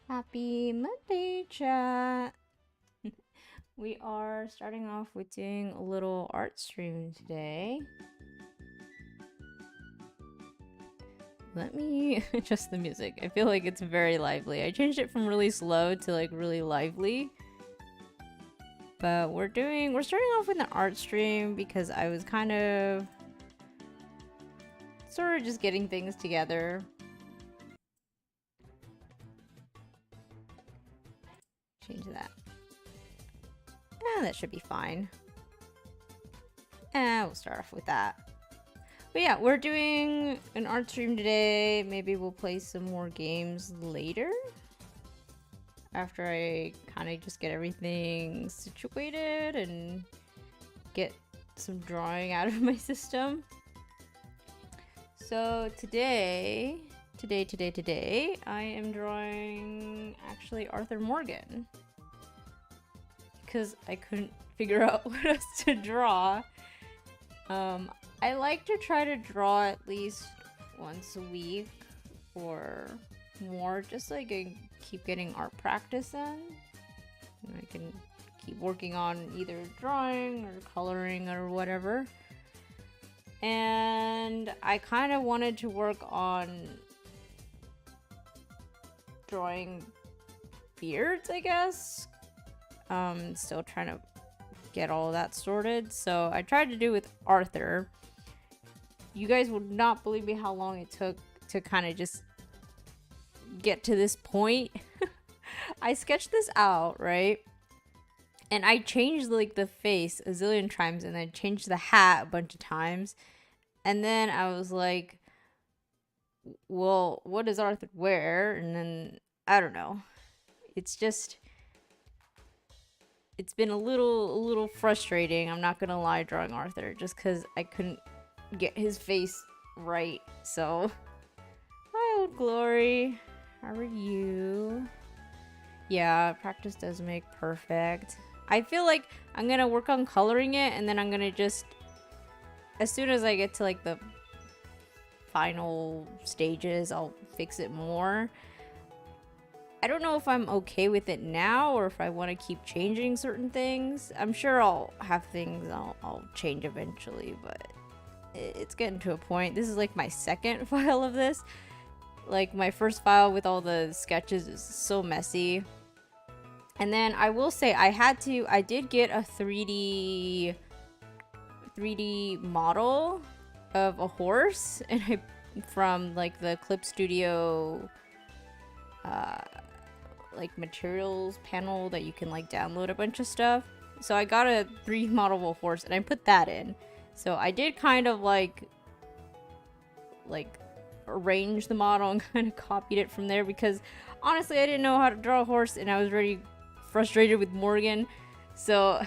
Happy Monday, chat. We are starting off with doing a little art stream today. Let me adjust the music. I feel like it's very lively. I changed it from really slow to like really lively. But we're starting off with an art stream because I was kind of sort of just getting things together. Change that. That should be fine. We'll start off with that. But yeah, we're doing an art stream today. Maybe we'll play some more games later. After I kind of just get everything situated and get some drawing out of my system. So today, I am drawing actually Arthur Morgan. Because I couldn't figure out what else to draw. I like to try to draw at least once a week or more, just so I can keep getting art practice in. And I can keep working on either drawing or coloring or whatever. And I kind of wanted to work on drawing beards, I guess. Still trying to get all that sorted. So I tried to do with Arthur. You guys would not believe me how long it took to kind of just get to this point. I sketched this out, right? And I changed like the face a zillion times and then changed the hat a bunch of times. And then I was like, well, what does Arthur wear? And then I don't know. It's been a little frustrating. I'm not gonna lie, drawing Arthur, just because I couldn't get his face right. So, hi, Old Glory. How are you? Yeah, practice does make perfect. I feel like I'm gonna work on coloring it, and then I'm gonna just, as soon as I get to like the final stages, I'll fix it more. I don't know if I'm okay with it now or if I want to keep changing certain things. I'm sure I'll have things I'll change eventually, but it's getting to a point. This is like my second file of this. Like my first file with all the sketches is so messy. And then I will say I did get a 3D model of a horse, and from like the Clip Studio like materials panel that you can like download a bunch of stuff. So I got a 3D model of a horse and I put that in. So I did kind of like arrange the model and kind of copied it from there, because honestly I didn't know how to draw a horse and I was already frustrated with Morgan. So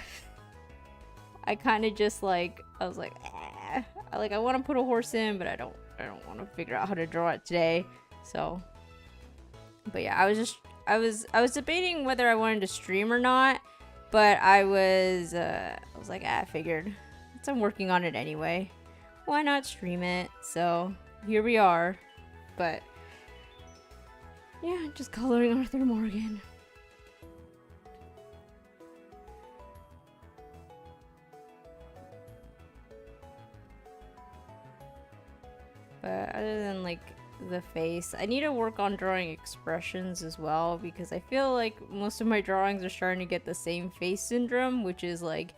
I kind of just I was like, I want to put a horse in, but I don't want to figure out how to draw it today. So, but yeah, I was debating whether I wanted to stream or not, but I was like, I figured since I'm working on it anyway, why not stream it? So here we are. But yeah, just coloring Arthur Morgan. But other than like the face, I need to work on drawing expressions as well, because I feel like most of my drawings are starting to get the same face syndrome, which is like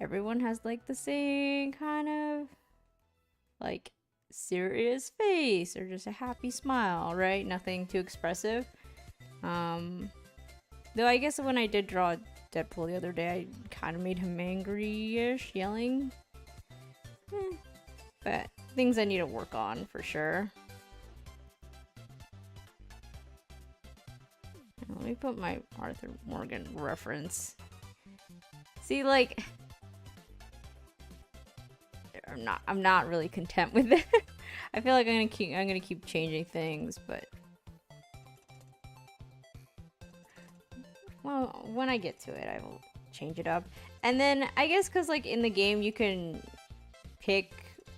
everyone has like the same kind of like serious face or just a happy smile, right? Nothing too expressive. Though I guess when I did draw Deadpool the other day, I kind of made him angry-ish, yelling. But things I need to work on for sure. Let me put my Arthur Morgan reference. See, like, I'm not really content with it. I feel like I'm gonna keep changing things, but well, when I get to it, I will change it up. And then I guess because like in the game you can pick,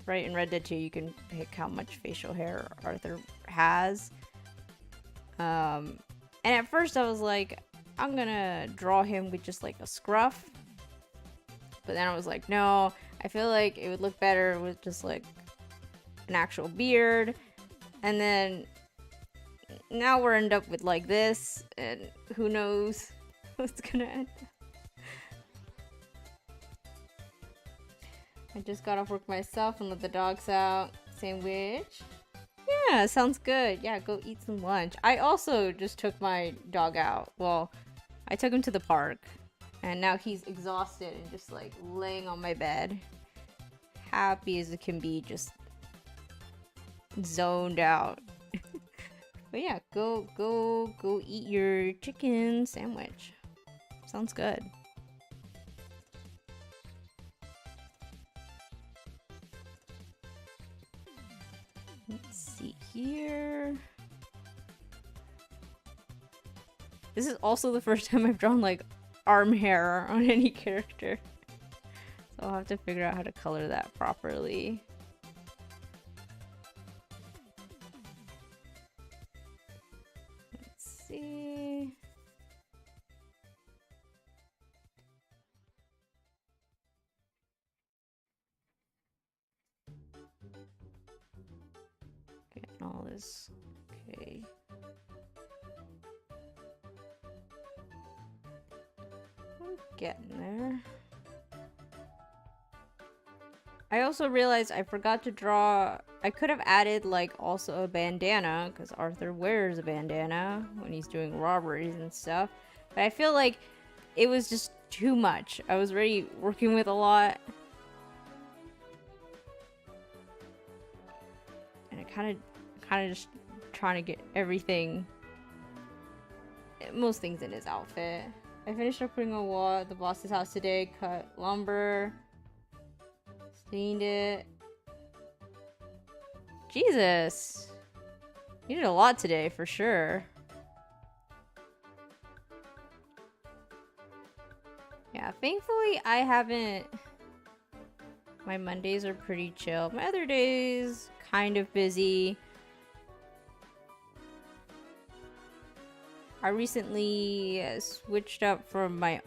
right, in Red Dead 2 you can pick how much facial hair Arthur has. And at first I was like, I'm gonna draw him with just like a scruff. But then I was like, no, I feel like it would look better with just like an actual beard. And then now we're end up with like this, and who knows what's gonna end up. I just got off work myself and let the dogs out. Sandwich. Yeah, sounds good. Yeah, go eat some lunch. I also just took my dog out. Well, I took him to the park, and now he's exhausted and just like laying on my bed. Happy as it can be, just zoned out. But yeah, go eat your chicken sandwich. Sounds good. Let's see here. This is also the first time I've drawn like arm hair on any character. So I'll have to figure out how to color that properly. Let's see. Getting all this. Okay. I'm getting there. I also realized I forgot to draw. I could have added like also a bandana, because Arthur wears a bandana when he's doing robberies and stuff. But I feel like it was just too much. I was already working with a lot. And I kind of just trying to get everything, most things in his outfit. I finished up putting a wall at the boss's house today, cut lumber, stained it. Jesus. You did a lot today, for sure. Yeah, thankfully I haven't... My Mondays are pretty chill. My other days, kind of busy. I recently switched up from my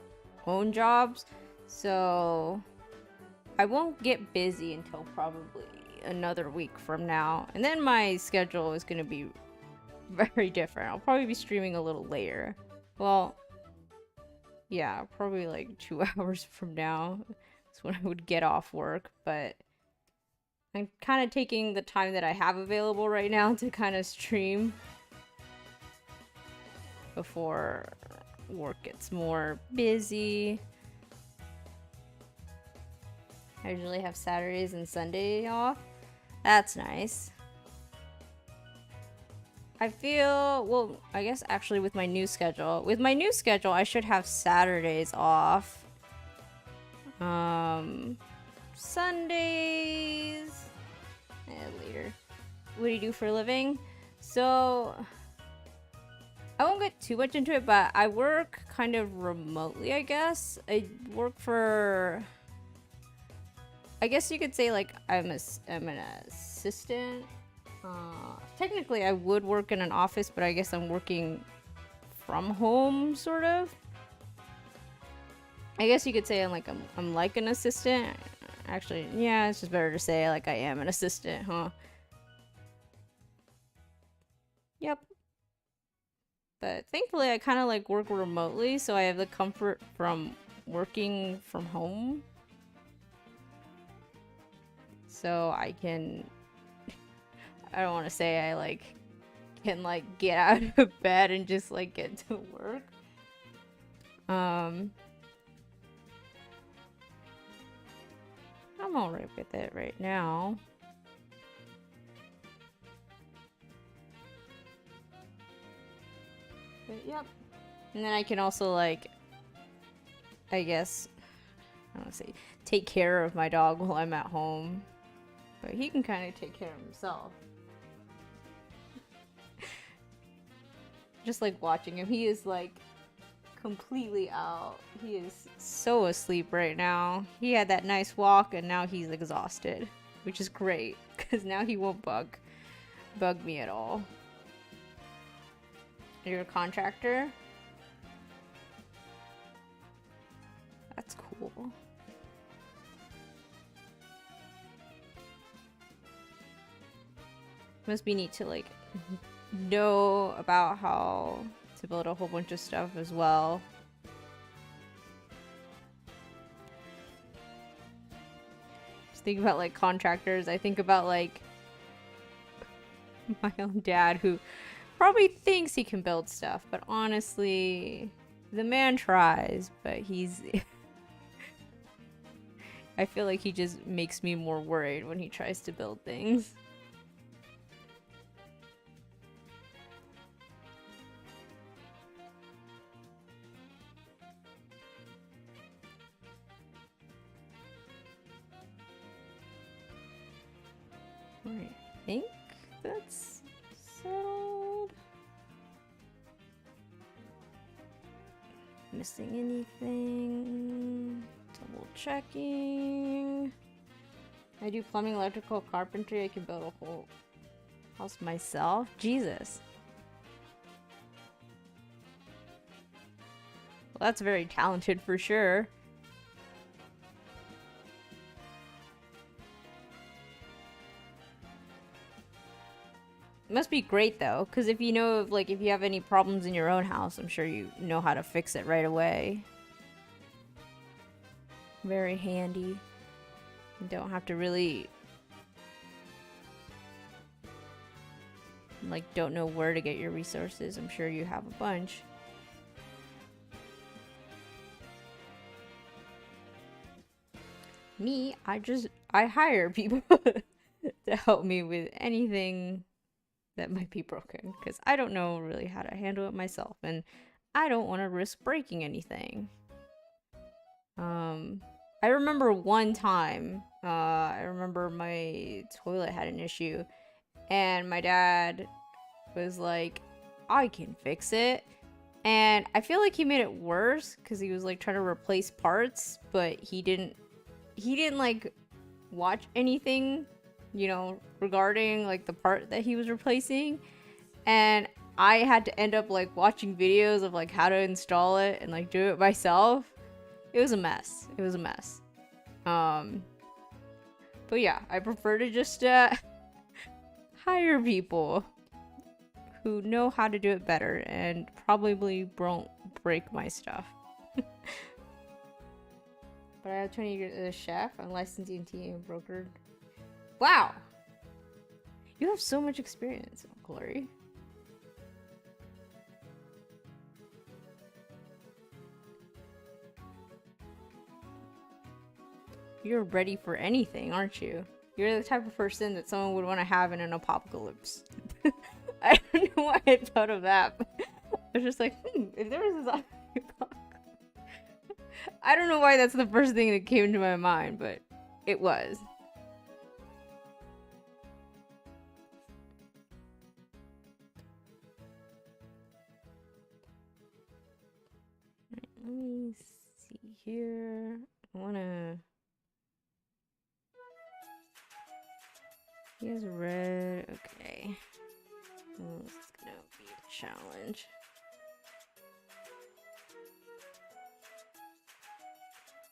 own jobs, so I won't get busy until probably another week from now. And then my schedule is going to be very different. I'll probably be streaming a little later. Well, yeah, probably like 2 hours from now is when I would get off work. But I'm kind of taking the time that I have available right now to kind of stream before work gets more busy. I usually have Saturdays and Sunday off. That's nice. I feel, well, I guess actually with my new schedule, I should have Saturdays off. Sundays, later. What do you do for a living? So I won't get too much into it, but I work kind of remotely, I guess. I work for, I guess you could say like I'm an assistant. Technically I would work in an office, but I guess I'm working from home, sort of. I guess you could say I'm like an assistant. Actually, yeah, it's just better to say like I am an assistant, huh? Yep. But thankfully I kind of like work remotely, so I have the comfort from working from home. So I can, I don't want to say I like can like get out of bed and just like get to work. I'm alright with it right now. But yep. And then I can also like, I guess, I don't want to say take care of my dog while I'm at home. But he can kind of take care of himself. Just like watching him, he is like completely out. He is so asleep right now. He had that nice walk and now he's exhausted, which is great because now he won't bug me at all. You're a contractor? That's cool. Must be neat to like know about how to build a whole bunch of stuff as well. Just think about like contractors. I think about like my own dad who probably thinks he can build stuff, but honestly, the man tries, but he's I feel like he just makes me more worried when he tries to build things. Alright, I think that's settled. Missing anything? Double checking. I do plumbing, electrical, carpentry. I can build a whole house myself. Jesus. Well, that's very talented for sure. It must be great though, because if you know, like, if you have any problems in your own house, I'm sure you know how to fix it right away. Very handy. You don't have to really, like, don't know where to get your resources. I'm sure you have a bunch. Me, I hire people to help me with anything that might be broken, because I don't know really how to handle it myself, and I don't want to risk breaking anything. I remember one time, I remember my toilet had an issue, and my dad was like, I can fix it. And I feel like he made it worse, because he was like trying to replace parts, but he didn't like watch anything, you know, regarding like the part that he was replacing. And I had to end up like watching videos of like how to install it and like do it myself. It was a mess. It was a mess. But yeah, I prefer to just hire people who know how to do it better and probably won't break my stuff. But I have 20 years as a chef. I'm licensed EMT and brokered. Wow! You have so much experience, Glory. You're ready for anything, aren't you? You're the type of person that someone would want to have in an apocalypse. I don't know why I thought of that. But I was just like, if there was this apocalypse. I don't know why that's the first thing that came to my mind, but it was. Right, let me see here. I wanna. He has red. Okay. This is gonna be a challenge.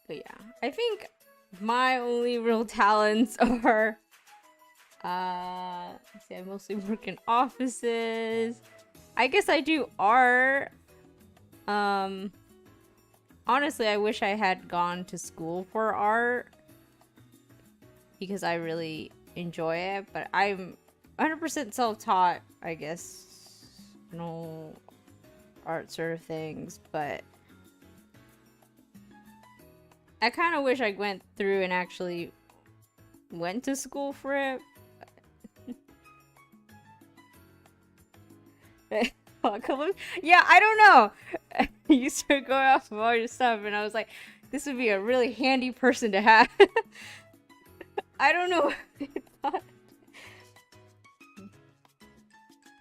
But yeah, I think my only real talents are, see, I mostly work in offices. I guess I do art. Honestly, I wish I had gone to school for art because I really enjoy it, but I'm 100% self-taught, I guess. No art sort of things, but I kind of wish I went through and actually went to school for it. Yeah, I don't know. You start going off of all your stuff, and I was like, this would be a really handy person to have. I don't know what they thought.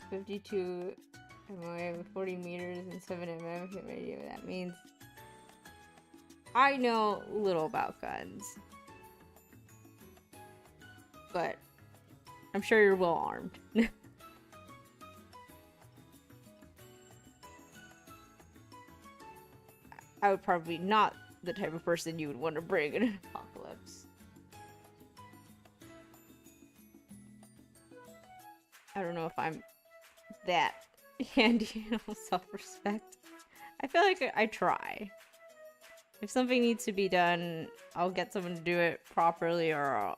52 mm, 40 meters, and 7 mm radio. That means I know little about guns, but I'm sure you're well armed. I would probably not the type of person you would want to bring in an apocalypse. I don't know if I'm that handy on self-respect. I feel like I try. If something needs to be done, I'll get someone to do it properly, or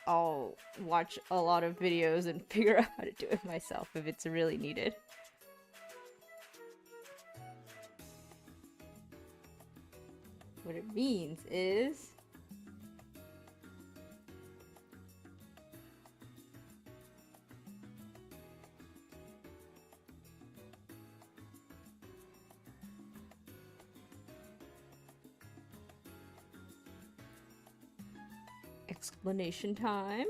I'll watch a lot of videos and figure out how to do it myself if it's really needed. What it means is... explanation time.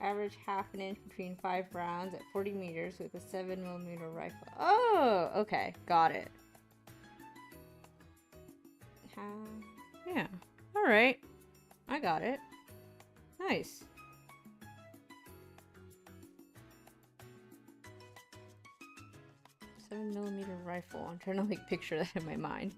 Average half an inch between 5 rounds at 40 meters with a 7mm rifle. Oh, okay, got it. Yeah, alright. I got it. Nice. A 7mm rifle. I'm trying to like picture that in my mind.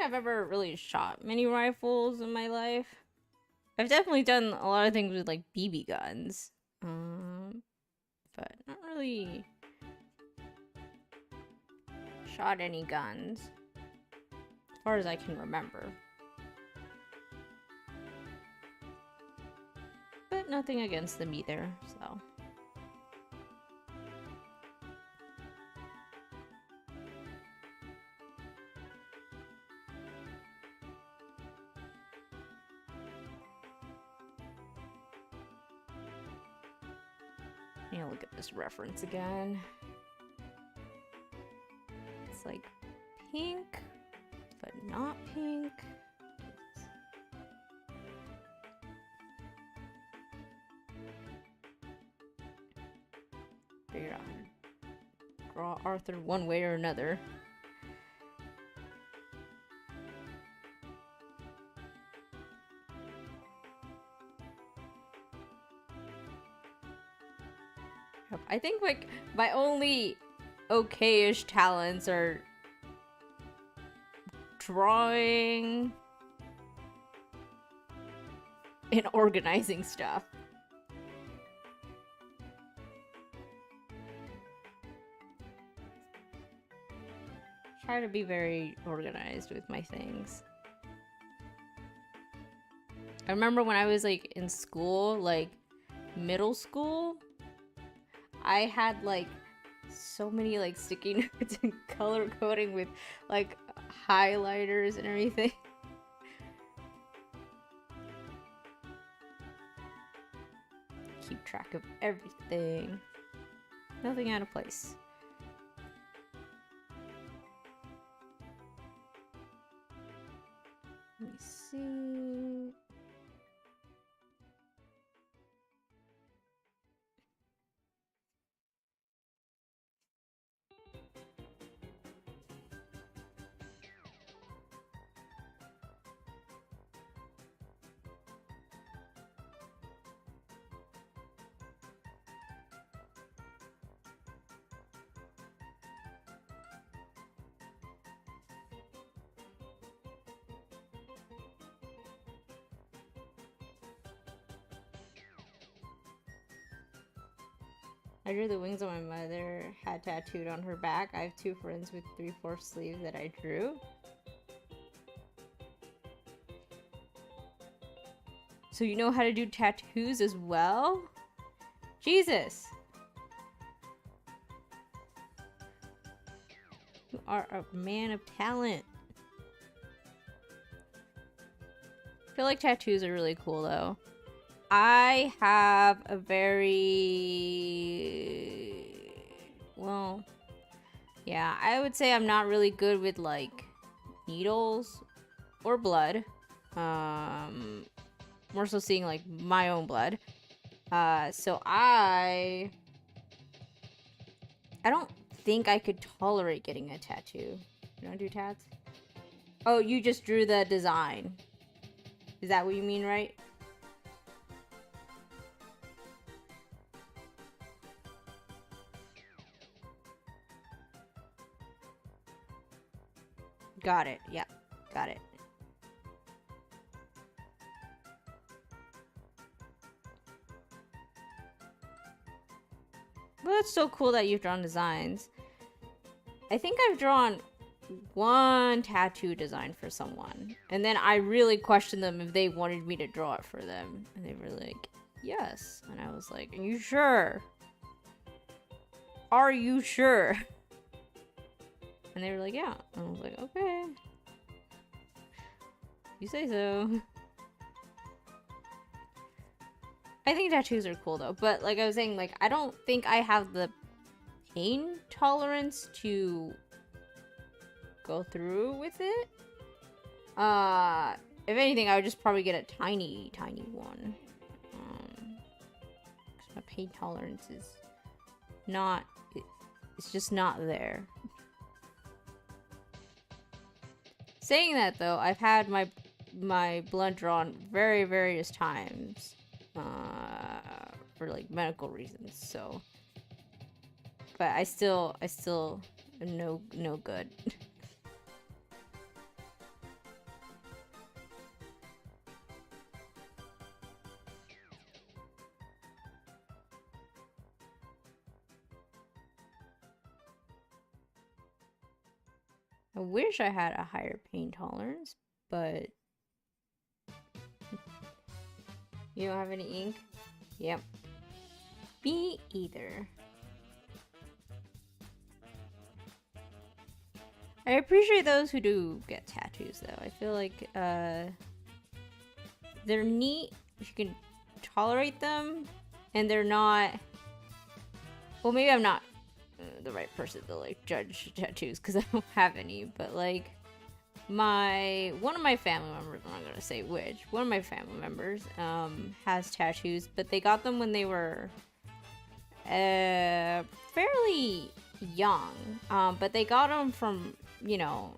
I've ever really shot many rifles in my life. I've definitely done a lot of things with like BB guns, but not really shot any guns as far as I can remember. But nothing against them either, so. Yeah, look at this reference again. It's like pink, but not pink. Figure out how to draw Arthur one way or another. I think like my only okay-ish talents are drawing and organizing stuff. Try to be very organized with my things. I remember when I was like in school, like middle school, I had like so many like sticky notes and color coding with like highlighters and everything. Keep track of everything. Nothing out of place. Let me see. I drew the wings of my mother had tattooed on her back. I have 2 friends with 3/4 sleeves that I drew. So you know how to do tattoos as well? Jesus! You are a man of talent. I feel like tattoos are really cool though. I have a very... well... yeah, I would say I'm not really good with, like, needles or blood. More so seeing, like, my own blood. So I don't think I could tolerate getting a tattoo. You don't do tats? Oh, you just drew the design. Is that what you mean, right? Got it. Yep. Got it. Well, it's so cool that you've drawn designs. I think I've drawn one tattoo design for someone. And then I really questioned them if they wanted me to draw it for them. And they were like, yes. And I was like, are you sure? Are you sure? And they were like, yeah. And I was like, okay. You say so. I think tattoos are cool though. But like I was saying, like, I don't think I have the pain tolerance to go through with it. If anything, I would just probably get a tiny one. 'Cause my pain tolerance is not, it's just not there. Saying that though, I've had my blood drawn various times for like medical reasons, so but I still am no good. I wish I had a higher pain tolerance, but you don't have any ink? Yep. Me either. I appreciate those who do get tattoos though. I feel like they're neat if you can tolerate them, and they're not, well, maybe I'm not the right person to like judge tattoos because I don't have any, but like one of my family members, I'm not gonna say which, one of my family members has tattoos, but they got them when they were fairly young, but they got them from, you know,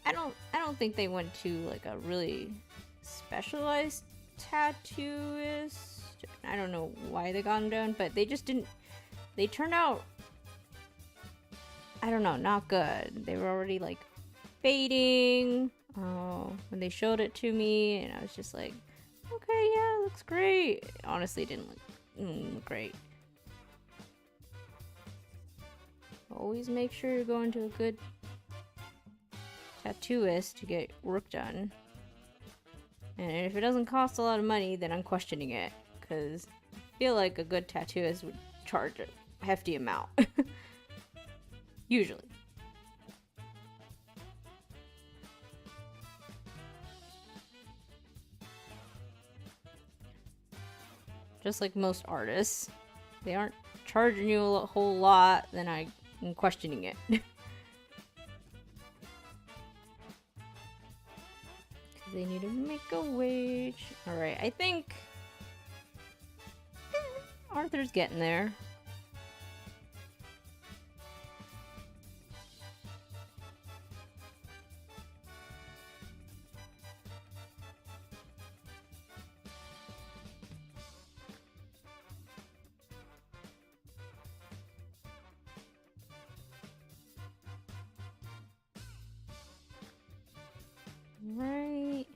I don't think they went to like a really specialized tattooist. I don't know why they got them done, but they just didn't, they turned out, I don't know, not good. They were already like fading when they showed it to me, and I was just like, okay, yeah, it looks great. Honestly, it didn't look great. Always make sure you're going to a good tattooist to get work done. And if it doesn't cost a lot of money, then I'm questioning it, because I feel like a good tattooist would charge a hefty amount. Usually. Just like most artists, they aren't charging you a whole lot, then I'm questioning it. They need to make a wage. Alright, I think Arthur's getting there. Right.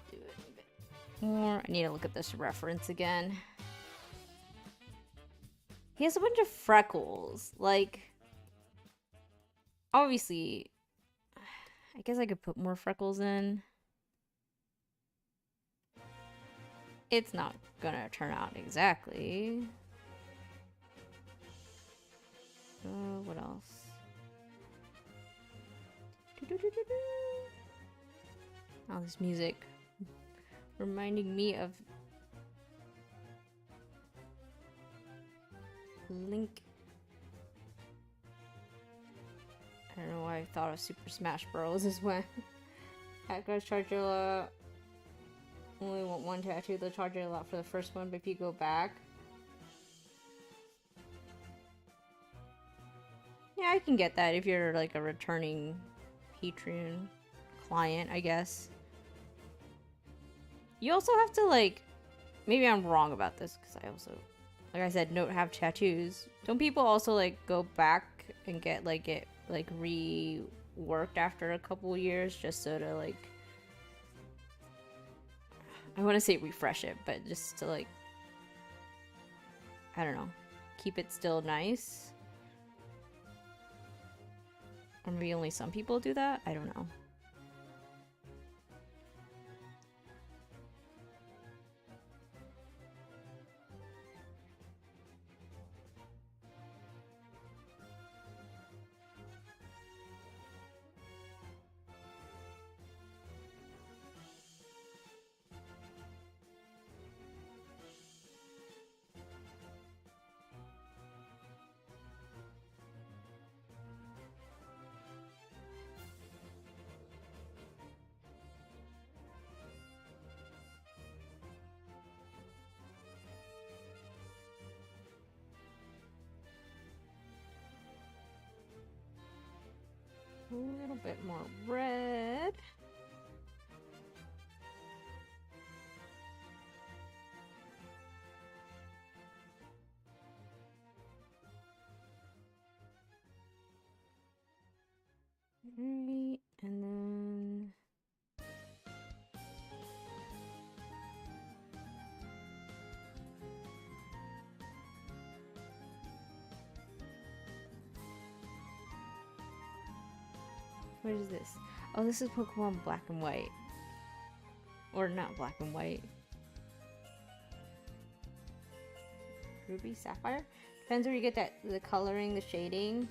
Do it a bit more. I need to look at this reference again. He has a bunch of freckles. Like, obviously, I guess I could put more freckles in. It's not gonna turn out exactly. What else? Oh, this music reminding me of Link. I don't know why I thought of Super Smash Bros. Is when that guy's charge you a lot. Only want one tattoo, they'll charge you a lot for the first one, but if you go back. Yeah, I can get that if you're like a returning Patreon client, I guess. You also have to, like, maybe I'm wrong about this because I also, like I said, don't have tattoos. Don't people also, like, go back and get, like, it, like, reworked after a couple years just so to, like, I want to say refresh it, but just to, like, I don't know, keep it still nice? Or maybe only some people do that? I don't know. A little bit more red. Alright, and then what is this? Oh, this is Pokemon Black and White. Or not Black and White. Ruby, Sapphire? Depends where you get that, the coloring, the shading.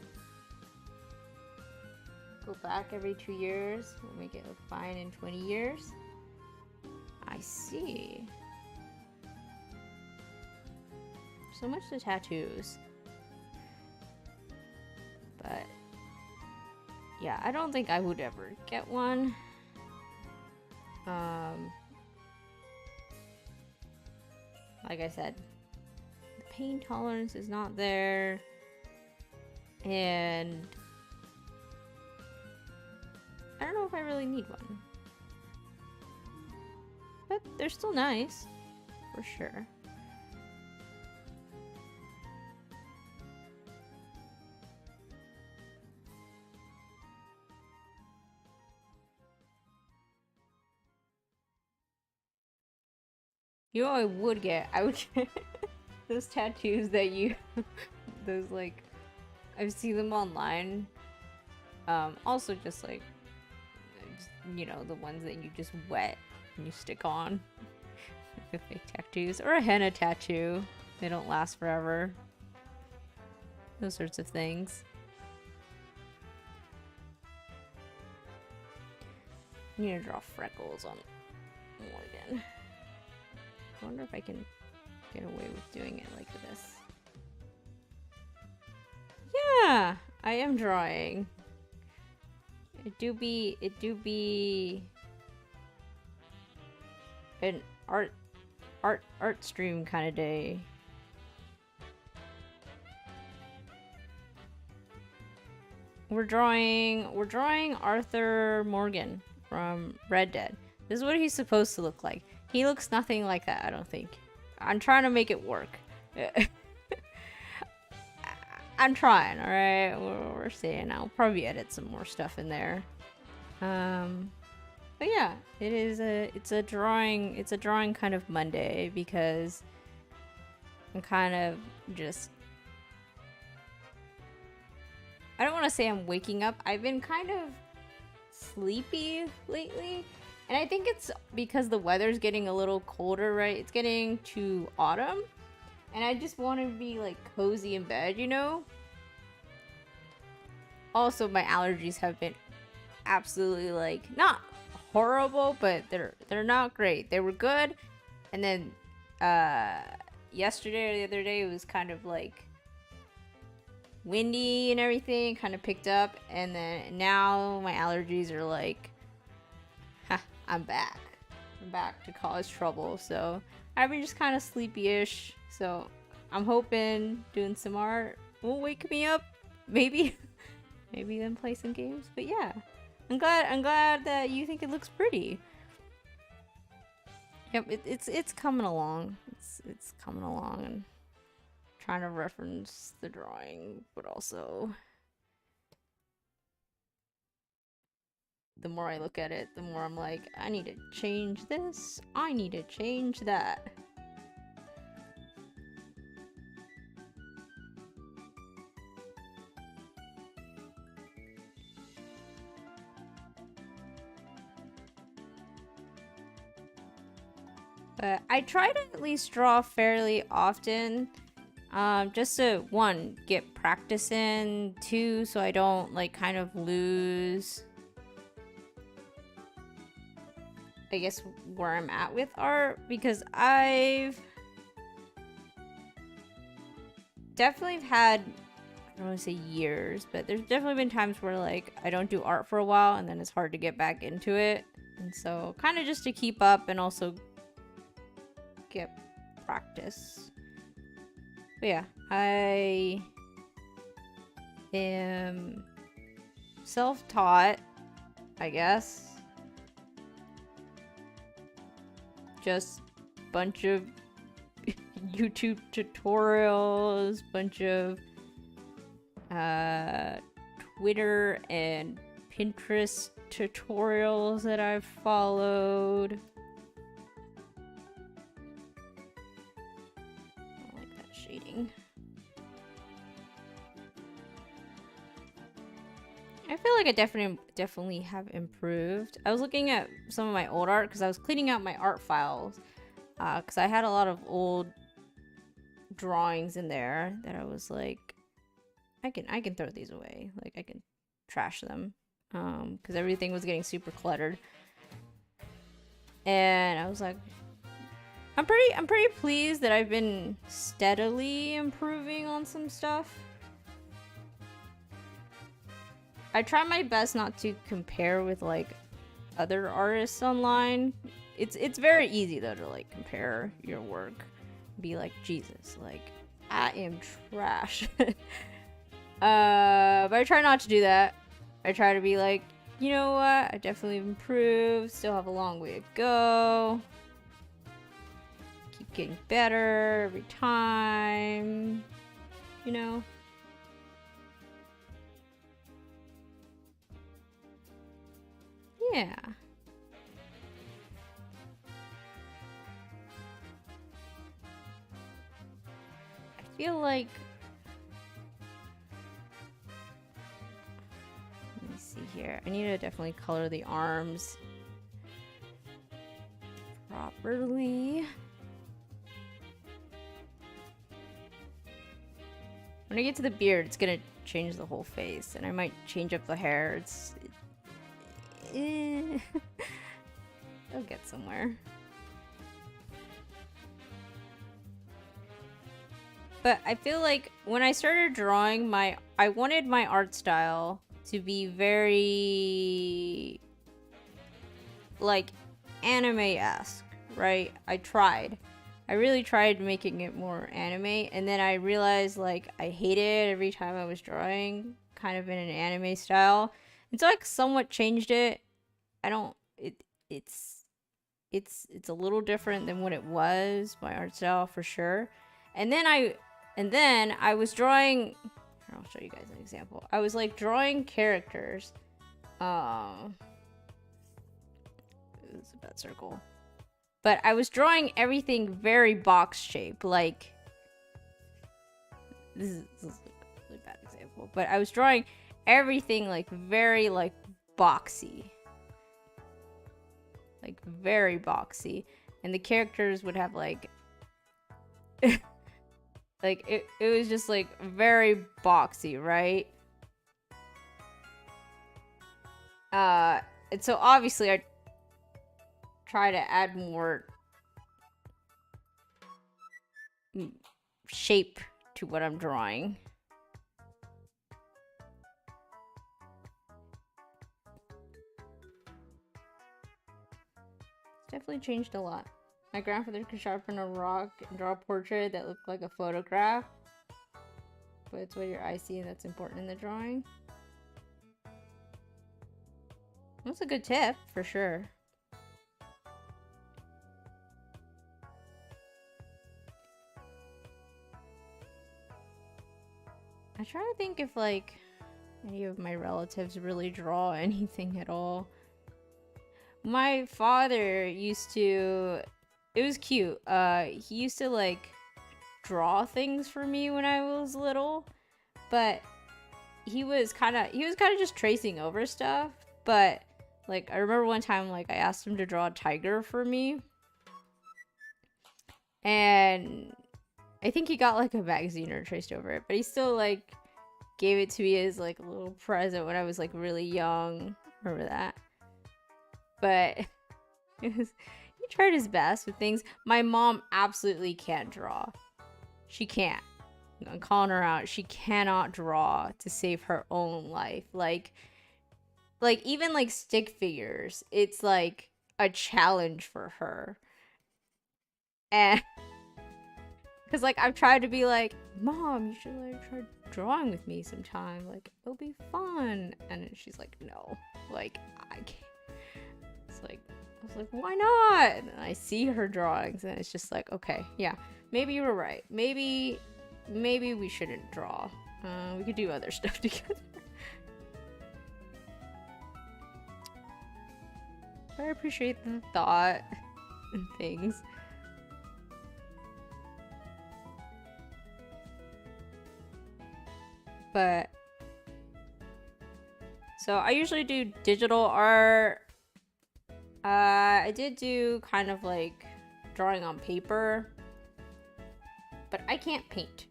Go back every 2 years. We'll make it look fine in 20 years. I see. So much to tattoos. But yeah, I don't think I would ever get one. Like I said, the pain tolerance is not there, and I don't know if I really need one. But they're still nice, for sure. You know what I would get? I would get those tattoos that you... those, like... I've seen them online. Also just, like... you know, the ones that you just wet and you stick on. The fake tattoos. Or a henna tattoo. They don't last forever. Those sorts of things. I need to draw freckles on Morgan. I wonder if I can get away with doing it like this. Yeah, I am drawing. It do be an art stream kind of day. We're drawing Arthur Morgan from Red Dead. This is what he's supposed to look like. He looks nothing like that, I don't think. I'm trying to make it work. I'm trying, alright? We're seeing. I'll probably edit some more stuff in there. But yeah, it's a drawing kind of Monday because I'm kind of just... I don't want to say I'm waking up. I've been kind of sleepy lately. And I think it's because the weather's getting a little colder, right? It's getting to autumn. And I just want to be, like, cozy in bed, you know? Also, my allergies have been absolutely, like, not horrible, but they're not great. They were good. And then, yesterday or the other day, it was kind of, like, windy and everything. Kind of picked up. And then now my allergies are, like... I'm back. I'm back to cause trouble. So I've been just kind of sleepy-ish. So I'm hoping doing some art will wake me up. Maybe. Maybe then play some games. But yeah. I'm glad that you think it looks pretty. Yep, it's coming along. It's coming along, and trying to reference the drawing, but also the more I look at it, the more I'm like, I need to change this. I need to change that. But I try to at least draw fairly often. Just to, one, get practice in, two, so I don't, like, kind of lose, I guess, where I'm at with art, because I've definitely had, I don't want to say years, but there's definitely been times where, like, I don't do art for a while, and then it's hard to get back into it, and so kind of just to keep up and also get practice. But yeah, I am self-taught, I guess. Just bunch of YouTube tutorials, bunch of Twitter and Pinterest tutorials that I've followed. I like that shading. I feel like I definitely have improved. I was looking at some of my old art because I was cleaning out my art files because I had a lot of old drawings in there that I was like, I can throw these away. Like, I can trash them because everything was getting super cluttered. And I was like, I'm pretty pleased that I've been steadily improving on some stuff. I try my best not to compare with, like, other artists online. It's very easy, though, to, like, compare your work. Be like, Jesus, like, I am trash. But I try not to do that. I try to be like, you know what? I definitely improved. Still have a long way to go. Keep getting better every time. You know? Yeah. I feel like... Let me see here. I need to definitely color the arms properly. When I get to the beard, it's gonna change the whole face, and I might change up the hair. It'll get somewhere. But I feel like when I started drawing, I wanted my art style to be very, like, anime-esque, right? I really tried making it more anime, and then I realized, like, I hated it every time I was drawing kind of in an anime style. And so I somewhat changed it. It's a little different than what it was, my art style for sure. And then I was drawing, I'll show you guys an example. I was, like, drawing characters. It was a bad circle. But I was drawing everything very box shaped, like, this is a really bad example, but I was drawing everything, like, very, like, boxy. Like, very boxy. And the characters would have, like, like, it was just, like, very boxy, right? And so obviously I try to add more shape to what I'm drawing. It's definitely changed a lot. My grandfather could sharpen a rock and draw a portrait that looked like a photograph. But it's what your eyes see that's important in the drawing. That's a good tip, for sure. try to think if like any of my relatives really draw anything at all. My father used to, it was cute. He used to like draw things for me when I was little, but he was kind of just tracing over stuff. But like I remember one time like I asked him to draw a tiger for me, and I think he got like a magazine or traced over it, but he still like gave it to me as like a little present when I was like really young. Remember that? But he tried his best with things. My mom absolutely can't draw. She can't. I'm calling her out. She cannot draw to save her own life. Like even like stick figures, it's like a challenge for her. And because like I've tried to be like, Mom, you should like try drawing with me sometime. Like it'll be fun. And she's like, no, like I can't. It's like I was like, why not? And I see her drawings, and it's just like, okay, yeah, maybe you were right. Maybe we shouldn't draw. We could do other stuff together. But I appreciate the thought and things. But so I usually do digital art. I did do kind of like drawing on paper, but I can't paint.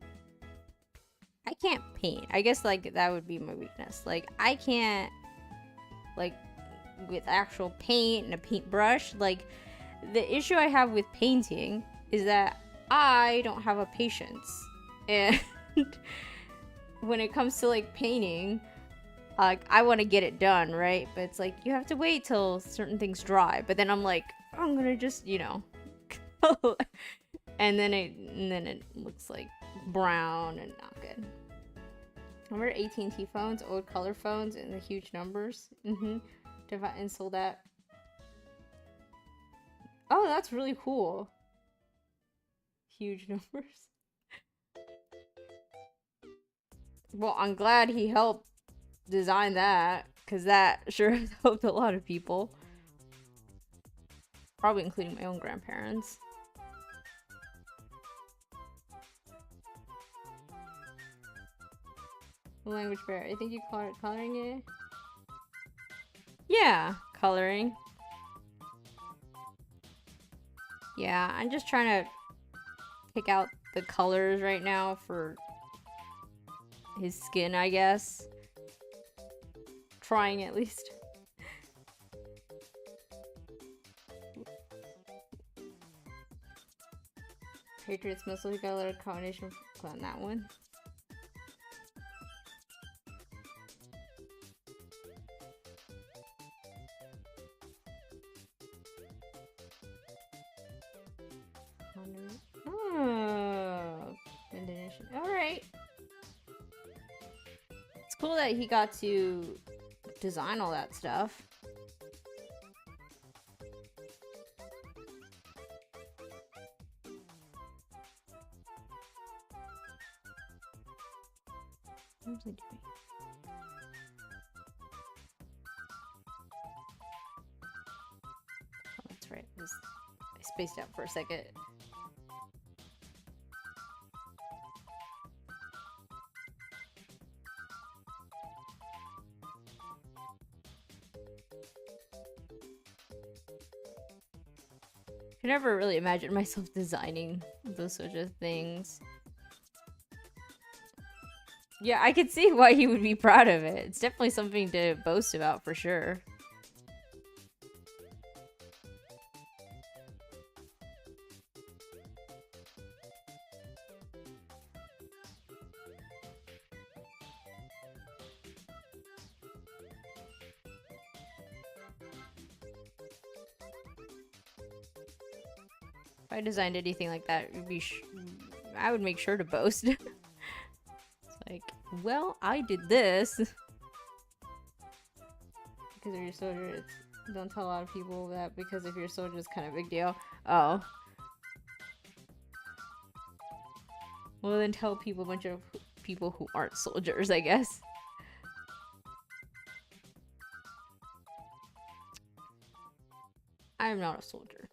I guess like that would be my weakness. Like I can't like with actual paint and a paintbrush. Like the issue I have with painting is that I don't have a patience. And when it comes to like painting, like I want to get it done, right? But it's like you have to wait till certain things dry. But then I'm like, I'm gonna just, you know, and then it looks like brown and not good. Remember AT&T phones, old color phones, and the huge numbers? And sold that. Oh, that's really cool. Huge numbers. Well, I'm glad he helped design that, because that sure has helped a lot of people. Probably including my own grandparents. Language barrier. I think you call it coloring it. Yeah, coloring. Yeah, I'm just trying to pick out the colors right now for his skin, I guess. Trying at least. Patriots missile, you got a little combination on that one. Oh, Indonesian. All right. It's cool that he got to design all that stuff. What was I doing? Oh, that's right. I spaced out for a second. I never really imagined myself designing those sorts of things. Yeah, I could see why he would be proud of it. It's definitely something to boast about for sure. If I designed anything like that, it'd be I would make sure to boast. It's like, well, I did this. Because of your soldier, don't tell a lot of people that because of your soldier is kind of a big deal. Oh. Well, then tell people a bunch of people who aren't soldiers, I guess. I'm not a soldier.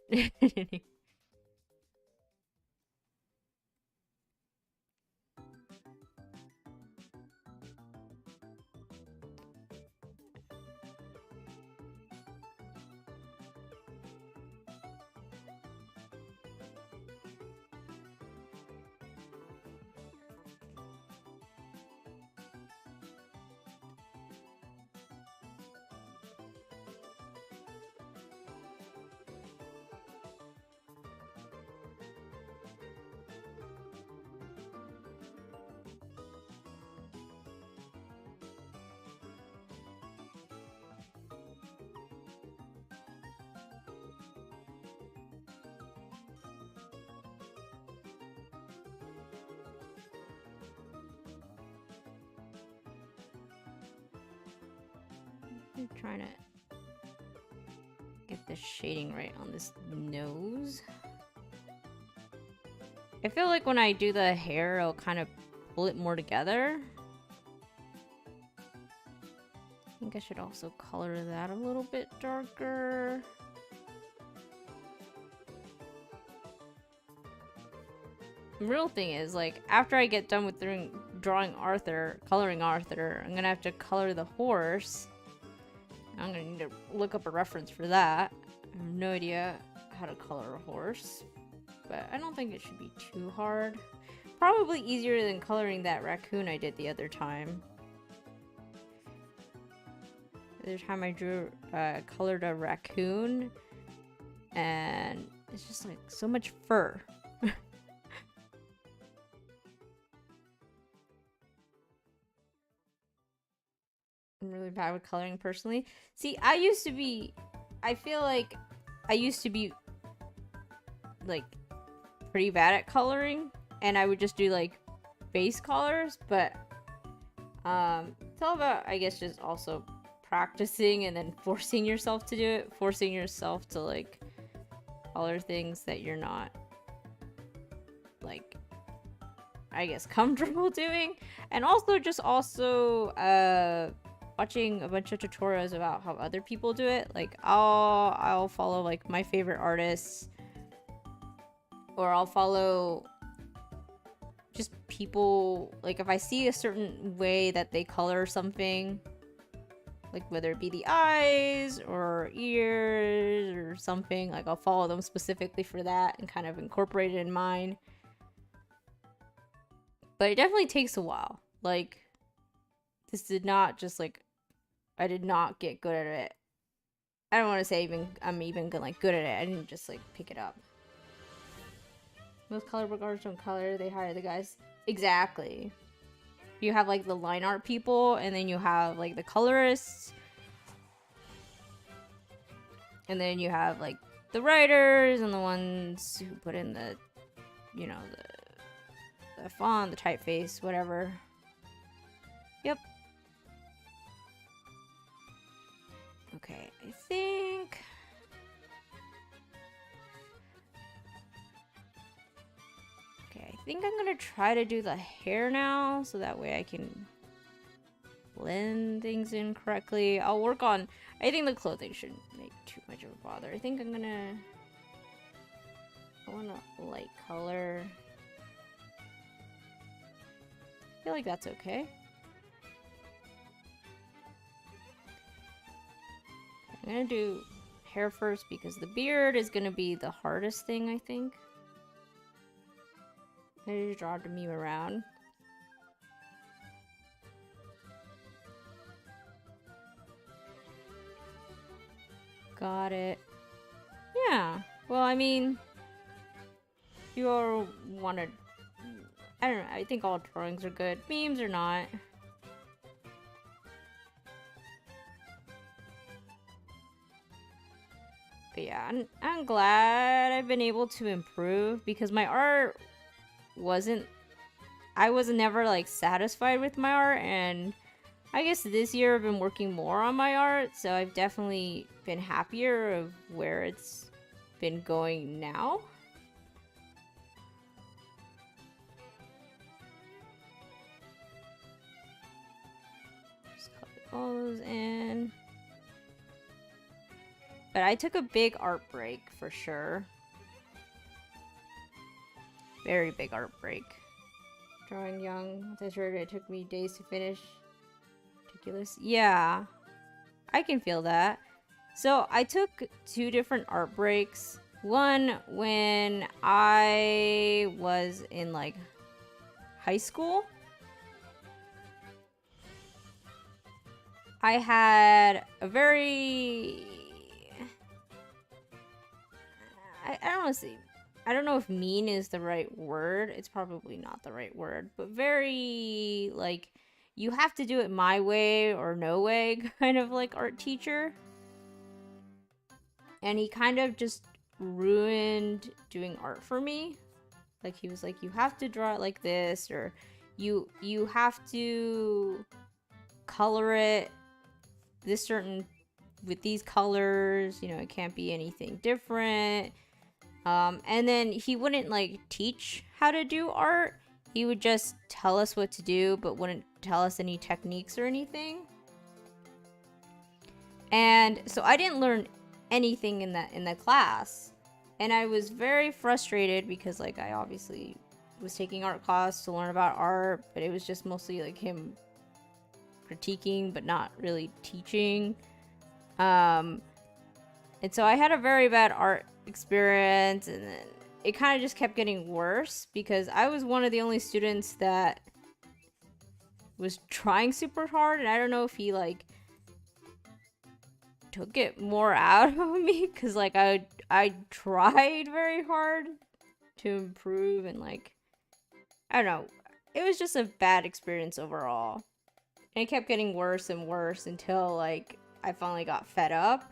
I'm trying to get the shading right on this nose. I feel like when I do the hair, I'll kind of pull it more together. I think I should also color that a little bit darker. The real thing is, like, after I get done with coloring Arthur, I'm gonna have to color the horse. I'm gonna need to look up a reference for that. I have no idea how to color a horse, but I don't think it should be too hard. Probably easier than coloring that raccoon I did the other time. The other time I colored a raccoon, and it's just like so much fur. I'm really bad with coloring personally. See, I feel like I used to be like pretty bad at coloring, and I would just do like base colors, but it's all about, I guess, just also practicing and then forcing yourself to do it, forcing yourself to like color things that you're not like, I guess, comfortable doing, and also just watching a bunch of tutorials about how other people do it. Like I'll follow like my favorite artists, or I'll follow just people, like if I see a certain way that they color something, like whether it be the eyes or ears or something, like I'll follow them specifically for that and kind of incorporate it in mine. But it definitely takes a while. Like, this did not just like, I did not get good at it. I don't want to say I'm even like good at it. I didn't just like pick it up. Most color book artists don't color, they hire the guys. Exactly. You have like the line art people, and then you have like the colorists, and then you have like the writers and the ones who put in the, you know, the font, the typeface, whatever. Yep. Okay, I think I'm gonna try to do the hair now, so that way I can blend things in correctly. I'll work on, I think the clothing shouldn't make too much of a bother. I think I want a light color. I feel like that's okay. I'm gonna do hair first because the beard is gonna be the hardest thing, I think. I just draw to meme around. Got it. Yeah. Well, I mean, you all want to, I don't know, I think all drawings are good. Memes are not. But yeah, I'm glad I've been able to improve, because my art I was never like satisfied with my art, and I guess this year I've been working more on my art, so I've definitely been happier of where it's been going now. all those in. But I took a big art break for sure. Very big art break. Drawing young. As I heard, it took me days to finish. Ridiculous. Yeah. I can feel that. So I took 2 different art breaks. One when I was in like high school. I had a very... I don't want to say... I don't know if mean is the right word. It's probably not the right word. But very, like, you have to do it my way or no way kind of, like, art teacher. And he kind of just ruined doing art for me. Like, he was like, you have to draw it like this, or you have to color it this certain... with these colors, you know, it can't be anything different. And then he wouldn't like teach how to do art. He would just tell us what to do, but wouldn't tell us any techniques or anything. And so I didn't learn anything in the class. And I was very frustrated because like I obviously was taking art class to learn about art, but it was just mostly like him critiquing but not really teaching. And so I had a very bad art experience, and then it kind of just kept getting worse because I was one of the only students that was trying super hard, and I don't know if he like took it more out of me because like I tried very hard to improve, and like I don't know, it was just a bad experience overall, and it kept getting worse and worse until like I finally got fed up.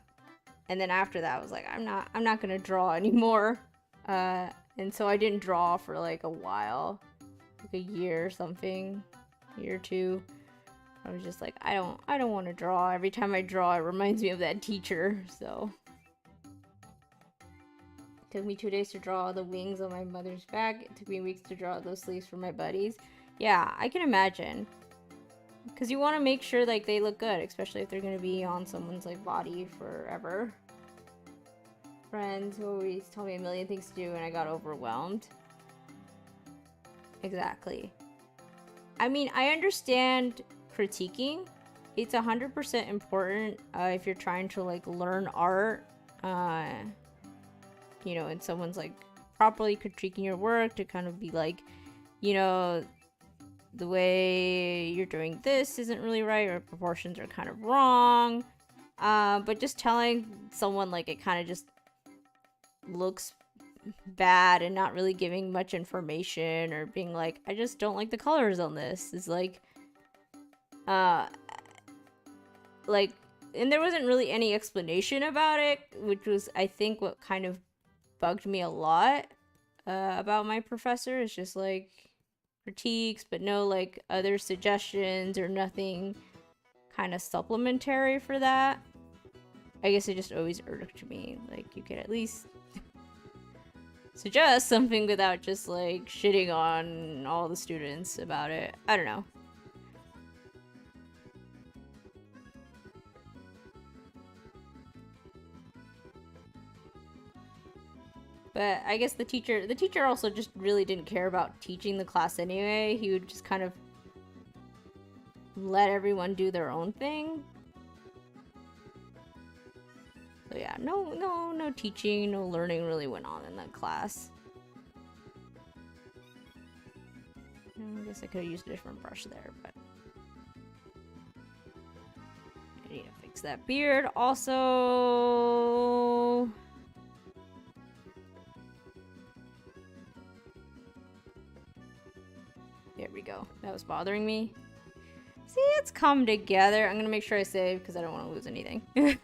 And then after that, I was like, I'm not gonna draw anymore. And so I didn't draw for like a while, like a year or something, year or 2. I was just like, I don't want to draw. Every time I draw, it reminds me of that teacher. So it took me 2 days to draw the wings on my mother's back. It took me weeks to draw those sleeves for my buddies. Yeah, I can imagine. Because you want to make sure like they look good, especially if they're going to be on someone's like body forever. Friends who always told me a million things to do and I got overwhelmed. Exactly. I mean, I understand critiquing. It's 100% important if you're trying to like learn art, you know, and someone's like properly critiquing your work to kind of be like, you know, the way you're doing this isn't really right, or proportions are kind of wrong. But just telling someone like it kind of just looks bad and not really giving much information, or being like, I just don't like the colors on this, is like, like, and there wasn't really any explanation about it, which was, I think, what kind of bugged me a lot about my professor. It's just like critiques, but no like other suggestions or nothing kind of supplementary for that. I guess it just always irked me. Like, you could at least suggest something without just like shitting on all the students about it. I don't know. But I guess the teacher also just really didn't care about teaching the class anyway. He would just kind of let everyone do their own thing. So yeah, no teaching, no learning really went on in that class. I guess I could have used a different brush there, but I need to fix that beard. Also, there we go. That was bothering me. See, it's come together. I'm gonna make sure I save because I don't want to lose anything. I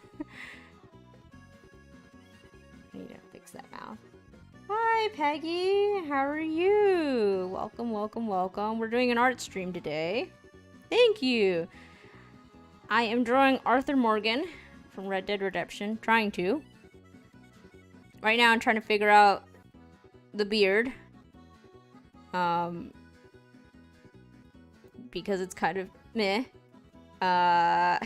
need to fix that mouth. Hi, Peggy. How are you? Welcome, welcome, welcome. We're doing an art stream today. Thank you. I am drawing Arthur Morgan from Red Dead Redemption. Trying to. Right now, I'm trying to figure out the beard. Because it's kind of meh. We'll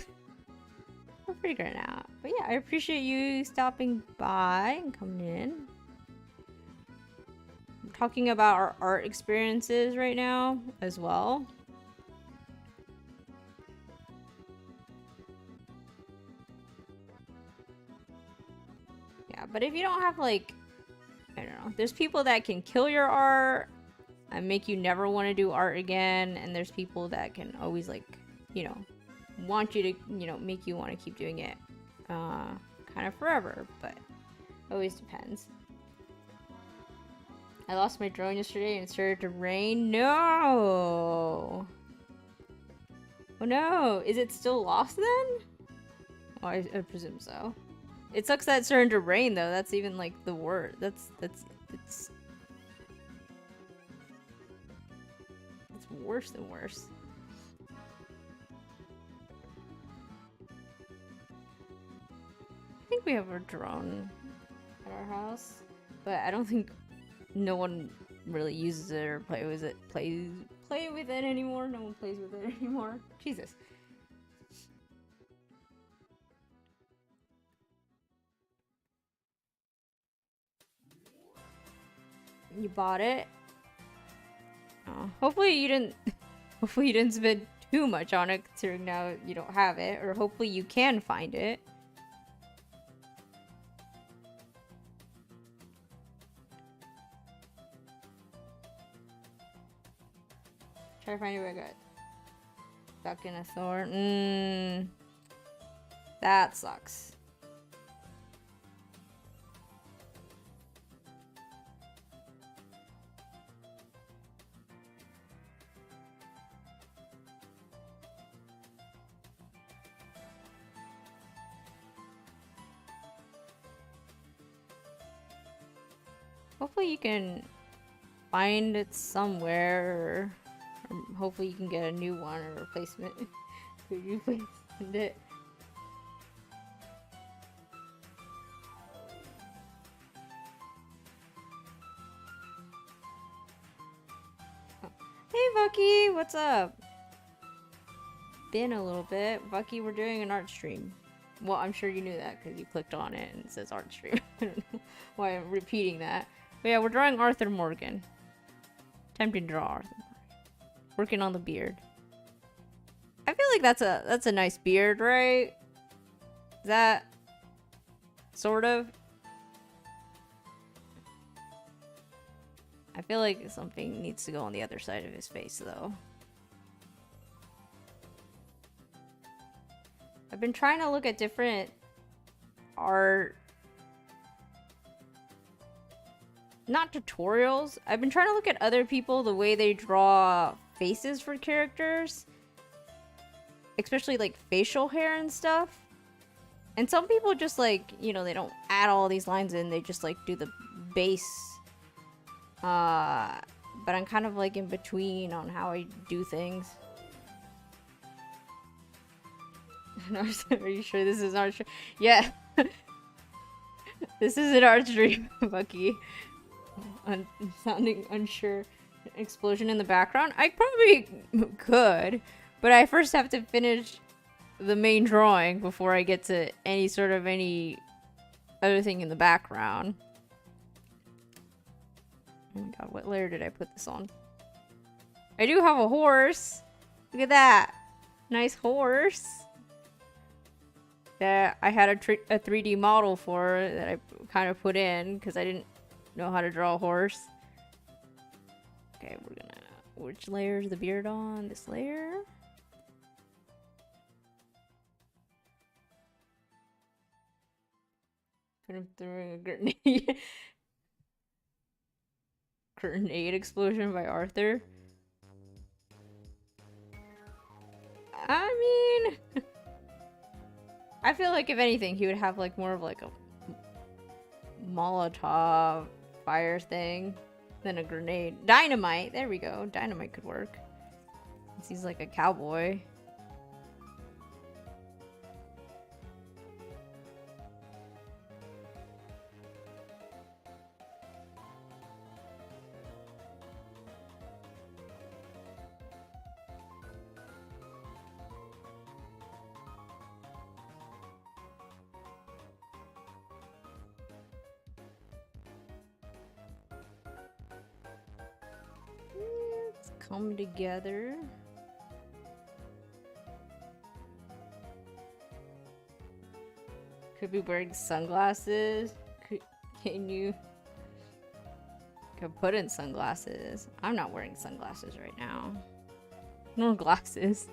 figure it out. But yeah, I appreciate you stopping by and coming in. I'm talking about our art experiences right now as well. Yeah, but if you don't have like, I don't know, there's people that can kill your art and make you never want to do art again, and there's people that can always like, you know, want you to, you know, make you want to keep doing it kind of forever, but always depends. I lost my drone yesterday and it started to rain. No! Oh no! Is it still lost then? Oh, I presume so. It sucks that it's starting to rain though. That's even like the word. It's worse than worse. I think we have a drone at our house, but I don't think no one really uses it or play with it anymore. No one plays with it anymore. Jesus. You bought it? Oh, hopefully you didn't spend too much on it considering now you don't have it, or hopefully you can find it. Try to find it where I got stuck in a thorn. That sucks. Hopefully you can find it somewhere, or hopefully you can get a new one or replacement. Could you please send it? Oh. Hey Bucky, what's up? Been a little bit. Bucky, we're doing an art stream. Well, I'm sure you knew that because you clicked on it and it says art stream. I don't know why I'm repeating that. But yeah, we're drawing Arthur Morgan. Attempting to draw Arthur Morgan. Working on the beard. I feel like that's a nice beard, right? Is that sort of? I feel like something needs to go on the other side of his face, though. I've been trying to look at different art, not tutorials. I've been trying to look at other people, the way they draw faces for characters, especially like facial hair and stuff. And some people just like, you know, they don't add all these lines in, they just like do the base. But I'm kind of like in between on how I do things. Are you sure this is art stream? Yeah. This is an art stream, Bucky. I'm sounding unsure. Explosion in the background? I probably could, but I first have to finish the main drawing before I get to any other thing in the background. Oh my god, what layer did I put this on? I do have a horse. Look at that. Nice horse. That I had a 3D model for that I kind of put in because I didn't know how to draw a horse. Okay, we're gonna... Which layer is the beard on? This layer? Put him throwing a grenade. Grenade explosion by Arthur. I mean... I feel like if anything, he would have like more of like a Molotov fire thing than a grenade. Dynamite! There we go. Dynamite could work. Since he's like a cowboy. come together. Could be wearing sunglasses. Can you? Could put in sunglasses. I'm not wearing sunglasses right now. No glasses.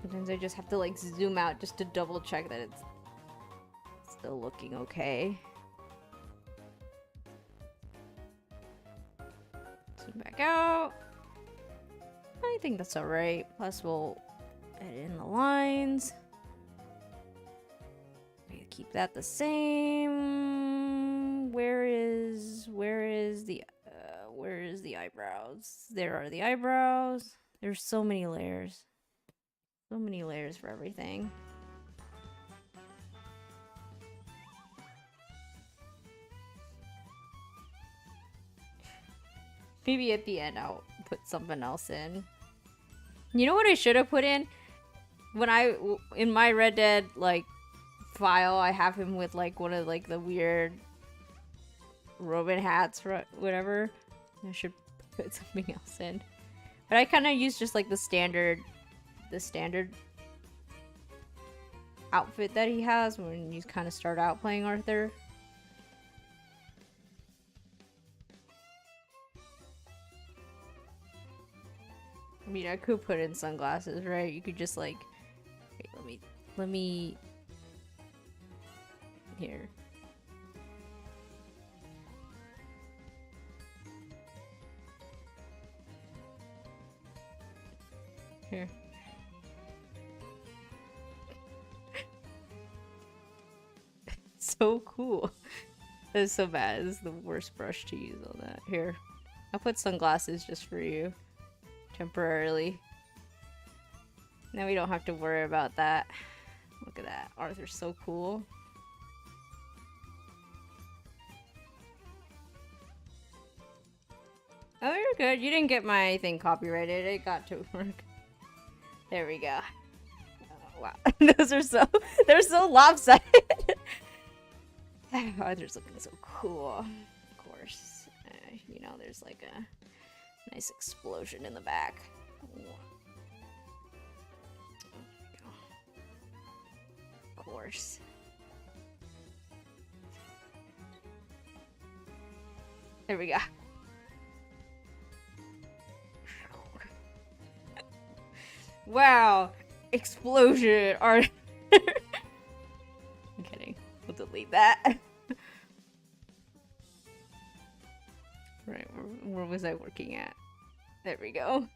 Sometimes I just have to like zoom out just to double check that it's still looking okay. Zoom back out. I think that's alright. Plus we'll edit in the lines. We keep that the same. Where is the eyebrows? There are the eyebrows. There's so many layers. So many layers for everything. Maybe at the end I'll put something else in. You know what I should have put in? When in my Red Dead like file, I have him with like one of like the weird Roman hats or whatever. I should put something else in. But I kind of use just like the standard outfit that he has when you kind of start out playing Arthur. I mean, I could put in sunglasses, right? You could just like, wait, let me here. Here. So cool. That is so bad. This is the worst brush to use on that. Here. I'll put sunglasses just for you. Temporarily. Now we don't have to worry about that. Look at that. Arthur's so cool. Oh, you're good. You didn't get my thing copyrighted. It got to work. There we go. Oh, wow. They're so lopsided. Arthur's looking so cool. Of course. You know, there's like a nice explosion in the back. Of course. There we go. Wow. Explosion. I'm kidding. We'll delete that. Right, where was I working at? There we go.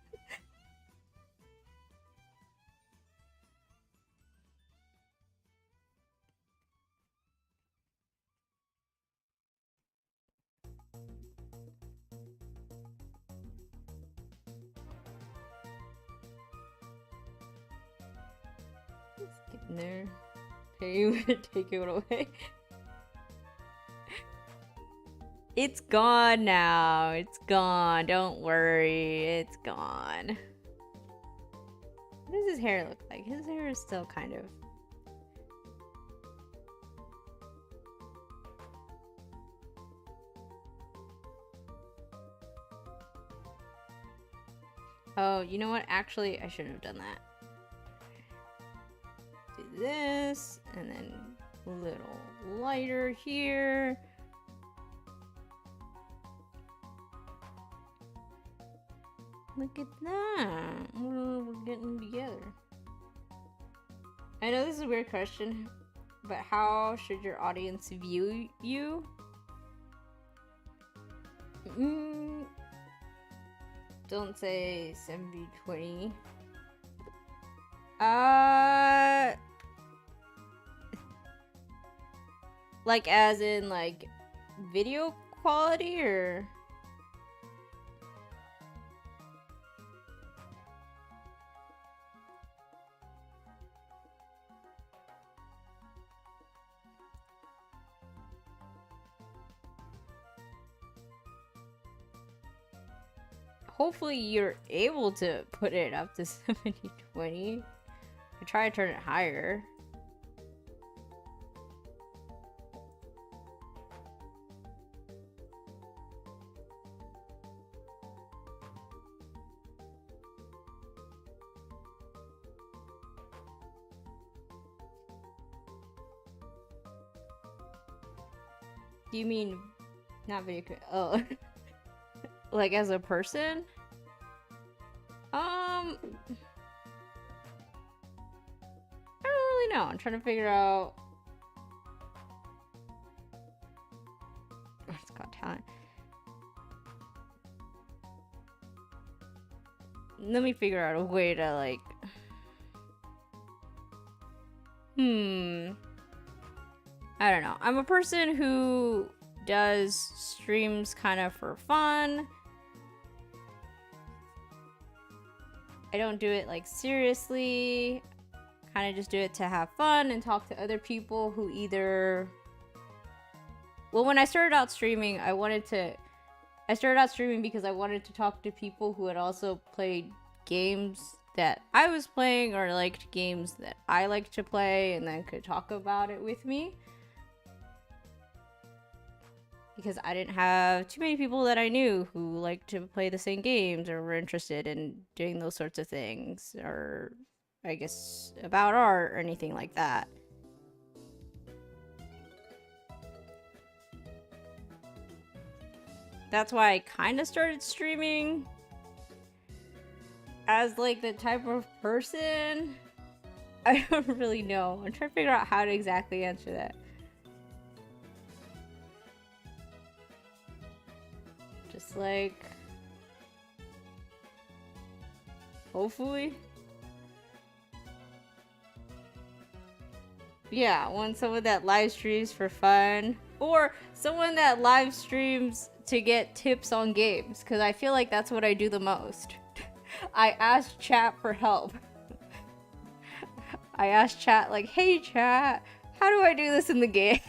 Let's get in there. Okay, take it away. It's gone now. It's gone. Don't worry. It's gone. What does his hair look like? His hair is still kind of... Oh, you know what? Actually, I shouldn't have done that. Do this, and then a little lighter here. Look at that. We're getting together. I know this is a weird question, but how should your audience view you? Don't say 70-20. Like as in like video quality or... Hopefully you're able to put it up to 70-20. I try to turn it higher. You mean not video? Oh, like as a person? I don't really know. I'm trying to figure out. Oh, it's got talent. Let me figure out a way to like. I don't know. I'm a person who does streams kind of for fun. I don't do it like seriously. Kind of just do it to have fun and talk to other people who either... Well, when I started out streaming, I started out streaming because I wanted to talk to people who had also played games that I was playing or liked games that I liked to play and then could talk about it with me. Because I didn't have too many people that I knew who liked to play the same games or were interested in doing those sorts of things, or I guess about art or anything like that. That's why I kind of started streaming as like the type of person. I don't really know. I'm trying to figure out how to exactly answer that. Just like, hopefully. Yeah, want someone that live streams for fun, or someone that live streams to get tips on games, because I feel like that's what I do the most. I ask chat for help. I ask chat like, hey chat, how do I do this in the game?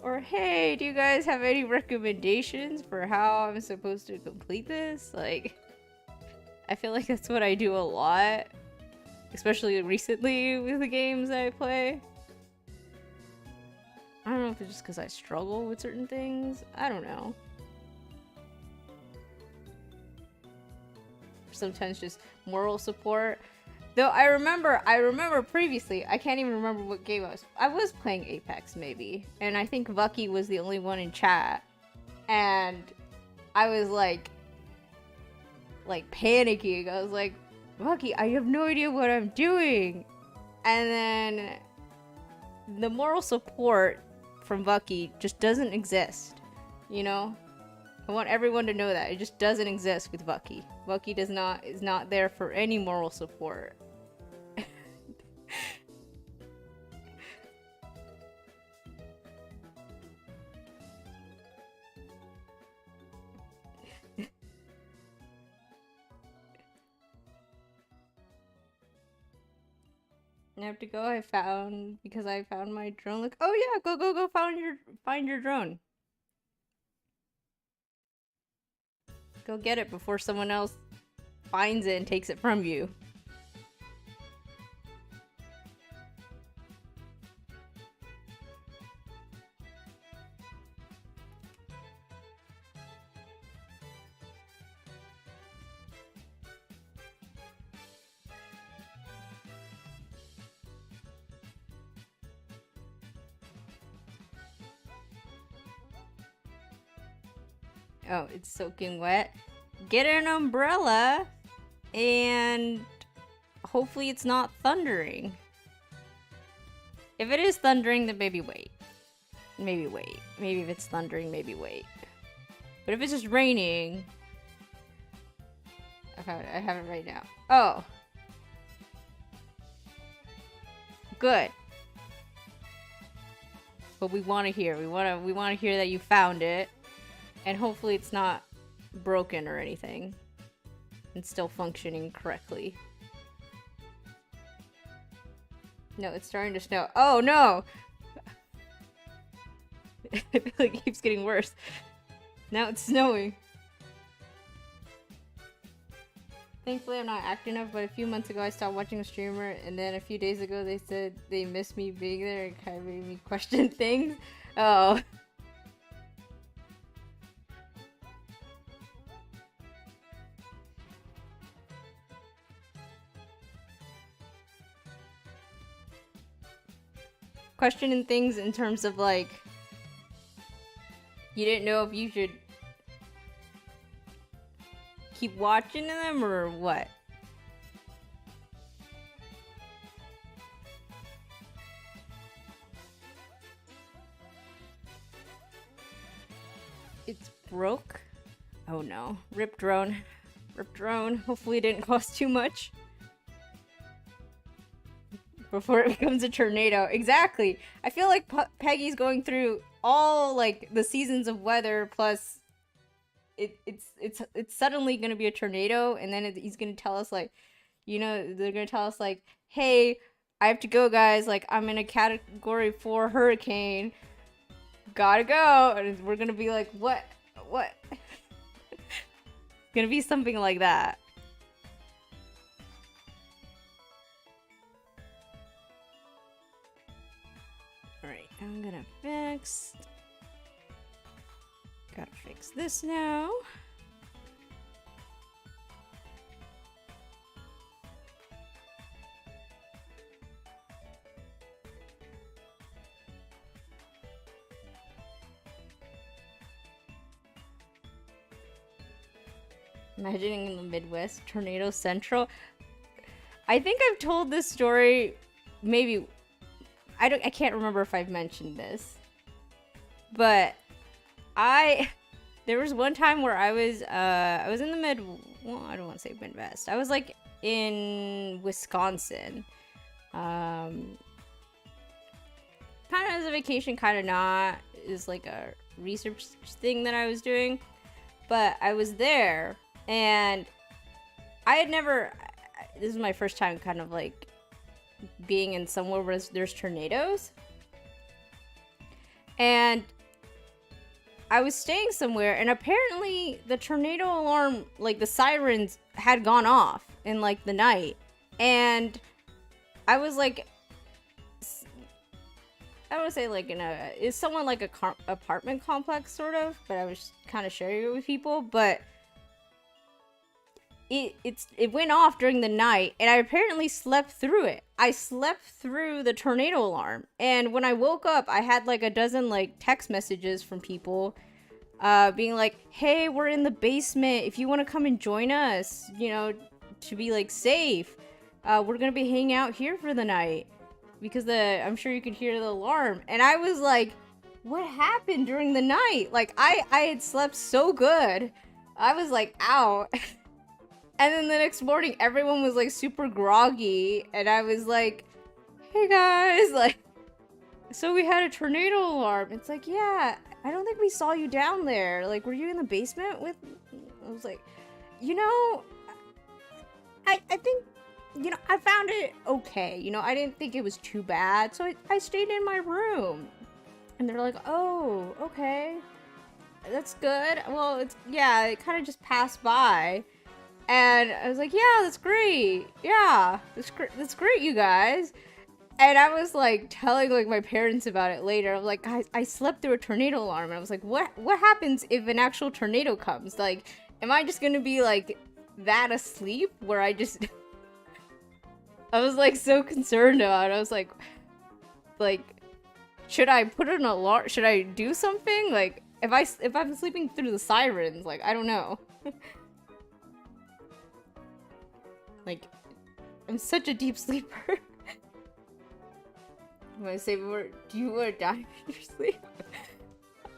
Or, hey, do you guys have any recommendations for how I'm supposed to complete this? Like, I feel like that's what I do a lot. Especially recently with the games that I play. I don't know if it's just because I struggle with certain things. I don't know. Sometimes just moral support. Though I remember previously, I can't even remember what game I was playing Apex maybe, and I think Vucky was the only one in chat, and I was like panicking. I was like, Vucky, I have no idea what I'm doing, and then the moral support from Vucky just doesn't exist, you know? I want everyone to know that it just doesn't exist with Vucky. Vucky is not there for any moral support. I have to go. Because I found my drone. Like, oh yeah, go find your drone. Go get it before someone else finds it and takes it from you. Oh, it's soaking wet. Get an umbrella and hopefully it's not thundering. If it is thundering, then maybe wait. Maybe wait. Maybe if it's thundering, maybe wait. But if it's just raining... I have it right now. Oh. Good. But we want to hear. We want to hear that you found it. And hopefully it's not broken or anything. And still functioning correctly. No, it's starting to snow. Oh no! I feel like it keeps getting worse. Now it's snowing. Thankfully I'm not active enough, but a few months ago I stopped watching a streamer, and then a few days ago they said they missed me being there and kind of made me question things. Oh. Questioning things in terms of like You didn't know if you should keep watching them or what? It's broke. Oh no. Rip drone. Rip drone. Hopefully it didn't cost too much. Before it becomes a tornado. Exactly. I feel like Peggy's going through all like the seasons of weather plus it's suddenly gonna be a tornado, and then he's gonna tell us like, you know, they're gonna tell us like, hey, I have to go, guys. Like, I'm in a category 4 hurricane. Gotta go. And we're gonna be like, what? What? It's gonna be something like that. Alright, I'm gonna fix. Gotta fix this now. Imagining in the Midwest, tornado central. I think I've told this story, maybe. I can't remember if I've mentioned this, but there was one time where I was in the well, I don't want to say Midwest. I was like in Wisconsin, kind of as a vacation, kind of not. It was like a research thing that I was doing, but I was there. And I had never, this is my first time kind of like being in somewhere where there's tornadoes. And I was staying somewhere, and apparently the tornado alarm, like the sirens had gone off in like the night. And I was like, I don't want to say like it's somewhat like a apartment complex sort of, but I was kind of sharing it with people, but it went off during the night, and I apparently slept through it. I slept through the tornado alarm, and when I woke up, I had like a dozen like text messages from people, being like, "Hey, we're in the basement. If you want to come and join us, you know, to be like safe, we're gonna be hanging out here for the night because I'm sure you could hear the alarm." And I was like, "What happened during the night?" Like I had slept so good, I was like out. And then the next morning, everyone was, like, super groggy, and I was like, hey, guys, like, so we had a tornado alarm. It's like, yeah, I don't think we saw you down there. Like, were you in the basement with... I was like, you know, I think, you know, I found it okay. You know, I didn't think it was too bad, so I stayed in my room. And they're like, oh, okay, that's good. Well, yeah, it kind of just passed by. And I was like, yeah, that's great. Yeah, that's great, you guys. And I was like telling like my parents about it later. I'm like, guys, I slept through a tornado alarm. And I was like, what happens if an actual tornado comes? Like, am I just gonna be like that asleep where I just... I was like so concerned about it. I was like, should I put an alarm? Should I do something? Like, if I'm sleeping through the sirens, like, I don't know. Like, I'm such a deep sleeper. I'm gonna say, do you want to die in your sleep?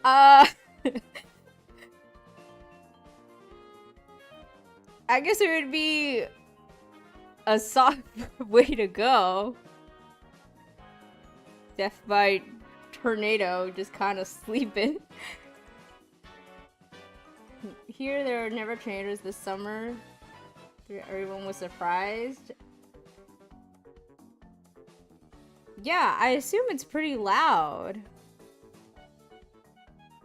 I guess it would be a soft way to go. Death by tornado, just kind of sleeping. Here, there are never tornadoes this summer. Everyone was surprised. Yeah, I assume it's pretty loud.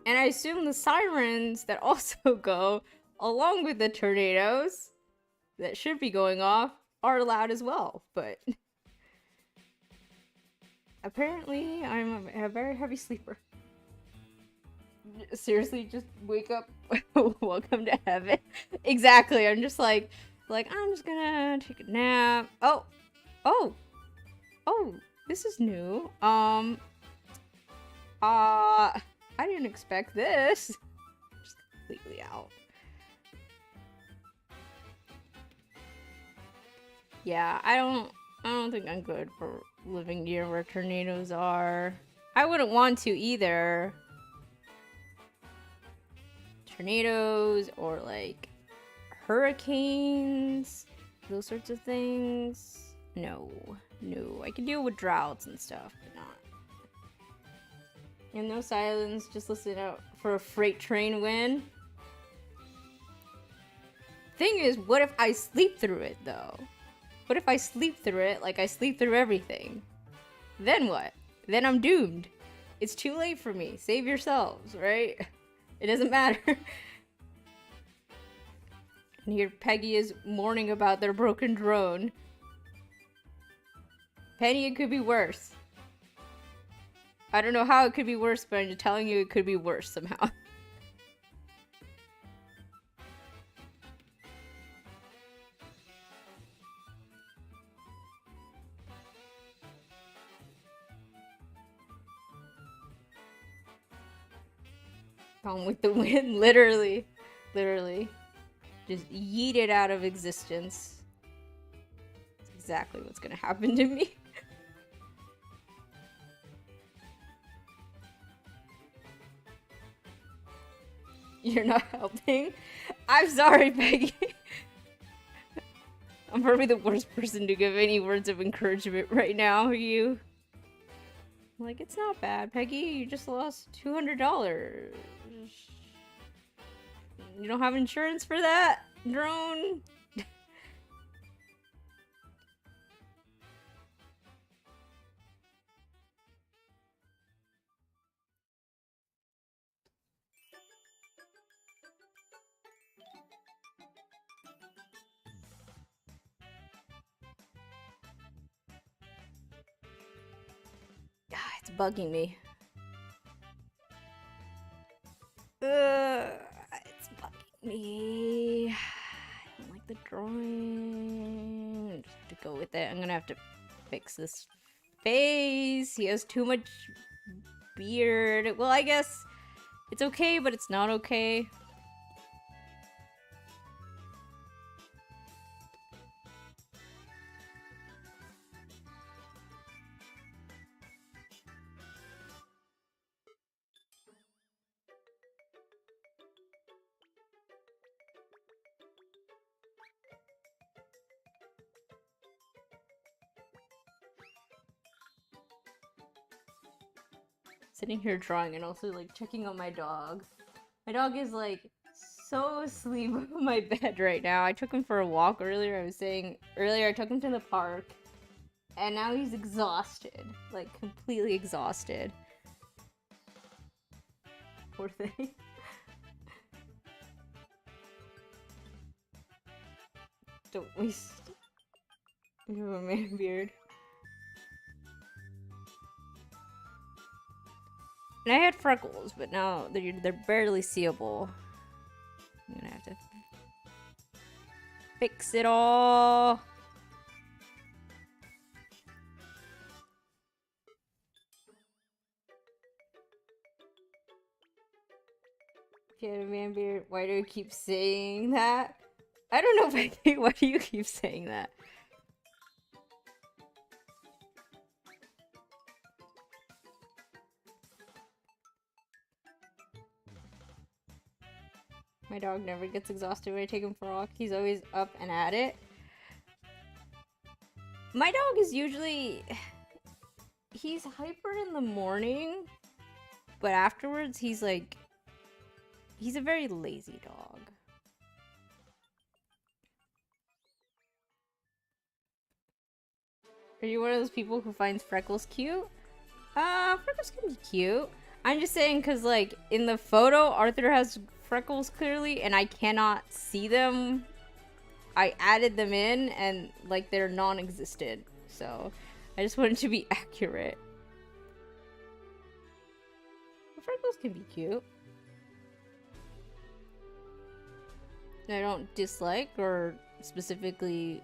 And I assume the sirens that also go along with the tornadoes that should be going off are loud as well, but apparently I'm a very heavy sleeper. Seriously, just wake up. Welcome to heaven. Exactly. I'm just like I'm just gonna take a nap. Oh, this is new. I didn't expect this. Just completely out. Yeah, I don't think I'm good for living near where tornadoes are. I wouldn't want to either. Tornadoes or like hurricanes, those sorts of things. No, I can deal with droughts and stuff, but not. And no silence, just listen out for a freight train win. Thing is, what if I sleep through it though? What if I sleep through it like I sleep through everything? Then what? Then I'm doomed. It's too late for me. Save yourselves, right? It doesn't matter. And here Peggy is mourning about their broken drone. Penny, it could be worse. I don't know how it could be worse, but I'm just telling you it could be worse somehow. Gone with the wind, literally. Just yeet it out of existence. That's exactly what's gonna happen to me. You're not helping? I'm sorry, Peggy. I'm probably the worst person to give any words of encouragement right now. Are you? Like, it's not bad, Peggy. You just lost $200. You don't have insurance for that, drone? It's bugging me. It's bugging me. I don't like the drawing. Just have to go with it. I'm gonna have to fix this face. He has too much beard. Well, I guess it's okay, but it's not okay. Sitting here drawing and also like checking on my dog. My dog is like so asleep on my bed right now. I took him for a walk earlier. I was saying earlier I took him to the park and now he's exhausted. Like completely exhausted. Poor thing. Don't waste. You have a man beard. And I had freckles, but now they're barely seeable. I'm gonna have to fix it all. If you had a man beard, why do you keep saying that? I don't know if I think. Why do you keep saying that? My dog never gets exhausted when I take him for a walk. He's always up and at it. My dog is usually... He's hyper in the morning, but afterwards he's like... He's a very lazy dog. Are you one of those people who finds freckles cute? Freckles can be cute. I'm just saying because, like, in the photo, Arthur has freckles clearly, and I cannot see them. I added them in, and, like, they're non-existent. So, I just wanted to be accurate. But freckles can be cute. I don't dislike or specifically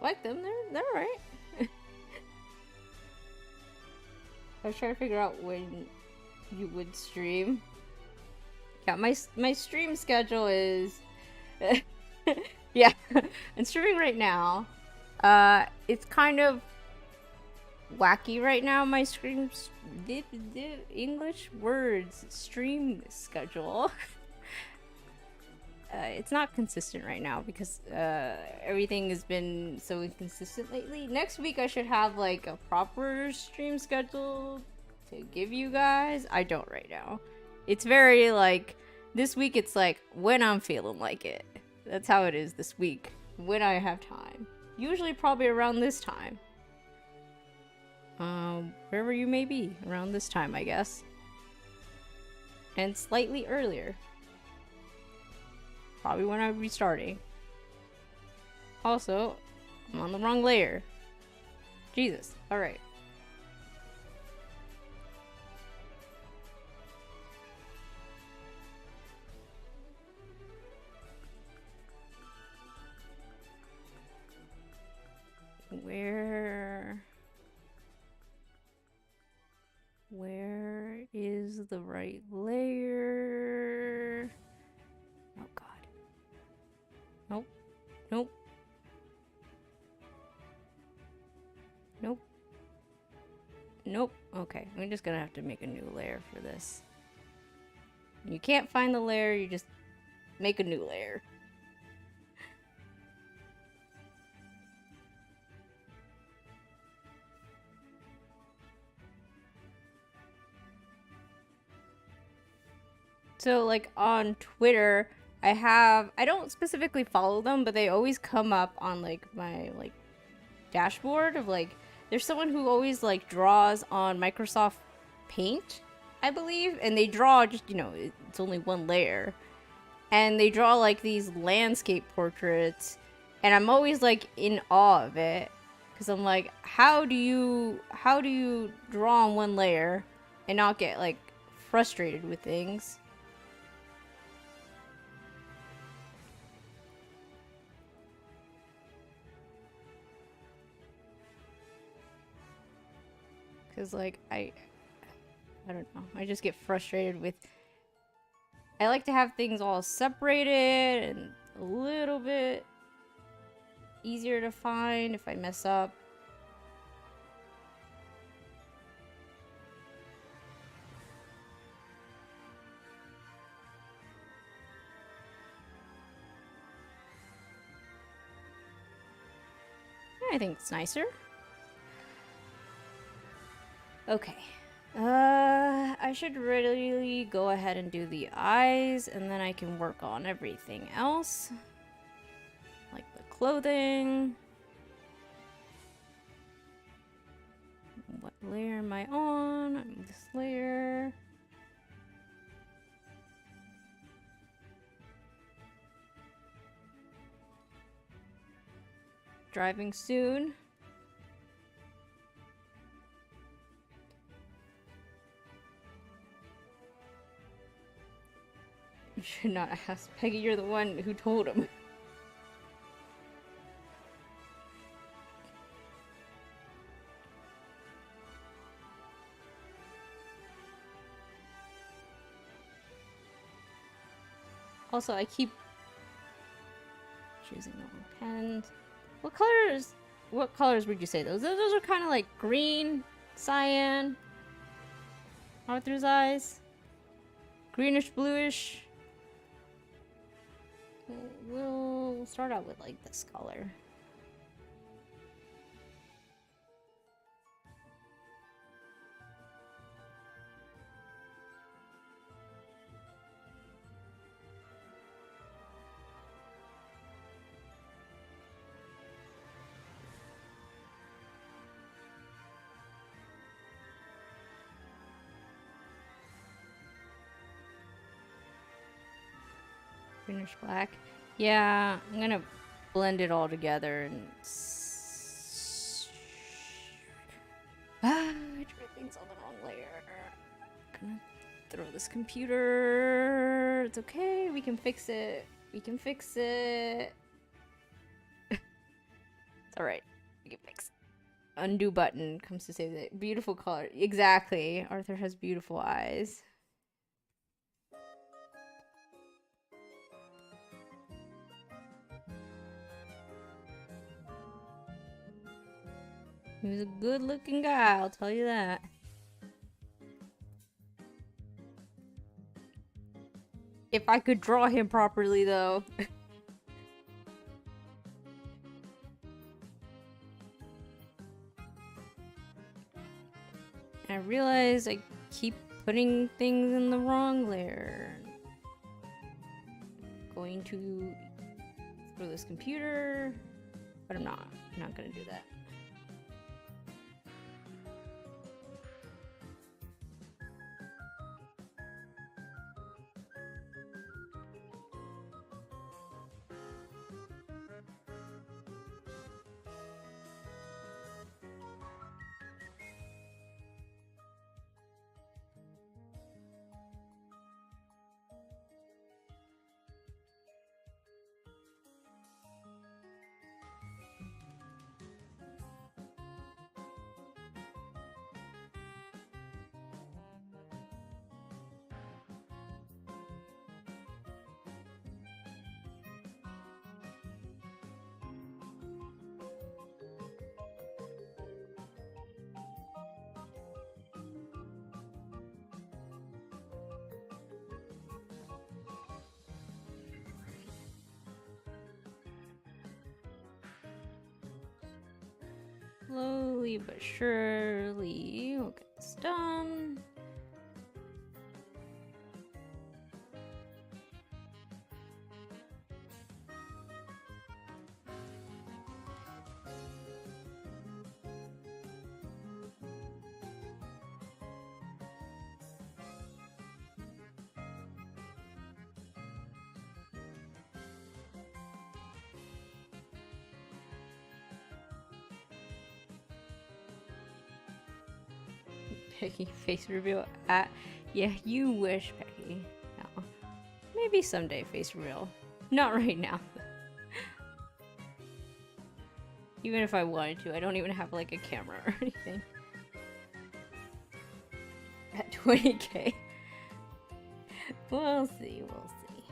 like them. They're alright. I was trying to figure out when You would stream. Yeah, my stream schedule is yeah, I'm streaming right now. It's kind of wacky right now. My streams, the English words stream schedule. It's not consistent right now because everything has been so inconsistent lately. Next week I should have like a proper stream schedule to give you guys. I don't right now. It's very like this week it's like when I'm feeling like it. That's how it is this week. When I have time. Usually probably around this time. Wherever you may be. Around this time, I guess. And slightly earlier. Probably when I'll be starting. Also, I'm on the wrong layer. Jesus. Alright. Where is the right layer? Oh god. Nope. Nope. Nope. Nope. Okay, I'm just gonna have to make a new layer for this. You can't find the layer, you just make a new layer. So like on Twitter, I don't specifically follow them, but they always come up on like my like dashboard of like there's someone who always like draws on Microsoft Paint, I believe, and they draw just, you know, it's only one layer. And they draw like these landscape portraits, and I'm always like in awe of it because I'm like, how do you draw on one layer and not get like frustrated with things? Because, like, I don't know. I just get frustrated with... I like to have things all separated and a little bit easier to find if I mess up. I think it's nicer. Okay. I should really go ahead and do the eyes, and then I can work on everything else. Like the clothing. What layer am I on? I'm this layer. Driving soon. You should not ask. Peggy, you're the one who told him. Also, I keep choosing the wrong pens. What colors would you say those? Those are kind of like green, cyan. Arthur's eyes. Greenish, bluish. We'll start out with like this color. Greenish black. Yeah, I'm gonna blend it all together and everything's on the wrong layer. Gonna throw this computer. It's okay, we can fix it. We can fix it. It's alright. We can fix it. undo button comes to save it. Beautiful color. Exactly. Arthur has beautiful eyes. He was a good looking guy, I'll tell you that. If I could draw him properly, though. I realize I keep putting things in the wrong layer. Going to throw this computer, but I'm not. I'm not gonna do that. Slowly but surely, we'll get this done. Peggy face reveal at yeah, you wish, Peggy. No. Maybe someday face reveal. Not right now. Even if I wanted to, I don't even have like a camera or anything. At 20k. We'll see, we'll see.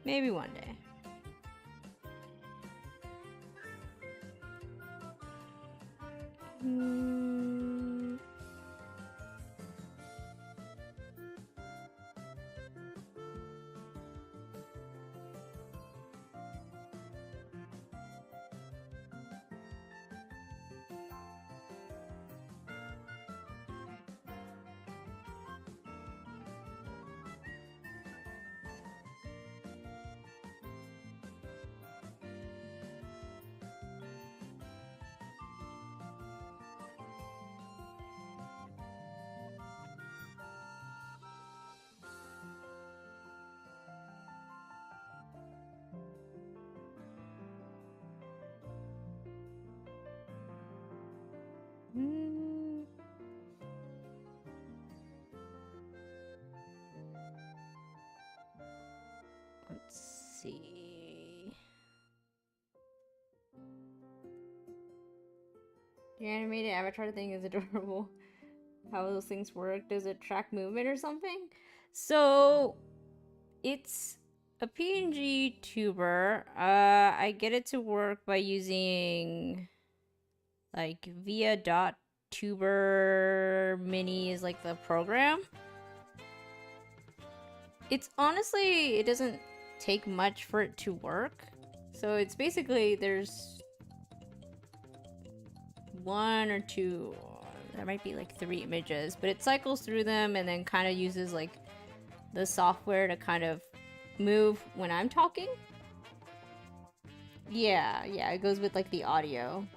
Maybe one day. Let's see. The animated avatar thing is adorable. How those things work? Does it track movement or something? So it's a PNG tuber. I get it to work by using like via.tuber mini is like the program. It's honestly, it doesn't take much for it to work. So it's basically, there's one or two, there might be like 3 images, but it cycles through them and then kind of uses like the software to kind of move when I'm talking. Yeah, it goes with like the audio.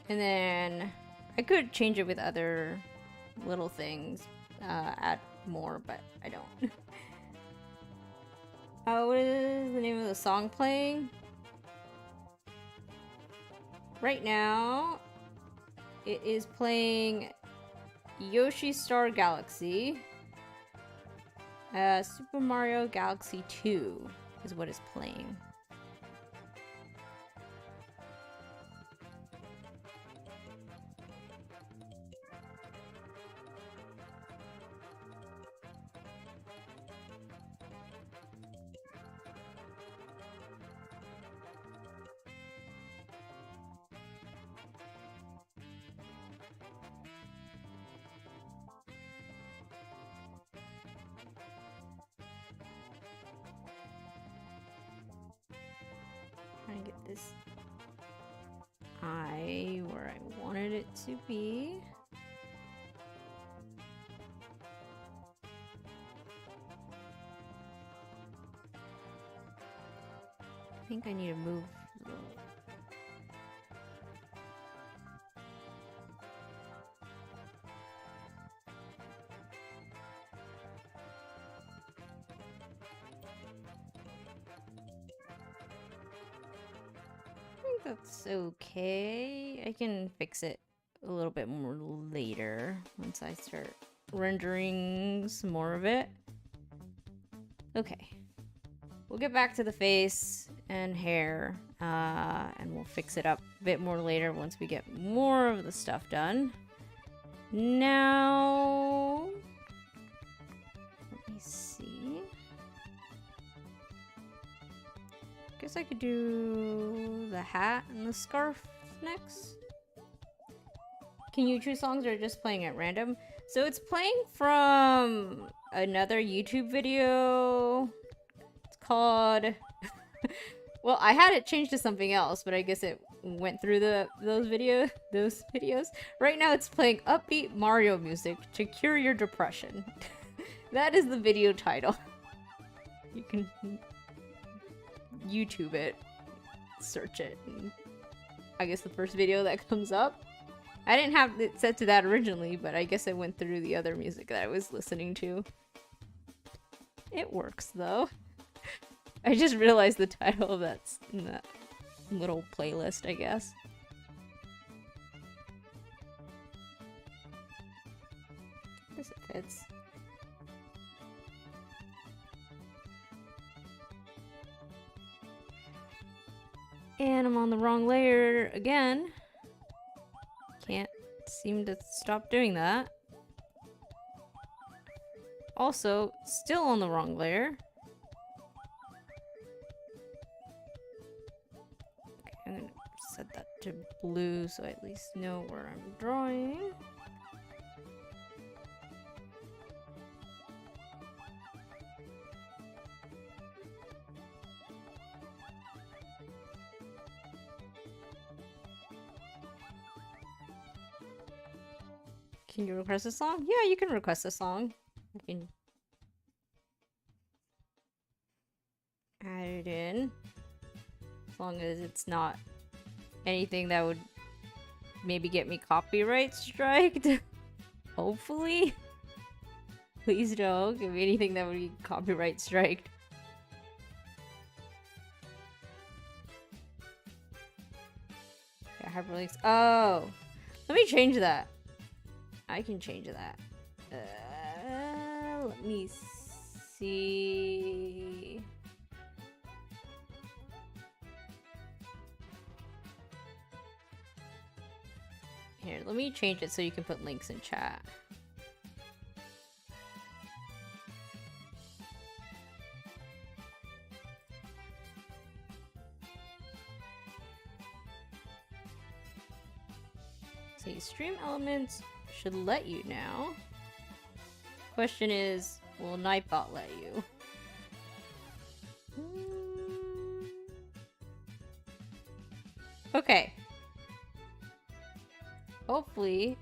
And then I could change it with other little things, add more, but I don't. What is the name of the song playing? Right now, it is playing Yoshi Star Galaxy. Super Mario Galaxy 2 is what it's playing. this eye where I wanted it to be. I think I need to move a little. I think that's okay. I can fix it a little bit more later once I start rendering some more of it. Okay. We'll get back to the face and hair, and we'll fix it up a bit more later once we get more of the stuff done. Now, let me see. Guess I could do the hat and the scarf next. Can you choose songs or just playing at random? So it's playing from another YouTube video. Called well, I had it changed to something else, but I guess it went through those videos. Right now it's playing upbeat Mario music to cure your depression. That is the video title. You can YouTube it, search it, and I guess the first video that comes up. I didn't have it set to that originally, but I guess I went through the other music that I was listening to. It works though. I just realized the title of that's in that little playlist, I guess. I guess it fits. And I'm on the wrong layer again. Can't seem to stop doing that. Also, still on the wrong layer. I'm gonna set that to blue so I at least know where I'm drawing. Can you request a song? Yeah, you can request a song. You can add it in. As long as it's not anything that would maybe get me copyright striked. Hopefully. Please don't give me anything that would be copyright striked. Yeah, hyperlinks. Oh! Let me change that. I can change that. Let me see. Here, let me change it so you can put links in chat. See, stream elements should let you now. Question is, will Nightbot let you? Okay. Hopefully,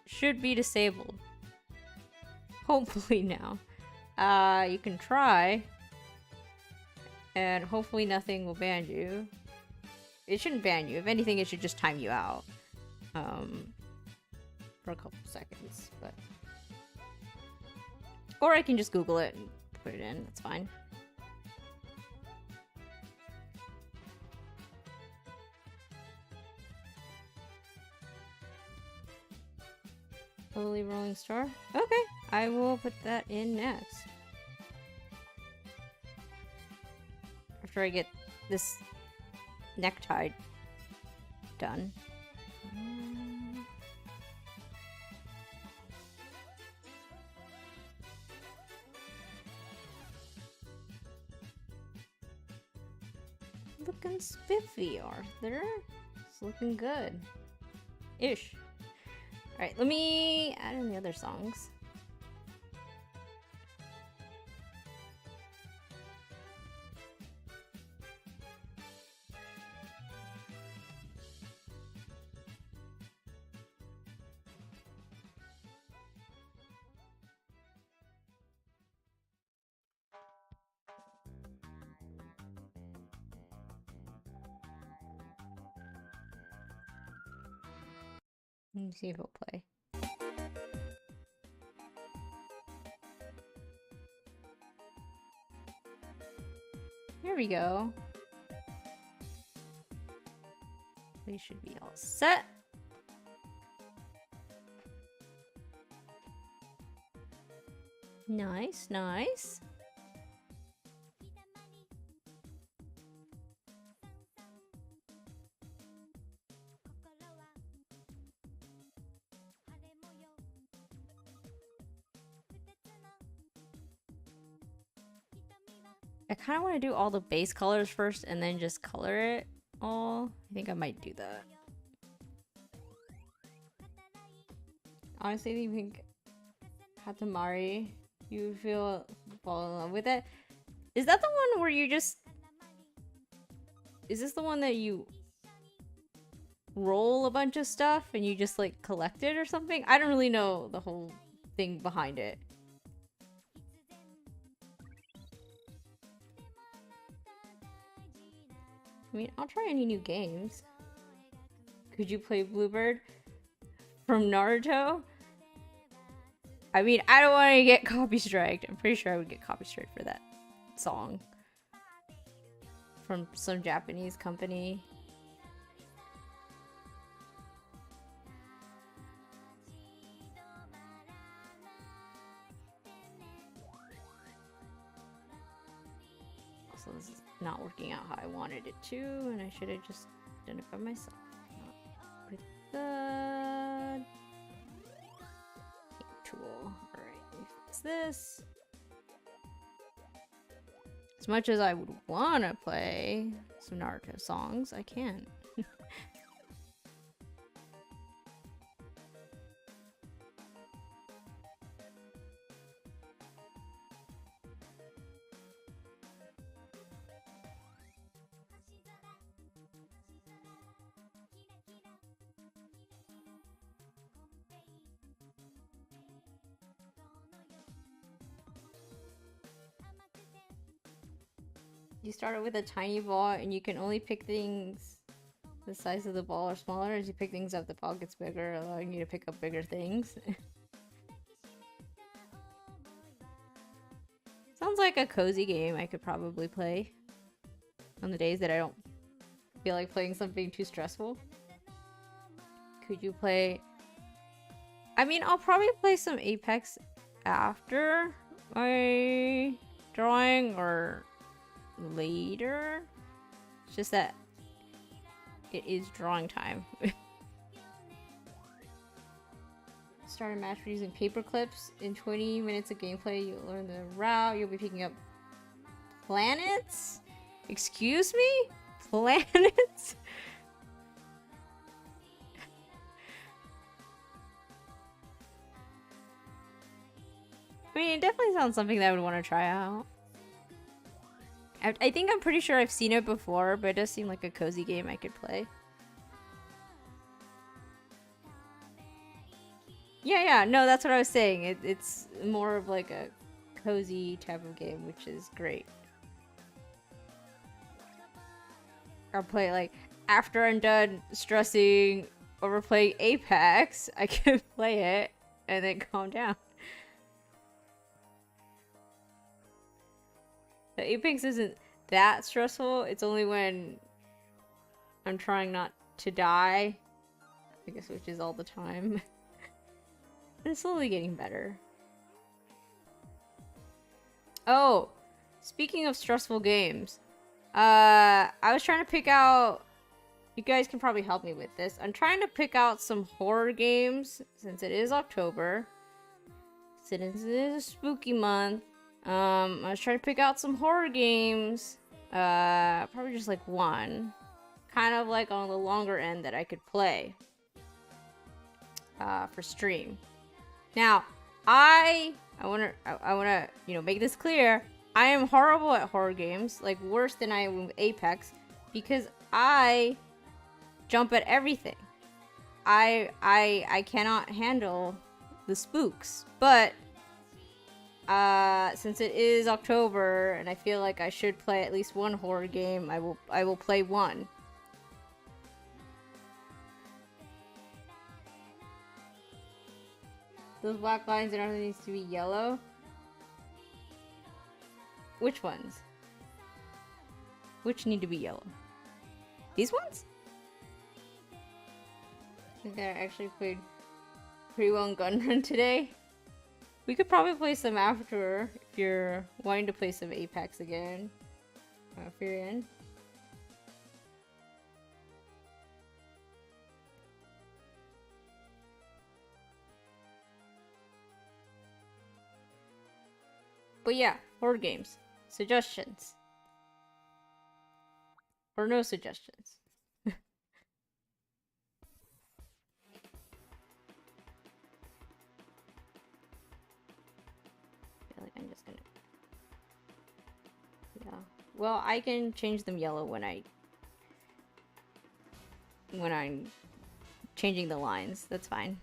should be disabled. Hopefully now. You can try. And hopefully nothing will ban you. It shouldn't ban you. If anything, it should just time you out. For a couple seconds, but... Or I can just Google it and put it in. That's fine. Holy Rolling Star? Okay, I will put that in next. After I get this necktie done. Looking spiffy, Arthur. It's looking good. Ish. Alright, let me add in the other songs. Let me see if he'll play. Here we go. We should be all set. Nice, nice. I kind of want to do all the base colors first and then just color it all. I think I might do that. Honestly, you think Hatamari, you feel fall in love with it? Is that the one where you just... Is this the one that you roll a bunch of stuff and you just like collect it or something? I don't really know the whole thing behind it. I mean, I'll try any new games. Could you play Bluebird from Naruto? I mean, I don't want to get copy striked. I'm pretty sure I would get copy striked for that song. From some Japanese company. So this is not working out how I wanted it to, and I should have just done it by myself. Not with the tool. Alright, let me fix this. As much as I would want to play some Naruto songs, I can't. You started with a tiny ball and you can only pick things the size of the ball or smaller. As you pick things up, the ball gets bigger, allowing you to pick up bigger things. Sounds like a cozy game I could probably play on the days that I don't feel like playing something too stressful. Could you play... I mean, I'll probably play some Apex after my drawing or later. It's just that it is drawing time. Start a match for using paper clips. In 20 minutes of gameplay, you'll learn the route. You'll be picking up planets? Excuse me? Planets? I mean, it definitely sounds something that I would want to try out. I think I'm pretty sure I've seen it before, but it does seem like a cozy game I could play. Yeah, no, that's what I was saying. It's more of like a cozy type of game, which is great. I'll play like after I'm done stressing over playing Apex, I can play it and then calm down. The Apex isn't that stressful. It's only when I'm trying not to die, I guess, which is all the time. It's slowly getting better. Oh, speaking of stressful games, I was trying to pick out... You guys can probably help me with this. I'm trying to pick out some horror games since it is October. Since it is a spooky month. I was trying to pick out some horror games. Probably just like one. Kind of like on the longer end that I could play. For stream. Now, I wanna, you know, make this clear. I am horrible at horror games. Like, worse than I am with Apex. Because I jump at everything. I cannot handle the spooks. But... since it is October and I feel like I should play at least one horror game, I will play one. Those black lines and everything needs to be yellow. Which ones? Which need to be yellow? These ones? I think I actually played pretty well in Gun Run today. We could probably play some after if you're wanting to play some Apex again. If you're in. But yeah, board games. Suggestions. Or no suggestions. I feel like I'm just gonna... Yeah. Well, I can change them yellow when I'm changing the lines. That's fine.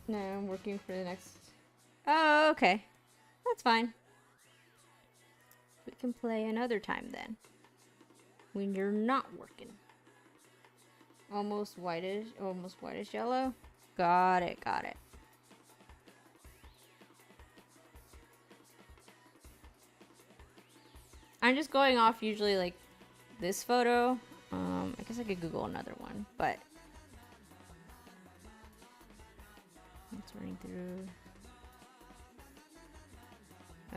No, I'm working for the next... Oh, okay. That's fine. We can play another time then. When you're not working. Almost whitish yellow. Got it, got it. I'm just going off usually like this photo. I guess I could Google another one, but it's running through.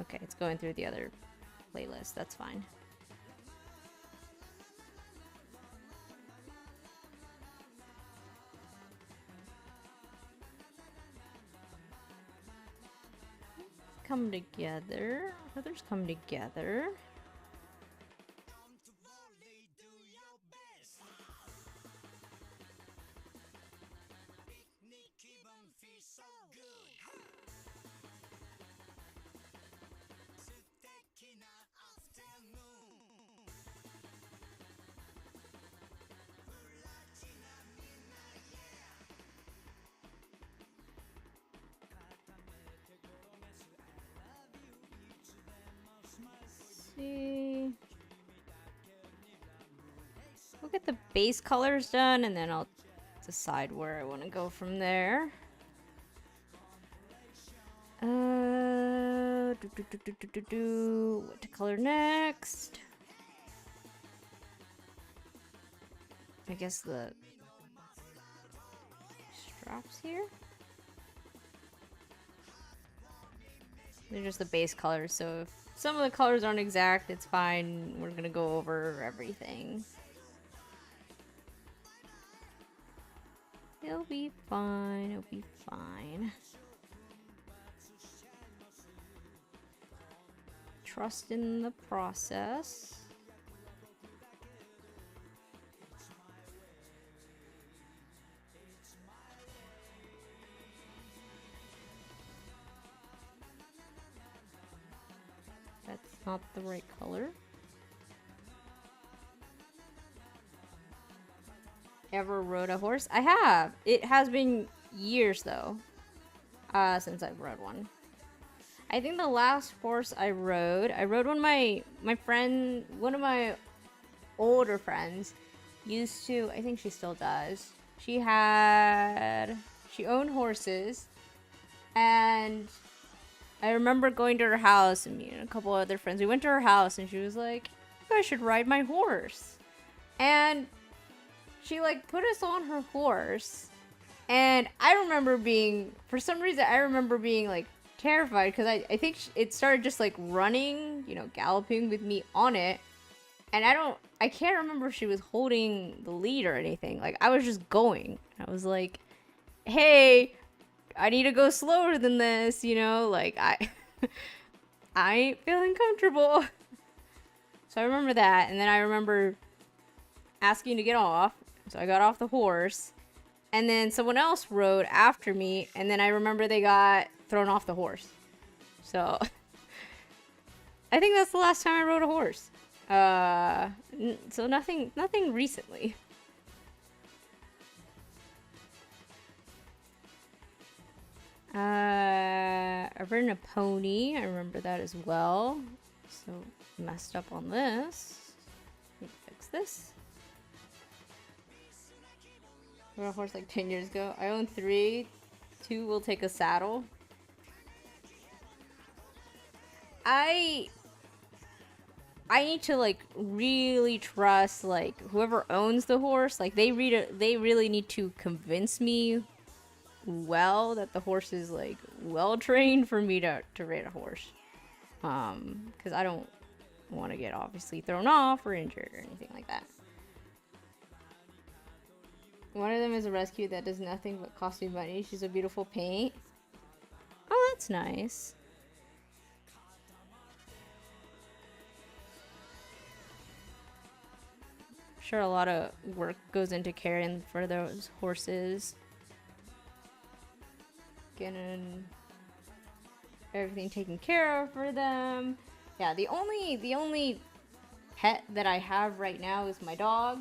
Okay, it's going through the other playlist. That's fine. Come together. Others come together. See. We'll get the base colors done and then I'll decide where I want to go from there. What to color next? I guess the straps here. They're just the base colors, so if some of the colors aren't exact, it's fine. We're gonna go over everything. It'll be fine. It'll be fine. Trust in the process. That's not the right color. Ever rode a horse? I have. It has been years though, since I've rode one. I think the last horse I rode one of my older friends used to, I think she still does. She owned horses, and I remember going to her house and meeting a couple other friends. We went to her house and she was like, "You guys should ride my horse." And she like put us on her horse, and I remember being, for some reason, like terrified because I think it started just like running, you know, galloping with me on it, and I can't remember if she was holding the lead or anything. Like I was just going. I was like, "Hey, I need to go slower than this," you know, like I ain't feeling comfortable. So I remember that, and then I remember asking to get off. So I got off the horse, and then someone else rode after me, and then I remember they got thrown off the horse. So I think that's the last time I rode a horse. So nothing recently. I've ridden a pony. I remember that as well. So messed up on this. Let me fix this. I got a horse like 10 years ago. I own 3. 2 will take a saddle. I need to like really trust like whoever owns the horse. Like they really need to convince me well that the horse is like well trained for me to ride a horse. Because I don't want to get obviously thrown off or injured or anything like that. One of them is a rescue that does nothing but cost me money. She's a beautiful paint. Oh, that's nice. I'm sure a lot of work goes into caring for those horses. Getting everything taken care of for them. Yeah, the only pet that I have right now is my dog.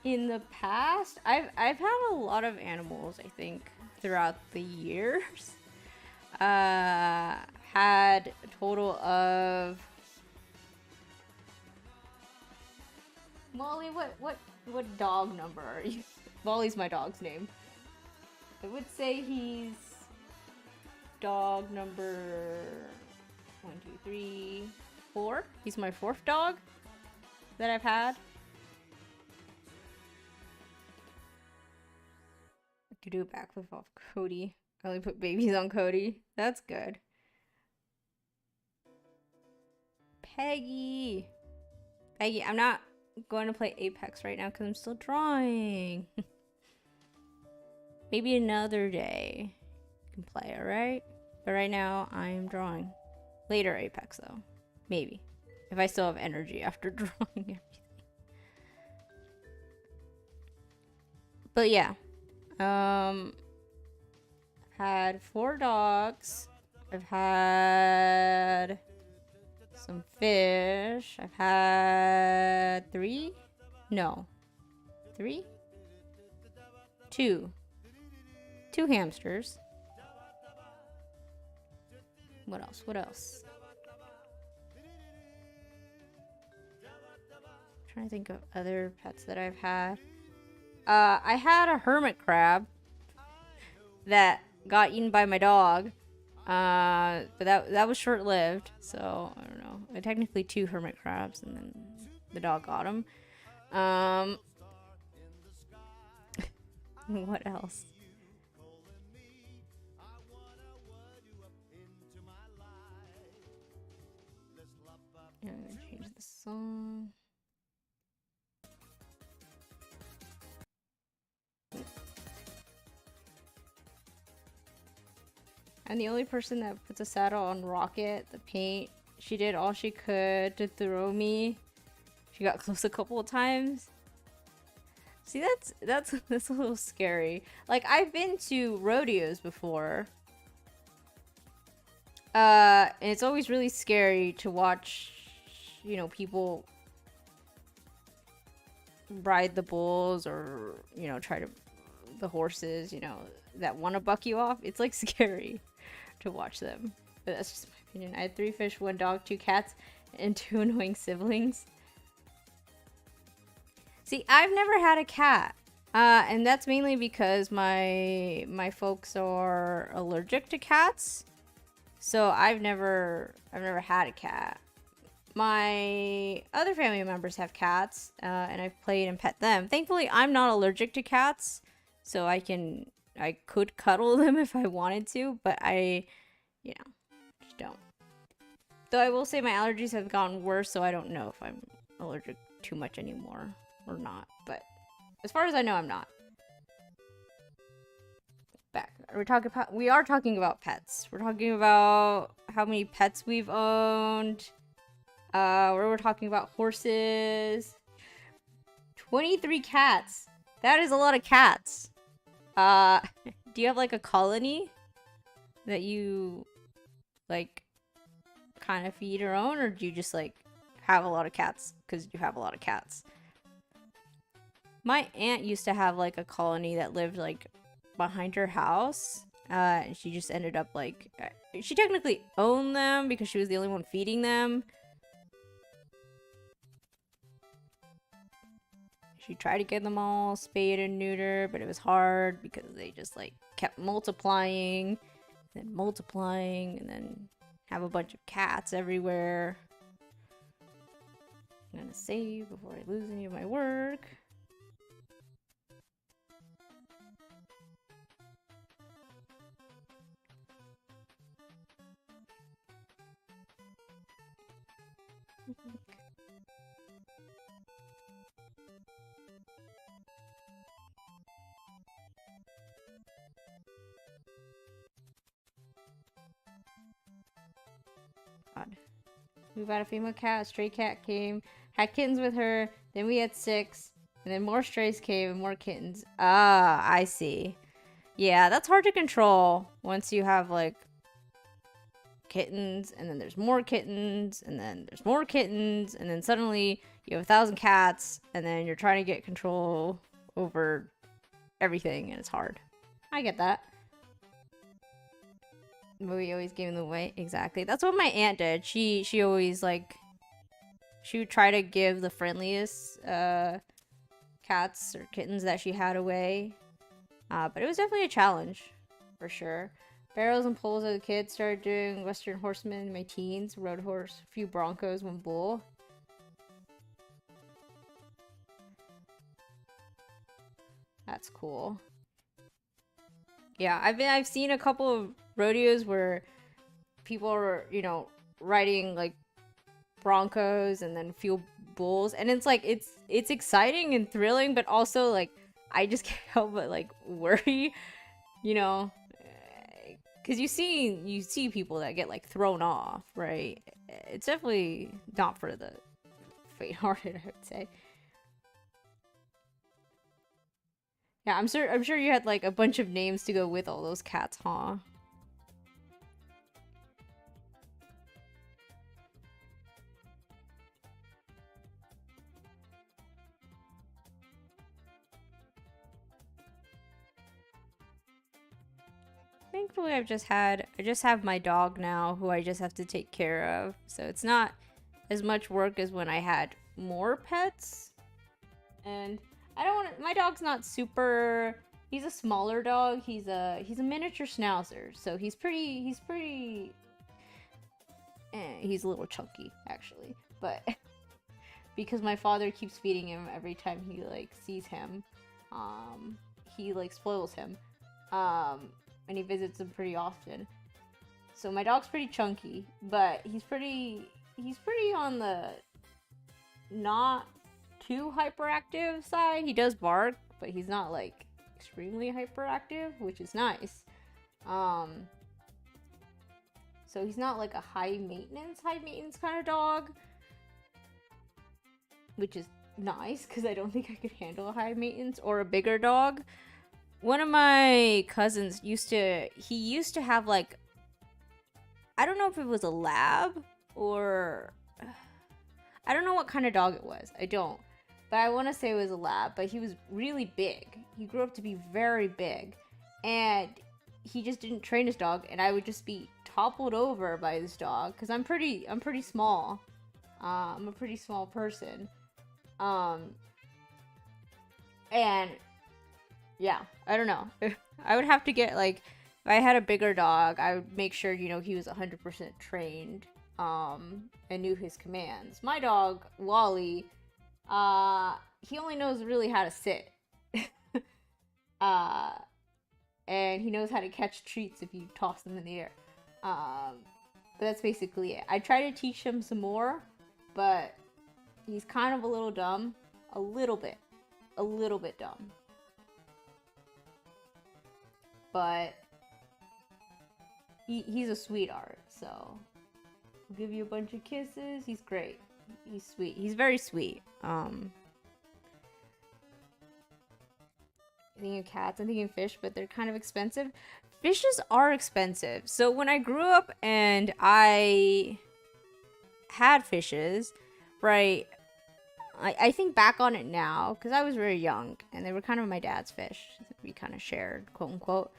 In the past, I've had a lot of animals, I think, throughout the years. Had a total of Molly, what dog number are you? Molly's my dog's name. I would say he's dog number 1, 2, 3, 4. He's my 4th dog that I've had. I could do a backflip off Cody. I only put babies on Cody. That's good. Peggy, I'm not going to play Apex right now because I'm still drawing. Maybe another day you can play, alright? But right now, I'm drawing. Later Apex, though. Maybe. If I still have energy after drawing everything. But yeah. I've had 4 dogs. I've had some fish. I've had 3? No. 3? 2. 2 hamsters. What else? What else? I'm trying to think of other pets that I've had. I had a hermit crab that got eaten by my dog. But that was short-lived, so I don't know. Technically 2 hermit crabs, and then the dog got him. What else? Yeah, I'm gonna change the song. I'm the only person that puts a saddle on Rocket, the paint. She did all she could to throw me. She got close a couple of times. See, that's a little scary. Like, I've been to rodeos before. And it's always really scary to watch, you know, people ride the bulls or, you know, try to the horses, you know, that want to buck you off. It's like scary to watch them. But that's just my opinion. I had 3 fish, 1 dog, 2 cats, and 2 annoying siblings. See, I've never had a cat. And that's mainly because my folks are allergic to cats. So I've never had a cat. My other family members have cats, and I've played and pet them. Thankfully, I'm not allergic to cats, so I could cuddle them if I wanted to, but I, you know, just don't. Though I will say my allergies have gotten worse, so I don't know if I'm allergic too much anymore or not. But as far as I know, I'm not. Back. We are talking about pets. We're talking about how many pets we've owned. We're talking about horses. 23 cats. That is a lot of cats. Do you have like a colony that you like kind of feed or own, or do you just like have a lot of cats because you have a lot of cats? My aunt used to have like a colony that lived like behind her house. And she just ended up like, she technically owned them because she was the only one feeding them. She tried to get them all spayed and neuter, but it was hard because they just like kept multiplying, and then have a bunch of cats everywhere. I'm gonna save before I lose any of my work. God. We've had a female cat, a stray cat came, had kittens with her, then we had 6, and then more strays came and more kittens. Ah, I see. Yeah, that's hard to control once you have like kittens, and then there's more kittens, and then there's more kittens, and then suddenly you have 1,000 cats, and then you're trying to get control over everything, and it's hard. I get that. But we always gave them away. Exactly. That's what my aunt did. She always like, she would try to give the friendliest cats or kittens that she had away. But it was definitely a challenge, for sure. Barrels and poles as a kid. Started doing Western horsemen in my teens. Rode horse, a few broncos, one bull. That's cool. Yeah, I've seen a couple of rodeos where people are, you know, riding like broncos and then few bulls, and it's like it's exciting and thrilling, but also like I just can't help but like worry, you know, because you see people that get like thrown off, right? It's definitely not for the faint-hearted, I would say. Yeah, I'm sure you had like a bunch of names to go with all those cats, huh? Thankfully, I just have my dog now, who I just have to take care of. So it's not as much work as when I had more pets. And I don't want to, my dog's not super, he's a smaller dog. He's a miniature schnauzer. So he's a little chunky actually. But because my father keeps feeding him every time he like sees him, he like spoils him. And he visits him pretty often. So my dog's pretty chunky, but he's pretty on the not too hyperactive side. He does bark, but he's not like extremely hyperactive, which is nice. So he's not like a high maintenance kind of dog, which is nice because I don't think I could handle a high maintenance or a bigger dog. One of my cousins used to have like, I don't know if it was a lab or I don't know what kind of dog it was. I don't. But I want to say it was a lab, but he was really big. He grew up to be very big. And he just didn't train his dog, and I would just be toppled over by this dog cuz I'm pretty small. I'm a pretty small person. And yeah, I don't know. I would have to get like, if I had a bigger dog, I would make sure, you know, he was 100% trained, and knew his commands. My dog, Wally, he only knows really how to sit. And he knows how to catch treats if you toss them in the air. But that's basically it. I try to teach him some more, but he's kind of a little dumb. A little bit dumb. But he's a sweetheart, so I'll give you a bunch of kisses. He's great. He's sweet. He's very sweet. I'm thinking of cats, I'm thinking of fish, but they're kind of expensive. Fishes are expensive. So when I grew up and I had fishes, right, I think back on it now, because I was very young, and they were kind of my dad's fish. We kind of shared, quote unquote.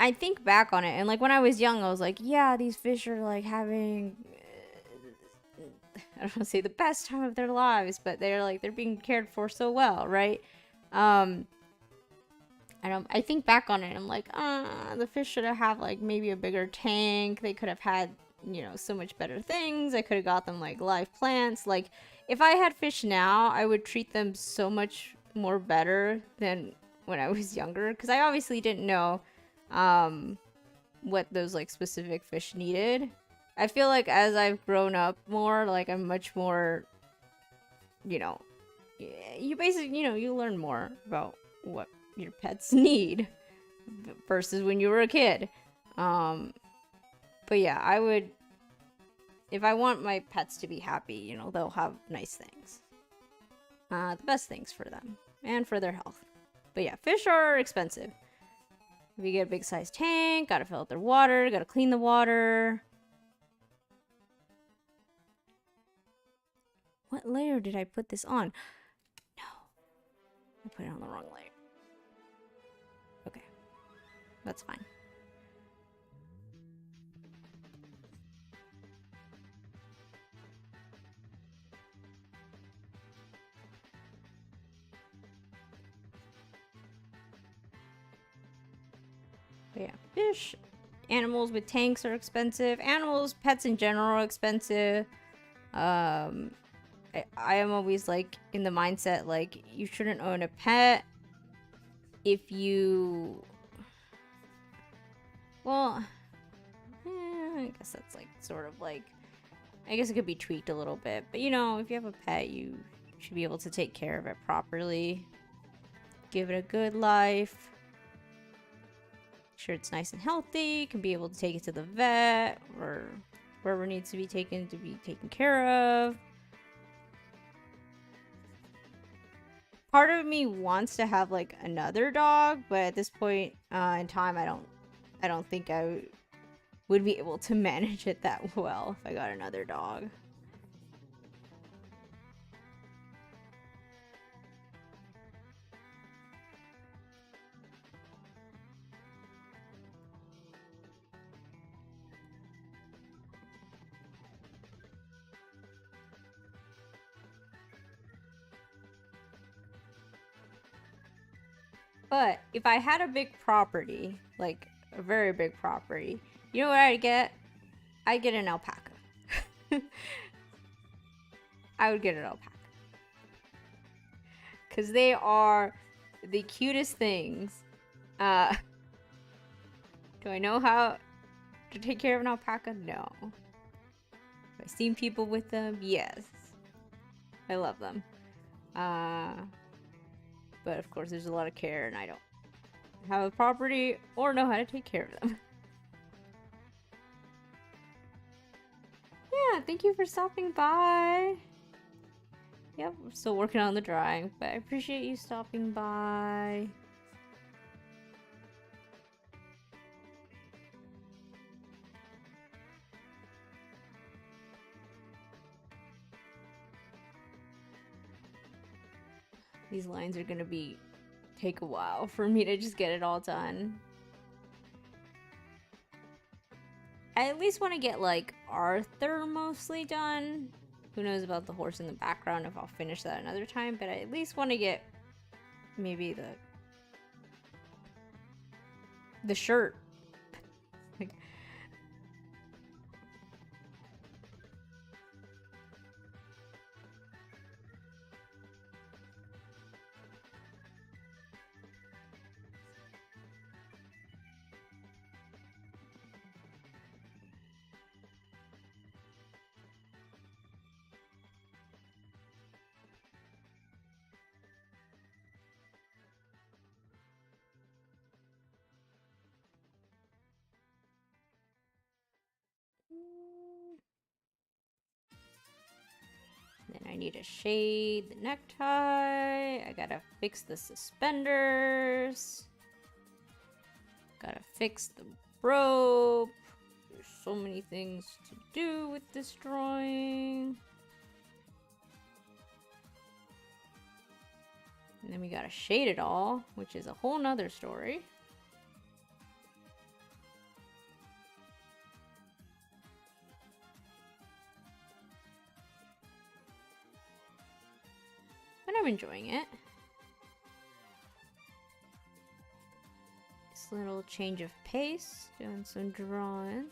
I think back on it, and like when I was young, I was like, yeah, these fish are like having I don't want to say the best time of their lives, but they're being cared for so well, right? I think back on it, I'm like, the fish should have like maybe a bigger tank. They could have had, you know, so much better things. I could have got them like live plants. Like, if I had fish now, I would treat them so much more better than when I was younger, because I obviously didn't know what those like specific fish needed. I feel like as I've grown up more, like I'm much more, you know, you basically, you know, you learn more about what your pets need versus when you were a kid. But yeah, I would, if I want my pets to be happy, you know, they'll have nice things. The best things for them and for their health. But yeah, fish are expensive. If you get a big size tank, gotta fill out their water, gotta clean the water. What layer did I put this on? No. I put it on the wrong layer. Okay. That's fine. But yeah, fish. Animals with tanks are expensive. Animals, pets in general are expensive. I am always like in the mindset like you shouldn't own a pet if you, well, I guess that's like sort of like, I guess it could be tweaked a little bit, but you know, if you have a pet, you should be able to take care of it properly, give it a good life, make sure it's nice and healthy, can be able to take it to the vet or wherever it needs to be taken care of. Part of me wants to have like another dog, but at this point in time, I don't think I would be able to manage it that well if I got another dog. But if I had a big property, like a very big property, you know what I'd get? I'd get an alpaca. I would get an alpaca. Because they are the cutest things. Do I know how to take care of an alpaca? No. Have I seen people with them? Yes. I love them. But of course there's a lot of care and I don't have a property or know how to take care of them. Yeah, thank you for stopping by. Yep, we're still working on the drawing, but I appreciate you stopping by. These lines are gonna take a while for me to just get it all done. I at least want to get like Arthur mostly done. Who knows about the horse in the background, if I'll finish that another time, but I at least want to get maybe the shirt. Like, then I need to shade the necktie. I gotta fix the suspenders. Gotta fix the rope. There's so many things to do with this drawing. And then we gotta shade it all, which is a whole nother story. I'm enjoying it. This little change of pace, doing some drawing.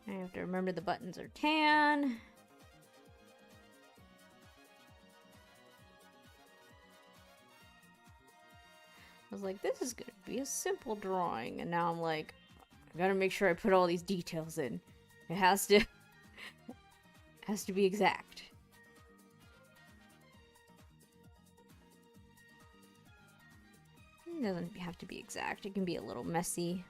I have to remember the buttons are tan. I was like, this is gonna be a simple drawing, and now I'm like, I gotta make sure I put all these details in. It has to be exact. It doesn't have to be exact. It can be a little messy.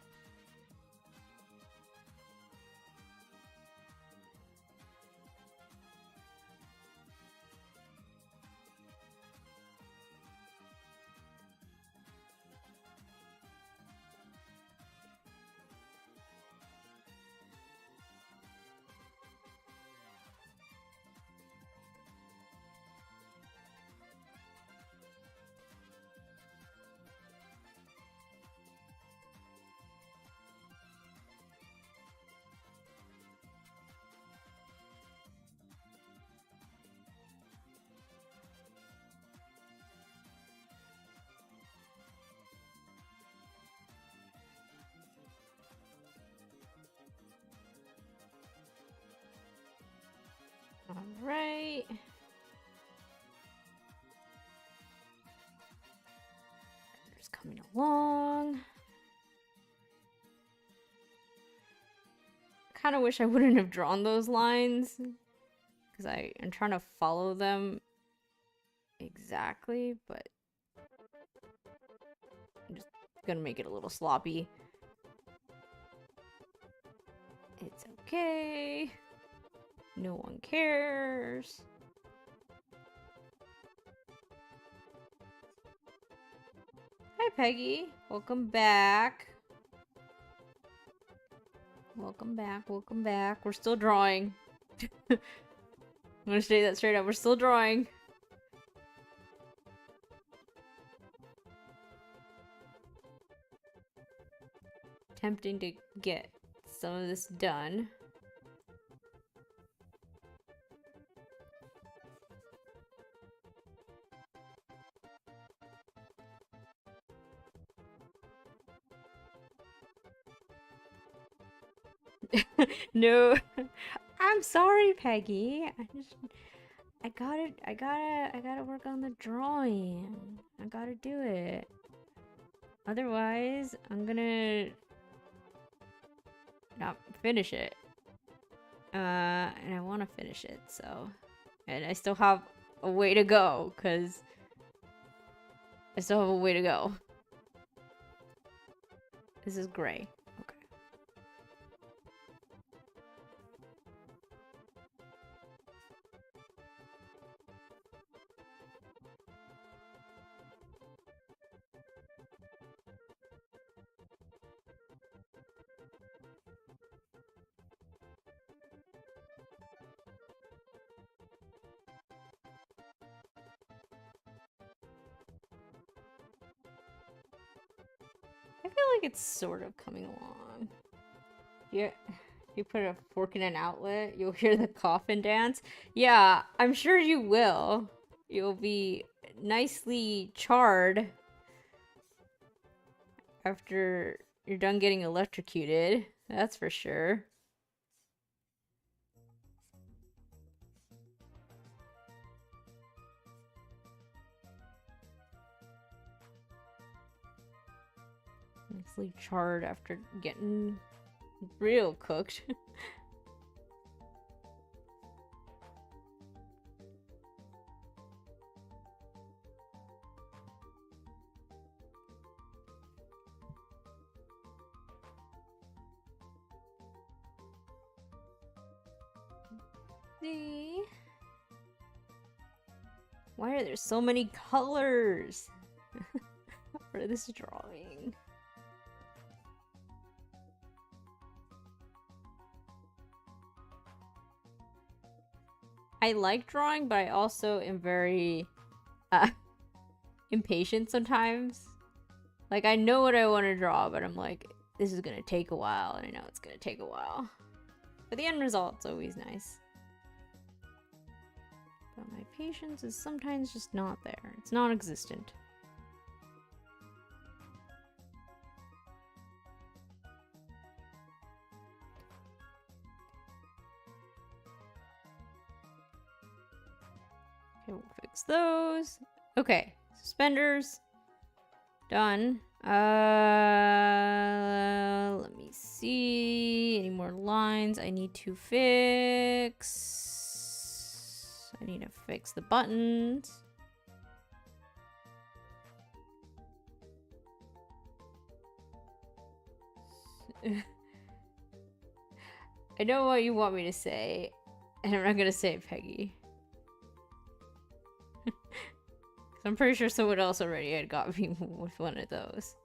All right. It's coming along. Kind of wish I wouldn't have drawn those lines because I'm trying to follow them exactly, but I'm just gonna make it a little sloppy. It's okay. No one cares. Hi, Peggy. Welcome back. Welcome back. Welcome back. We're still drawing. I'm gonna say that straight up. We're still drawing. Attempting to get some of this done. No, I'm sorry, Peggy. I gotta work on the drawing. I gotta do it. Otherwise, I'm gonna not finish it. And I want to finish it, so. And I still have a way to go, because I still have a way to go. This is gray. Okay. I feel like it's sort of coming along. Yeah, if you put a fork in an outlet, you'll hear the coffin dance. Yeah, I'm sure you will. You'll be nicely charred after you're done getting electrocuted. That's for sure. Nicely charred after getting real cooked. See? Why are there so many colors for this drawing? I like drawing, but I also am very impatient sometimes. Like, I know what I want to draw, but I'm like, this is gonna take a while, and I know it's gonna take a while. But the end result's always nice. But my patience is sometimes just not there. It's non-existent. Okay, we'll fix those. Okay, suspenders. Done. Let me see. Any more lines I need to fix? I need to fix the buttons. I know what you want me to say, and I'm not gonna say it, Peggy. I'm pretty sure someone else already had got me with one of those.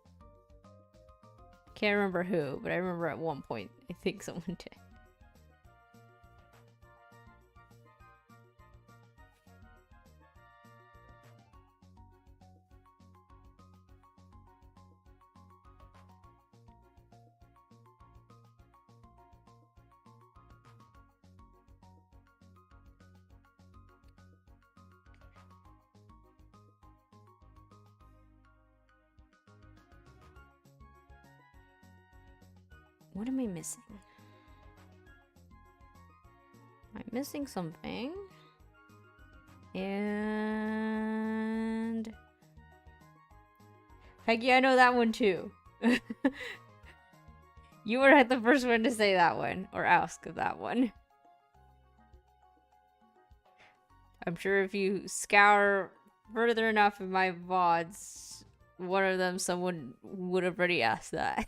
Can't remember who, but I remember at one point, I think someone did. What am I missing? I'm missing something. And... Peggy, I know that one too. You were the first one to say that one, or ask of that one. I'm sure if you scour further enough in my VODs, one of them, someone would have already asked that.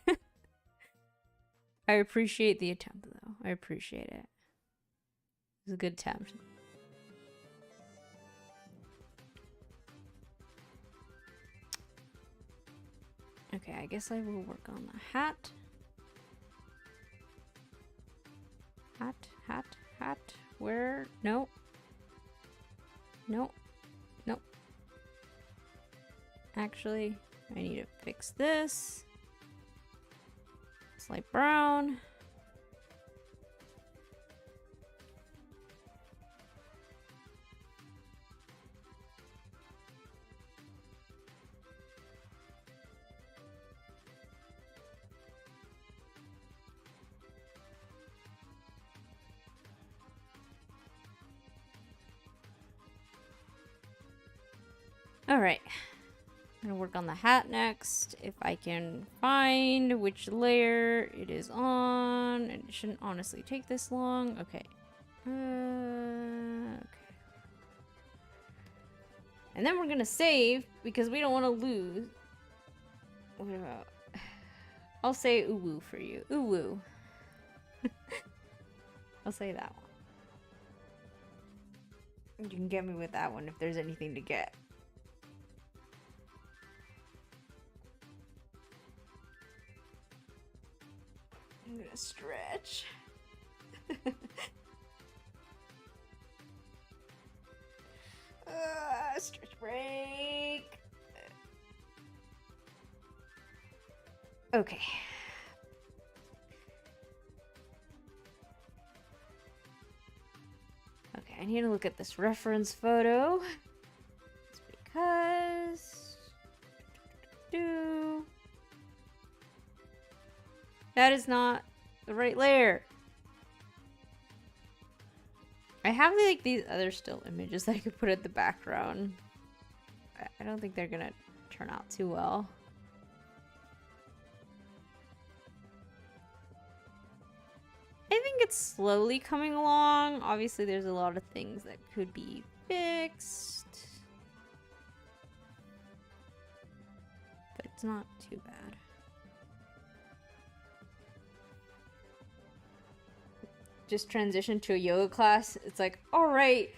I appreciate the attempt, though. I appreciate it. It was a good attempt. Okay, I guess I will work on the hat. Hat. Where? No. No. Nope. Actually, I need to fix this. Light brown. All right. I'm gonna work on the hat next. If I can find which layer it is on. It shouldn't honestly take this long. Okay. Okay. And then we're gonna save because we don't want to lose. What about? I'll say uwu for you. Uwu. I'll say that one. You can get me with that one if there's anything to get. I'm gonna stretch. Stretch break. Okay. Okay, I need to look at this reference photo. It's because... That is not the right layer. I have like these other still images that I could put at the background. I don't think they're gonna turn out too well. I think it's slowly coming along. Obviously, there's a lot of things that could be fixed. But it's not too bad. Just transitioned to a yoga class. It's like, all right,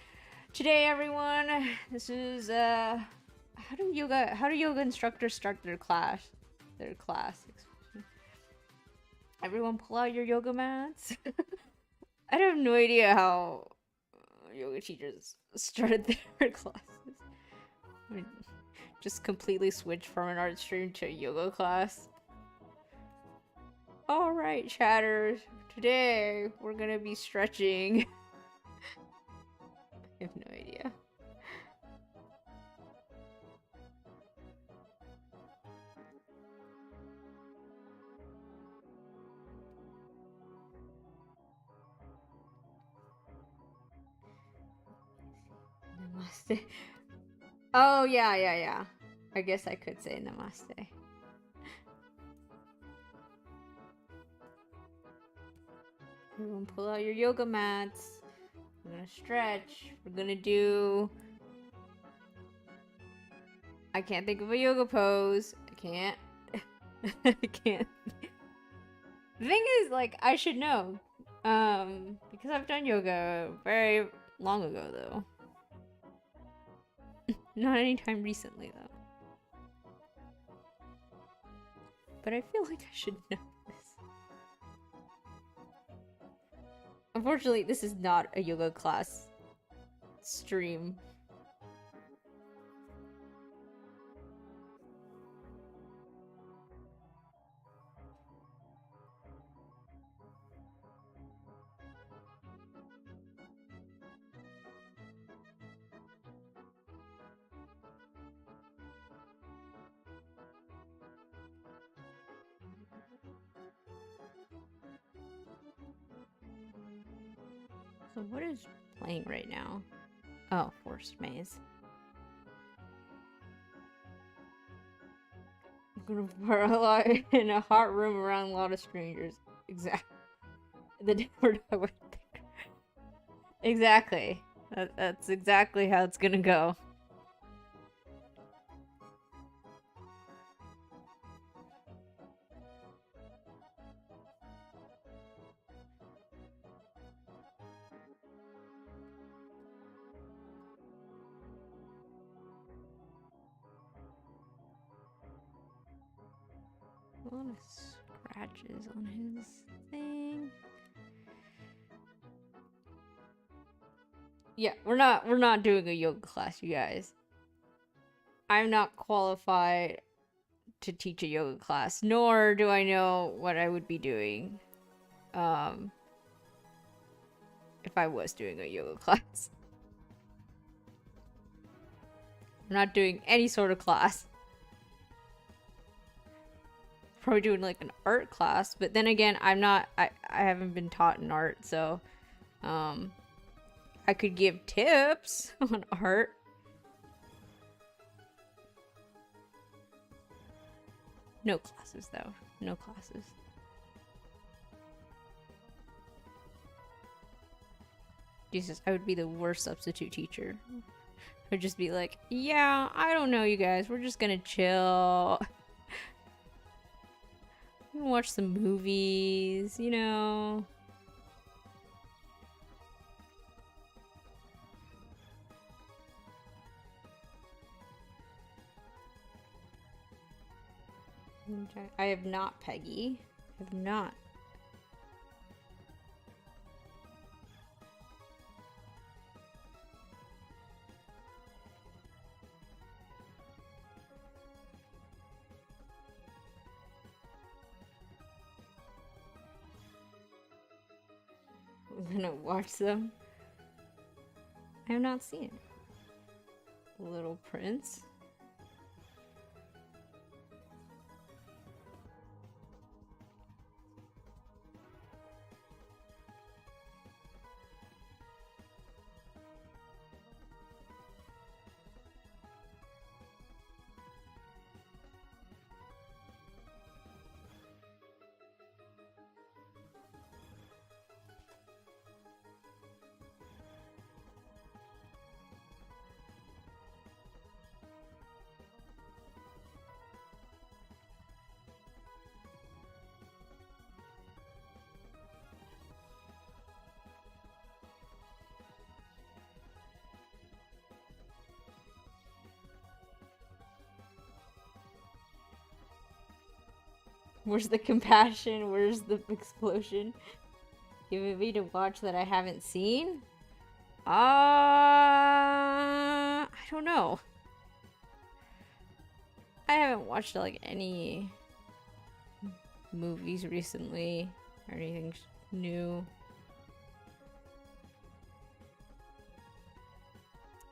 today everyone, this is how do yoga instructors start their class? Everyone pull out your yoga mats. I have no idea how yoga teachers started their classes. I mean, just completely switched from an art stream to a yoga class. Alright, chatters. Today, we're gonna be stretching. I have no idea. Namaste. Oh, yeah. I guess I could say namaste. Everyone pull out your yoga mats. We're gonna stretch. We're gonna do... I can't think of a yoga pose. I can't. I can't. The thing is, like, I should know. Because I've done yoga very long ago, though. Not anytime recently, though. But I feel like I should know this. Unfortunately, this is not a yoga class stream. So what is playing right now? Oh, Forced Maze. I'm gonna paralyze in a hot room around a lot of strangers. Exactly. The different I would think. Exactly. That's exactly how it's gonna go. A lot of scratches on his thing. Yeah, we're not doing a yoga class, you guys. I'm not qualified to teach a yoga class, nor do I know what I would be doing if I was doing a yoga class. I'm not doing any sort of class. Probably doing like an art class, but then again, I haven't been taught in art, so I could give tips on art. No classes though. No classes. Jesus, I would be the worst substitute teacher. I'd just be like, yeah, I don't know, you guys. We're just gonna chill. Watch some movies, you know. I have not, Peggy. I have not. I'm gonna watch them. I have not seen it. Little Prince. Where's the compassion? Where's the explosion? Give me to watch that I haven't seen? I don't know. I haven't watched like any movies recently or anything new.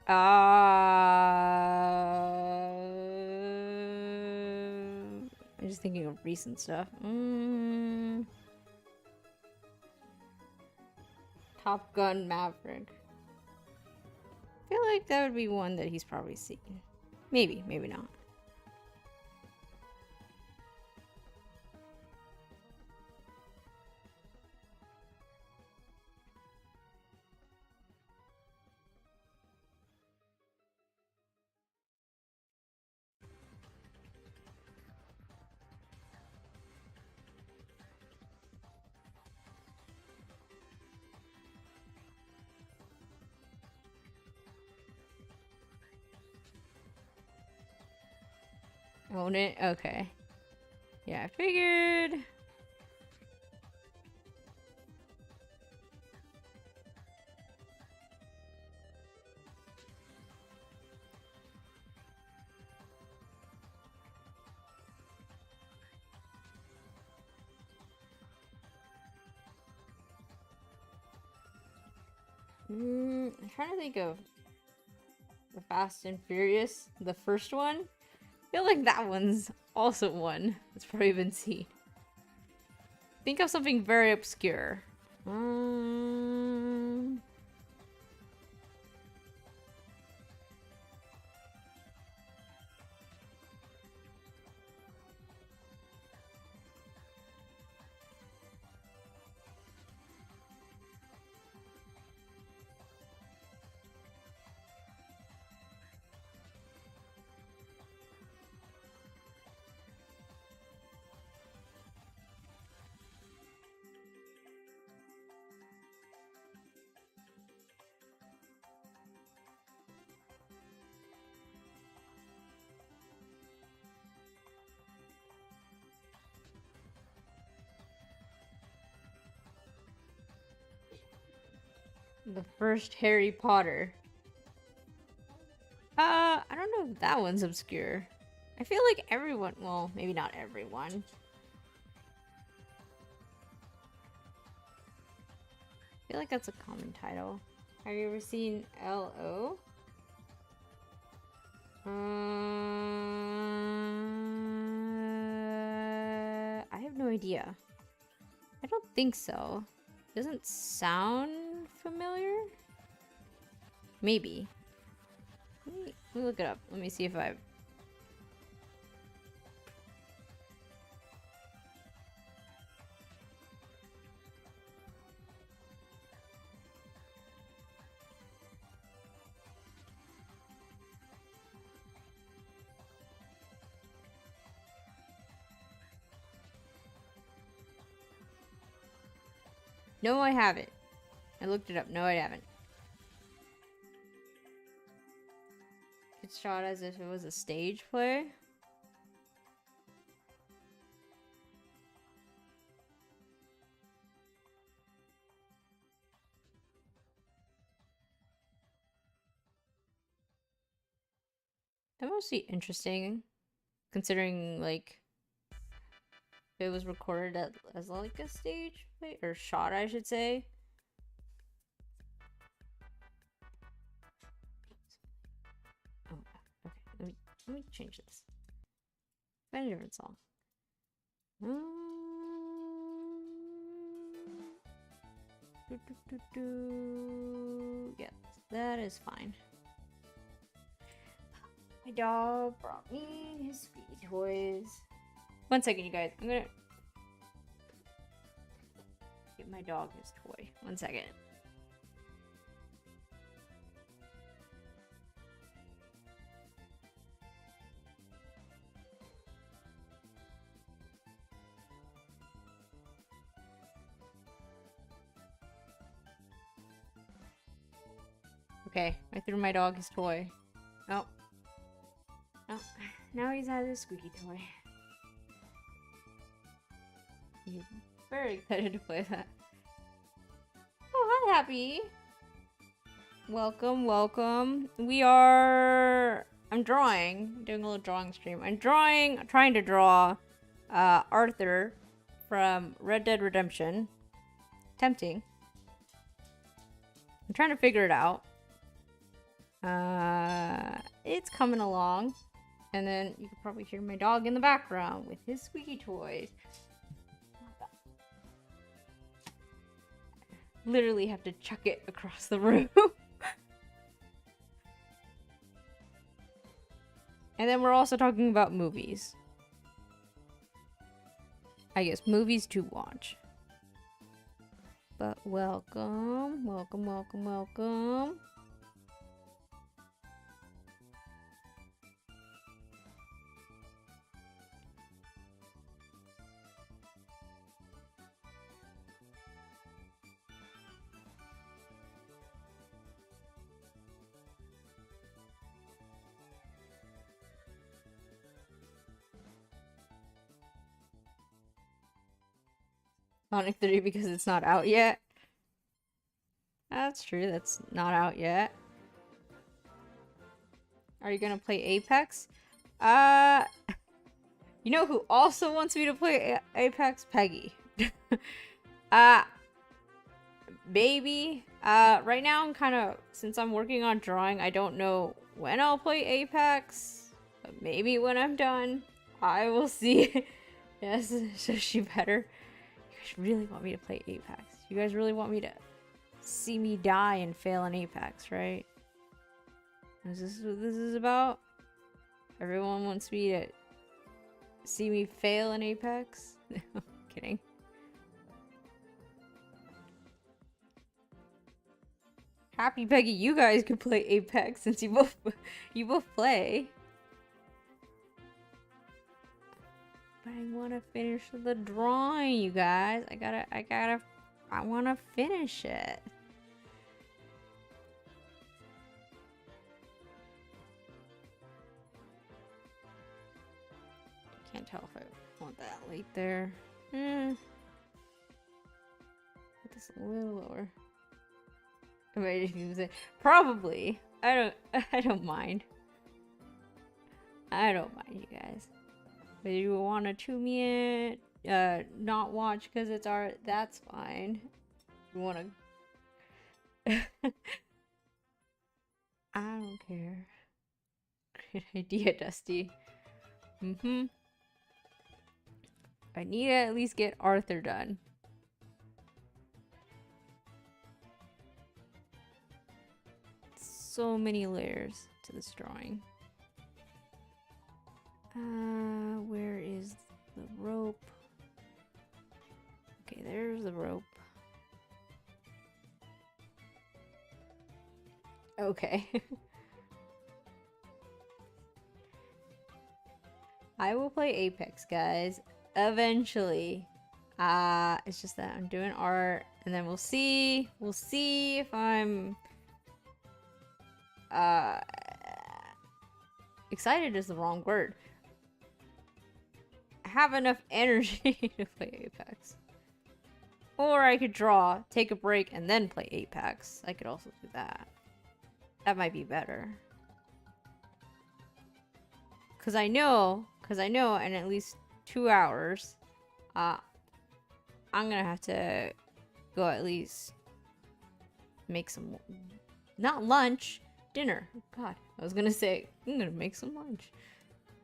I'm just thinking of recent stuff. Top Gun Maverick. I feel like that would be one that he's probably seen. Maybe, maybe not. Own it? Okay. Yeah, I figured. I'm trying to think of the Fast and Furious, the first one. I feel like that one's also one that's probably been seen. Think of something very obscure. The first Harry Potter. I don't know if that one's obscure. I feel like everyone, well, maybe not everyone. I feel like that's a common title. Have you ever seen L.O.? I have no idea. I don't think so. Doesn't sound familiar? Maybe. Let me look it up. Let me see if I've... No, I haven't. I looked it up. No, I haven't. It's shot as if it was a stage play. That must be interesting, considering, like, it was recorded as like a stage play, or shot, I should say. Oh, okay. Let me change this. Find a different song. Yes, that is fine. My dog brought me his squeaky toys. One second, you guys. I'm gonna give my dog his toy. One second. Okay, I threw my dog his toy. Oh. Oh, now he's had his squeaky toy. He's very excited to play that. Oh, hi, Happy! Welcome, welcome. I'm doing a little drawing stream. Trying to draw Arthur from Red Dead Redemption. Tempting. I'm trying to figure it out. It's coming along. And then you can probably hear my dog in the background with his squeaky toys. Literally have to chuck it across the room. And then we're also talking about movies. I guess movies to watch. But welcome, welcome, welcome, welcome. Sonic 3 because it's not out yet. That's true, that's not out yet. Are you gonna play Apex? You know who also wants me to play Apex? Peggy. Maybe. Right now I'm kind of, since I'm working on drawing, I don't know when I'll play Apex. But maybe when I'm done. I will see. Yes, so she better. You guys really want me to play Apex. You guys really want me to see me die and fail in Apex, right? Is this what this is about? Everyone wants me to see me fail in Apex? I'm kidding. Happy Peggy, you guys could play Apex since you both play. But I want to finish the drawing, you guys. I want to finish it. Can't tell if I want that light there. Put this a little lower. Probably. I don't mind. I don't mind, you guys. But you want to tune me in, not watch because it's art, that's fine. You want to... I don't care. Great idea, Dusty. I need to at least get Arthur done. So many layers to this drawing. Where is the rope? Okay, there's the rope. Okay. I will play Apex, guys. Eventually. It's just that I'm doing art, and then we'll see. We'll see if I'm excited is the wrong word. Have enough energy to play Apex. Or I could draw, take a break, and then play Apex. I could also do that. That might be better. Cause I know in at least 2 hours, I'm gonna have to go at least make some, not lunch, dinner. Oh God, I was gonna say, I'm gonna make some lunch.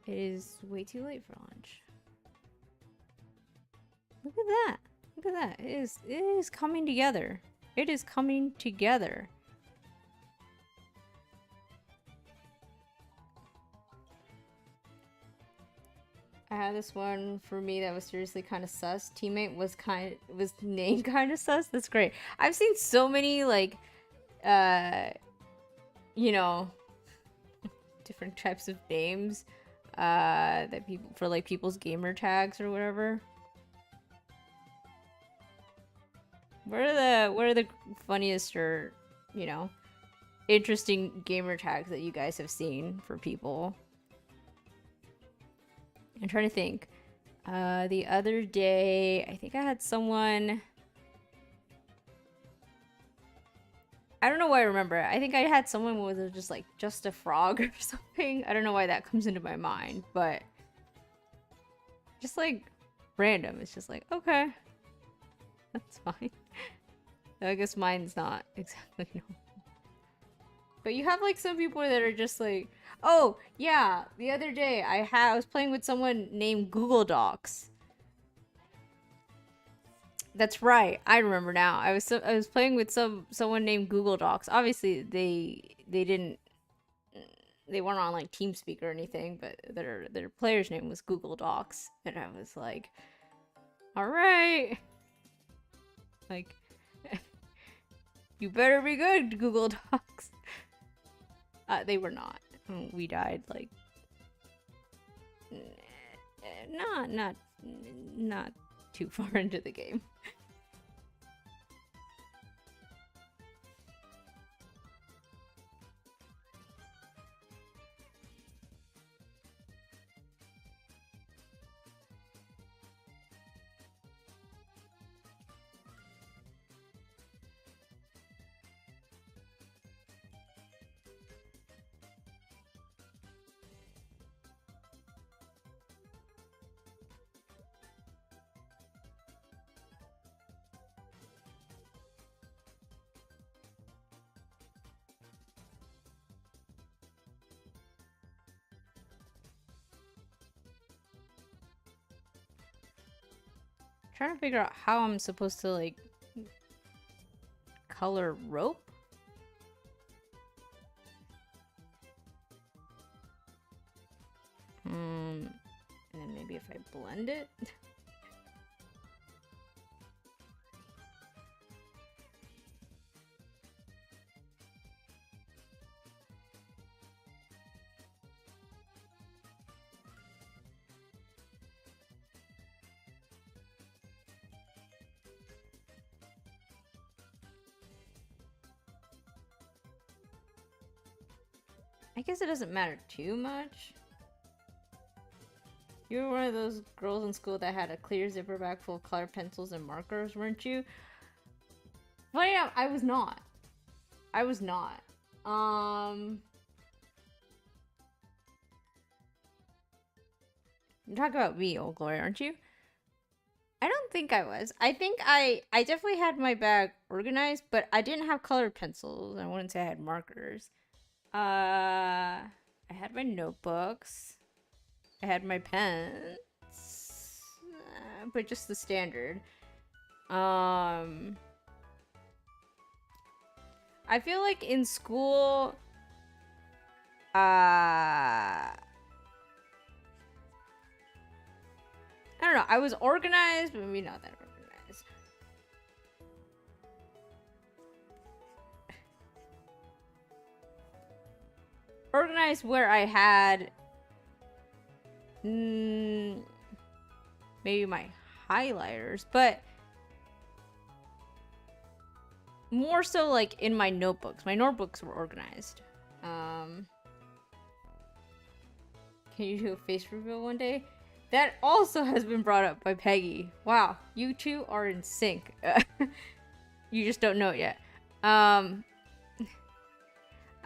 It is way too late for lunch. Look at that. Look at that. It is coming together. It is coming together. I had this one for me that was seriously kind of sus. Teammate was named kind of sus. That's great. I've seen so many like you know, different types of names that people for like people's gamer tags or whatever. What are the funniest or, you know, interesting gamer tags that you guys have seen for people? I'm trying to think. The other day, I think I had someone... I don't know why I remember it. I think I had someone with just like just a frog or something. I don't know why that comes into my mind, but just like random. It's just like, okay, that's fine. I guess mine's not exactly normal. But you have like some people that are just like, oh yeah, the other day I was playing with someone named Google Docs. That's right. I remember now. I was playing with someone named Google Docs. Obviously, they weren't on like TeamSpeak or anything, but their player's name was Google Docs, and I was like, all right, like you better be good, Google Docs. They were not. We died like not too far into the game. Trying to figure out how I'm supposed to like color rope. And then maybe if I blend it. I guess it doesn't matter too much. You were one of those girls in school that had a clear zipper bag full of colored pencils and markers, weren't you? Well, yeah, I was not. I was not. You're talking about me, Old Glory, aren't you? I don't think I was. I think I definitely had my bag organized, but I didn't have colored pencils. I wouldn't say I had markers. I had my notebooks. I had my pens, but just the standard. I feel like in school, I don't know. I was organized, but maybe not that organized. Organized where I had maybe my highlighters, but more so like in my notebooks. My notebooks were organized. Can you do a face reveal one day? That also has been brought up by Peggy. Wow, you two are in sync. You just don't know it yet.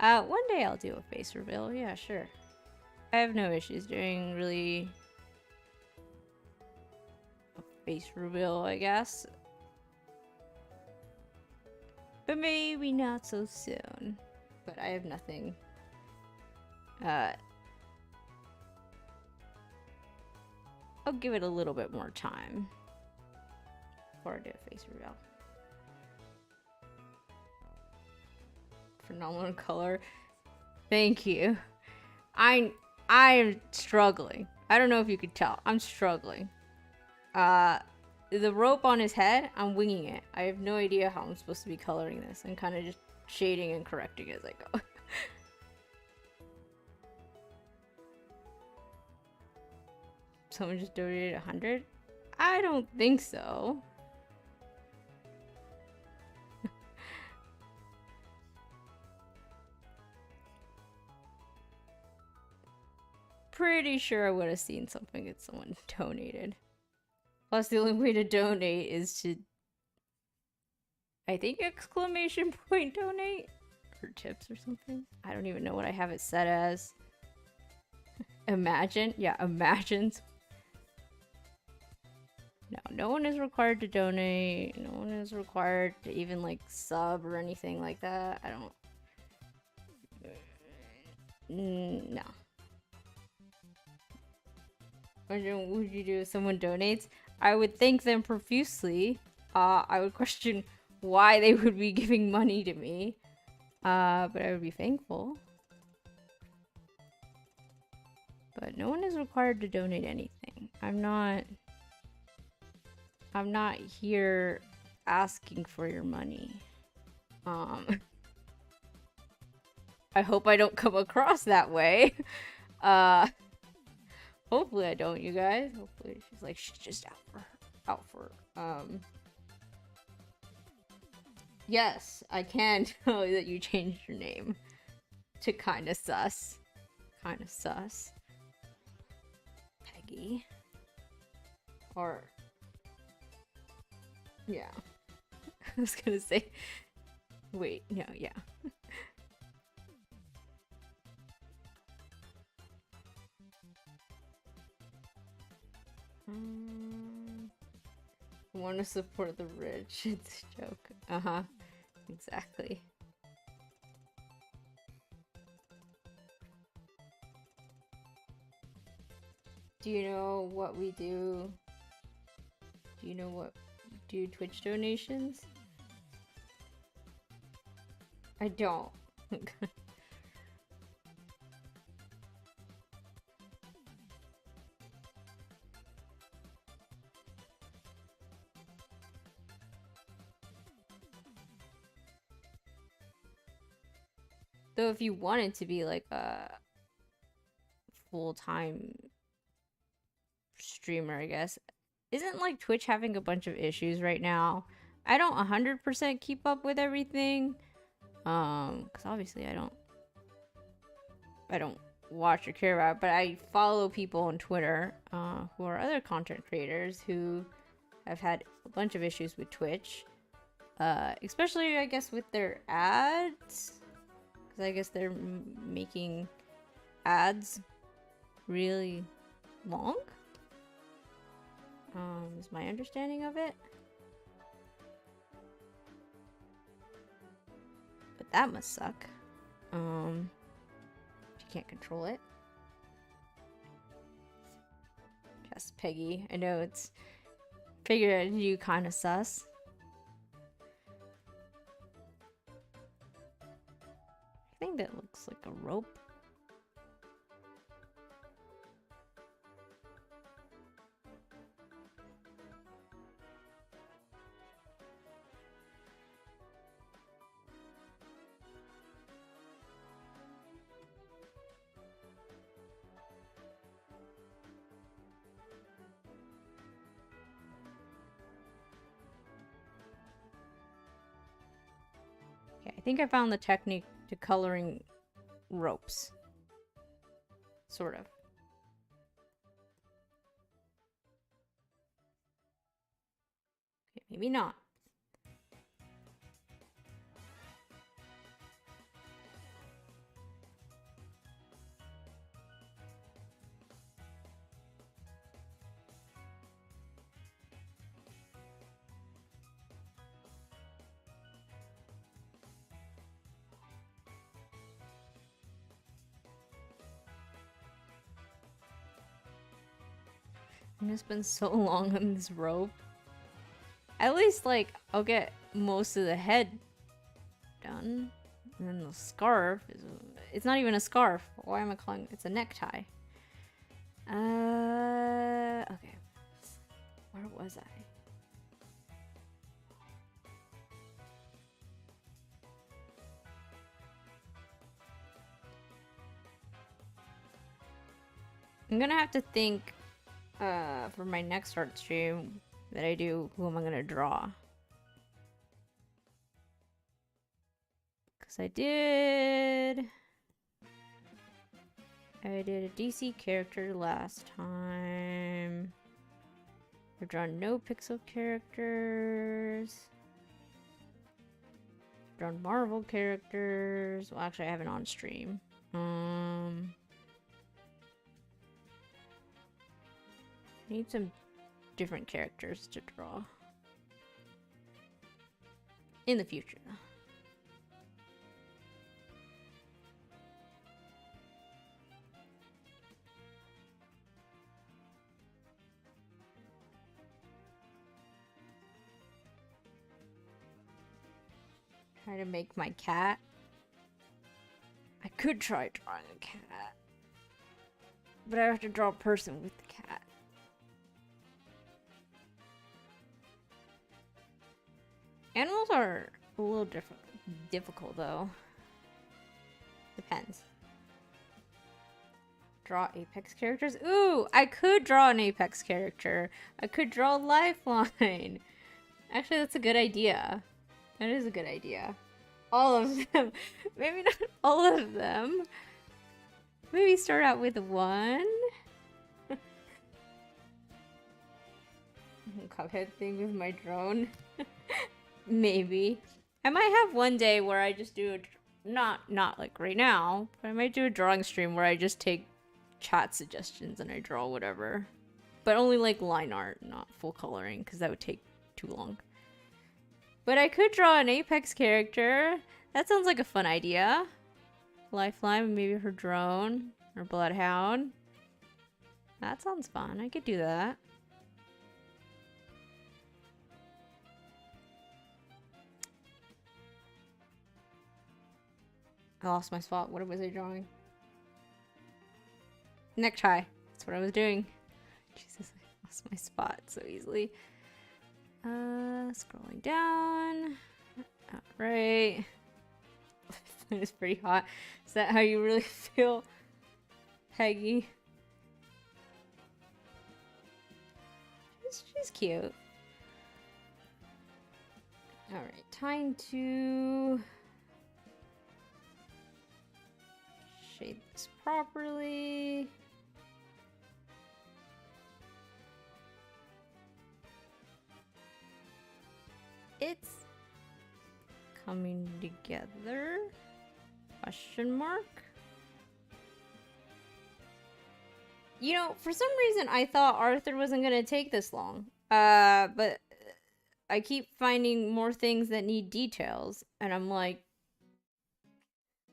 One day I'll do a face reveal. Yeah, sure. I have no issues doing really a face reveal, I guess. But maybe not so soon. But I have nothing. I'll give it a little bit more time before I do a face reveal. Phenomenal color. Thank you. I'm struggling. I don't know if you could tell. I'm struggling. The rope on his head, I'm winging it. I have no idea how I'm supposed to be coloring this. I'm kind of just shading and correcting as I go. Someone just donated 100? I don't think so. Pretty sure I would have seen something that someone donated. Plus, the only way to donate is to I think exclamation point donate for tips or something. I don't even know what I have it set as. Imagine, yeah, imagines. No, no one is required to donate. No one is required to even like sub or anything like that. I don't. No. What would you do if someone donates? I would thank them profusely. I would question why they would be giving money to me. But I would be thankful. But no one is required to donate anything. I'm not here asking for your money. I hope I don't come across that way. Hopefully I don't, you guys. Hopefully she's just out for Yes, I can tell you that you changed your name to kinda sus. Kinda sus. Peggy. Or yeah. I was gonna say wait, no, yeah. I want to support the rich. It's a joke. Uh-huh. Exactly. Do you know what we do? Do you know what do Twitch donations? I don't. Though if you wanted to be like a full-time streamer, I guess. Isn't like Twitch having a bunch of issues right now? I don't 100% keep up with everything. Cuz obviously I don't watch or care about it, but I follow people on Twitter who are other content creators who have had a bunch of issues with Twitch. Especially I guess with their ads. Cuz I guess they're making ads really long. Is my understanding of it. But that must suck. If you can't control it. Just Peggy. I know it's figured you kind of sus. I think that looks like a rope. I think I found the technique to coloring ropes. Sort of. Okay, maybe not. I'm gonna spend so long on this rope. At least, like, I'll get most of the head done. And then the scarf is... It's not even a scarf. Why am I calling it? It's a necktie. Okay. Where was I? I'm gonna have to think for my next art stream that I do, who am I gonna draw? Because I did a DC character last time. I've drawn no pixel characters. drawn Marvel characters. Well, actually, I have it on stream. I need some different characters to draw in the future. Try to make my cat. I could try drawing a cat, but I have to draw a person with the cat. Animals are a little difficult though. Depends. Draw Apex characters? Ooh, I could draw an Apex character. I could draw Lifeline. Actually, that's a good idea. That is a good idea. All of them. Maybe not all of them. Maybe start out with one. Cuphead thing with my drone. Maybe. I might have one day where I just do a... Not like right now, but I might do a drawing stream where I just take chat suggestions and I draw whatever. But only like line art, not full coloring, because that would take too long. But I could draw an Apex character. That sounds like a fun idea. Lifeline, maybe her drone or Bloodhound. That sounds fun. I could do that. I lost my spot. What was I drawing? Necktie. That's what I was doing. Jesus, I lost my spot so easily. Scrolling down. Alright. It's pretty hot. Is that how you really feel, Peggy? She's cute. Alright, time to shade this properly. It's coming together? Question mark? You know, for some reason I thought Arthur wasn't gonna take this long. But I keep finding more things that need details, and I'm like,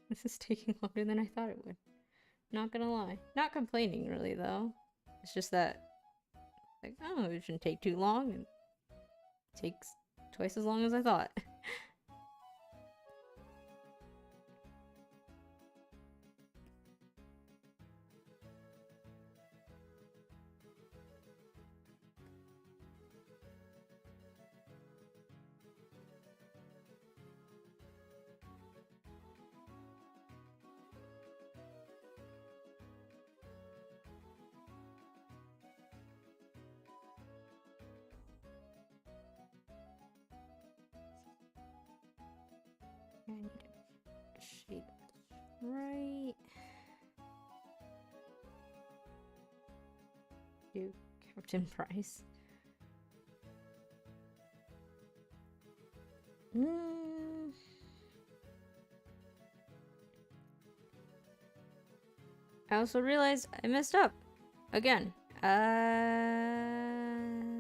this is taking longer than I thought it would. Not gonna lie. Not complaining really though. It's just that, like, oh, it shouldn't take too long, and it takes twice as long as I thought. I need to shape right. Do Captain Price. I also realized I messed up again.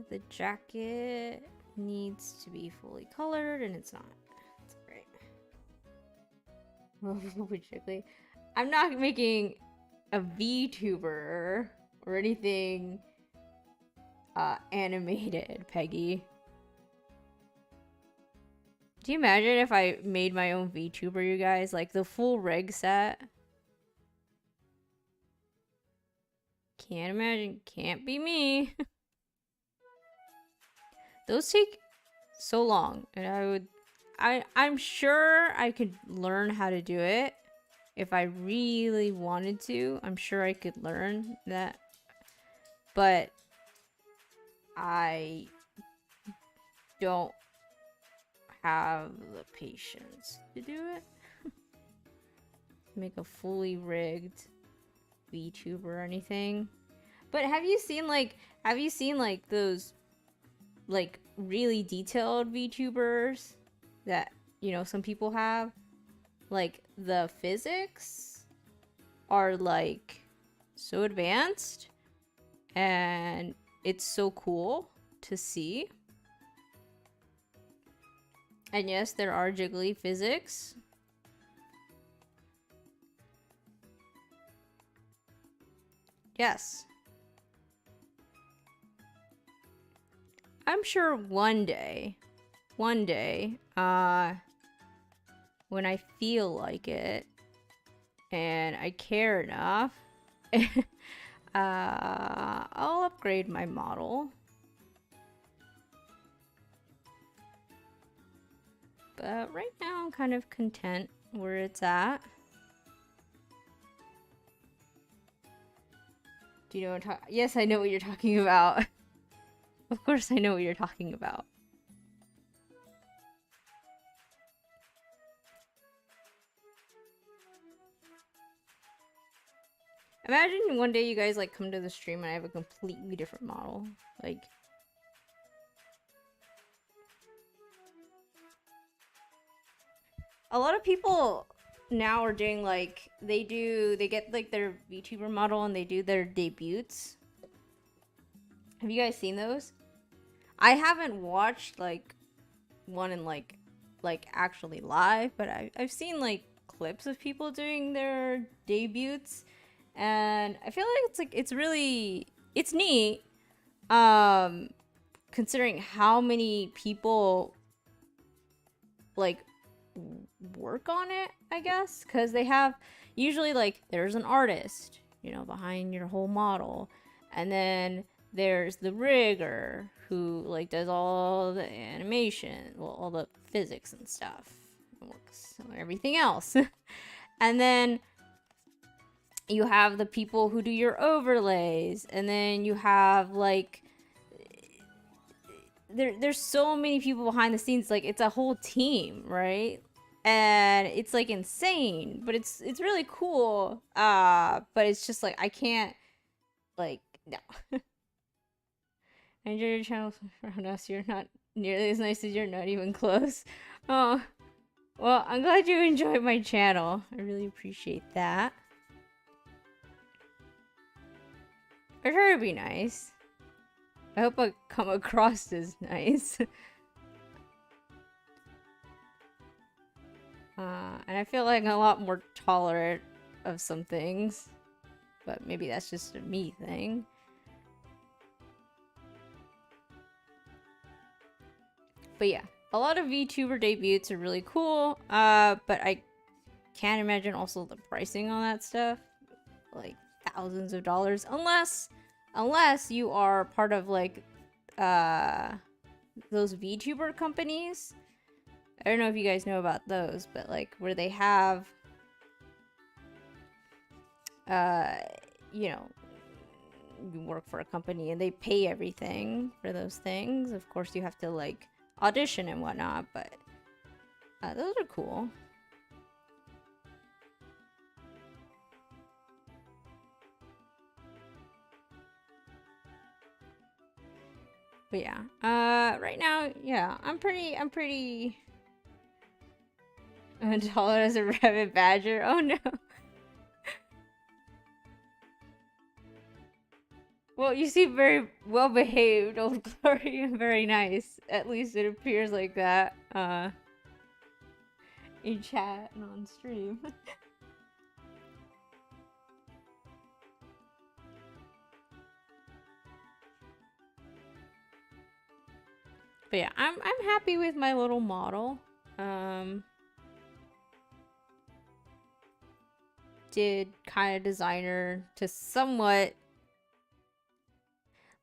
The jacket needs to be fully colored and it's not. Particularly, I'm not making a VTuber or anything animated, Peggy. Do you imagine if I made my own VTuber, you guys? Like the full rig set? Can't imagine. Can't be me. Those take so long, and I'm sure I could learn how to do it if I really wanted to. I'm sure I could learn that, but I don't have the patience to do it. Make a fully rigged VTuber or anything. But have you seen like those like really detailed VTubers that, you know, some people have. Like, the physics are, like, so advanced, and it's so cool to see. And yes, there are jiggly physics. Yes. I'm sure one day, when I feel like it, and I care enough, I'll upgrade my model. But right now I'm kind of content where it's at. Do you know what yes, I know what you're talking about. Of course I know what you're talking about. Imagine one day you guys like come to the stream and I have a completely different model. Like, a lot of people now are doing like, they get like their VTuber model and they do their debuts. Have you guys seen those? I haven't watched like one in like actually live, but I've seen like clips of people doing their debuts, and I feel like it's really neat, considering how many people like work on it, I guess, because they have usually like there's an artist, you know, behind your whole model, and then there's the rigger who like does all the animation, well, all the physics and stuff, and works on everything else. And then you have the people who do your overlays, and then you have like there's so many people behind the scenes, like it's a whole team, right? And it's like insane, but it's really cool. But it's just like I can't, like, no. I enjoy your channel around us. You're not nearly as nice as you're not even close. Oh, well, I'm glad you enjoyed my channel. I really appreciate that. I try to be nice. I hope I come across as nice. And I feel like I'm a lot more tolerant of some things, but maybe that's just a me thing. But yeah, a lot of VTuber debuts are really cool, but I can't imagine also the pricing on that stuff, like thousands of dollars, unless you are part of like those VTuber companies. I don't know if you guys know about those, but like where they have you know, you work for a company and they pay everything for those things. Of course you have to like audition and whatnot, but those are cool. But yeah, right now, yeah, I'm pretty taller as a rabbit badger. Oh no. Well, you seem very well behaved, Old Glory, and very nice. At least it appears like that, in chat and on stream. But yeah, I'm happy with my little model. Did kind of designer to somewhat,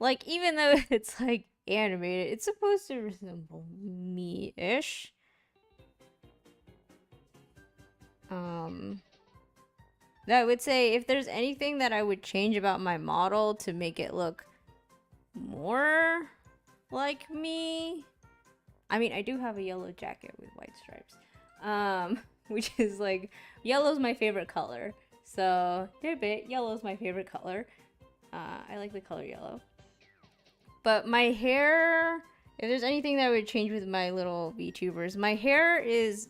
like, even though it's like animated, it's supposed to resemble me-ish. That I would say if there's anything that I would change about my model to make it look more like me. I mean, I do have a yellow jacket with white stripes. Which is like, yellow's my favorite color. So, yellow's my favorite color. I like the color yellow. But my hair If there's anything that I would change with my little VTubers, my hair is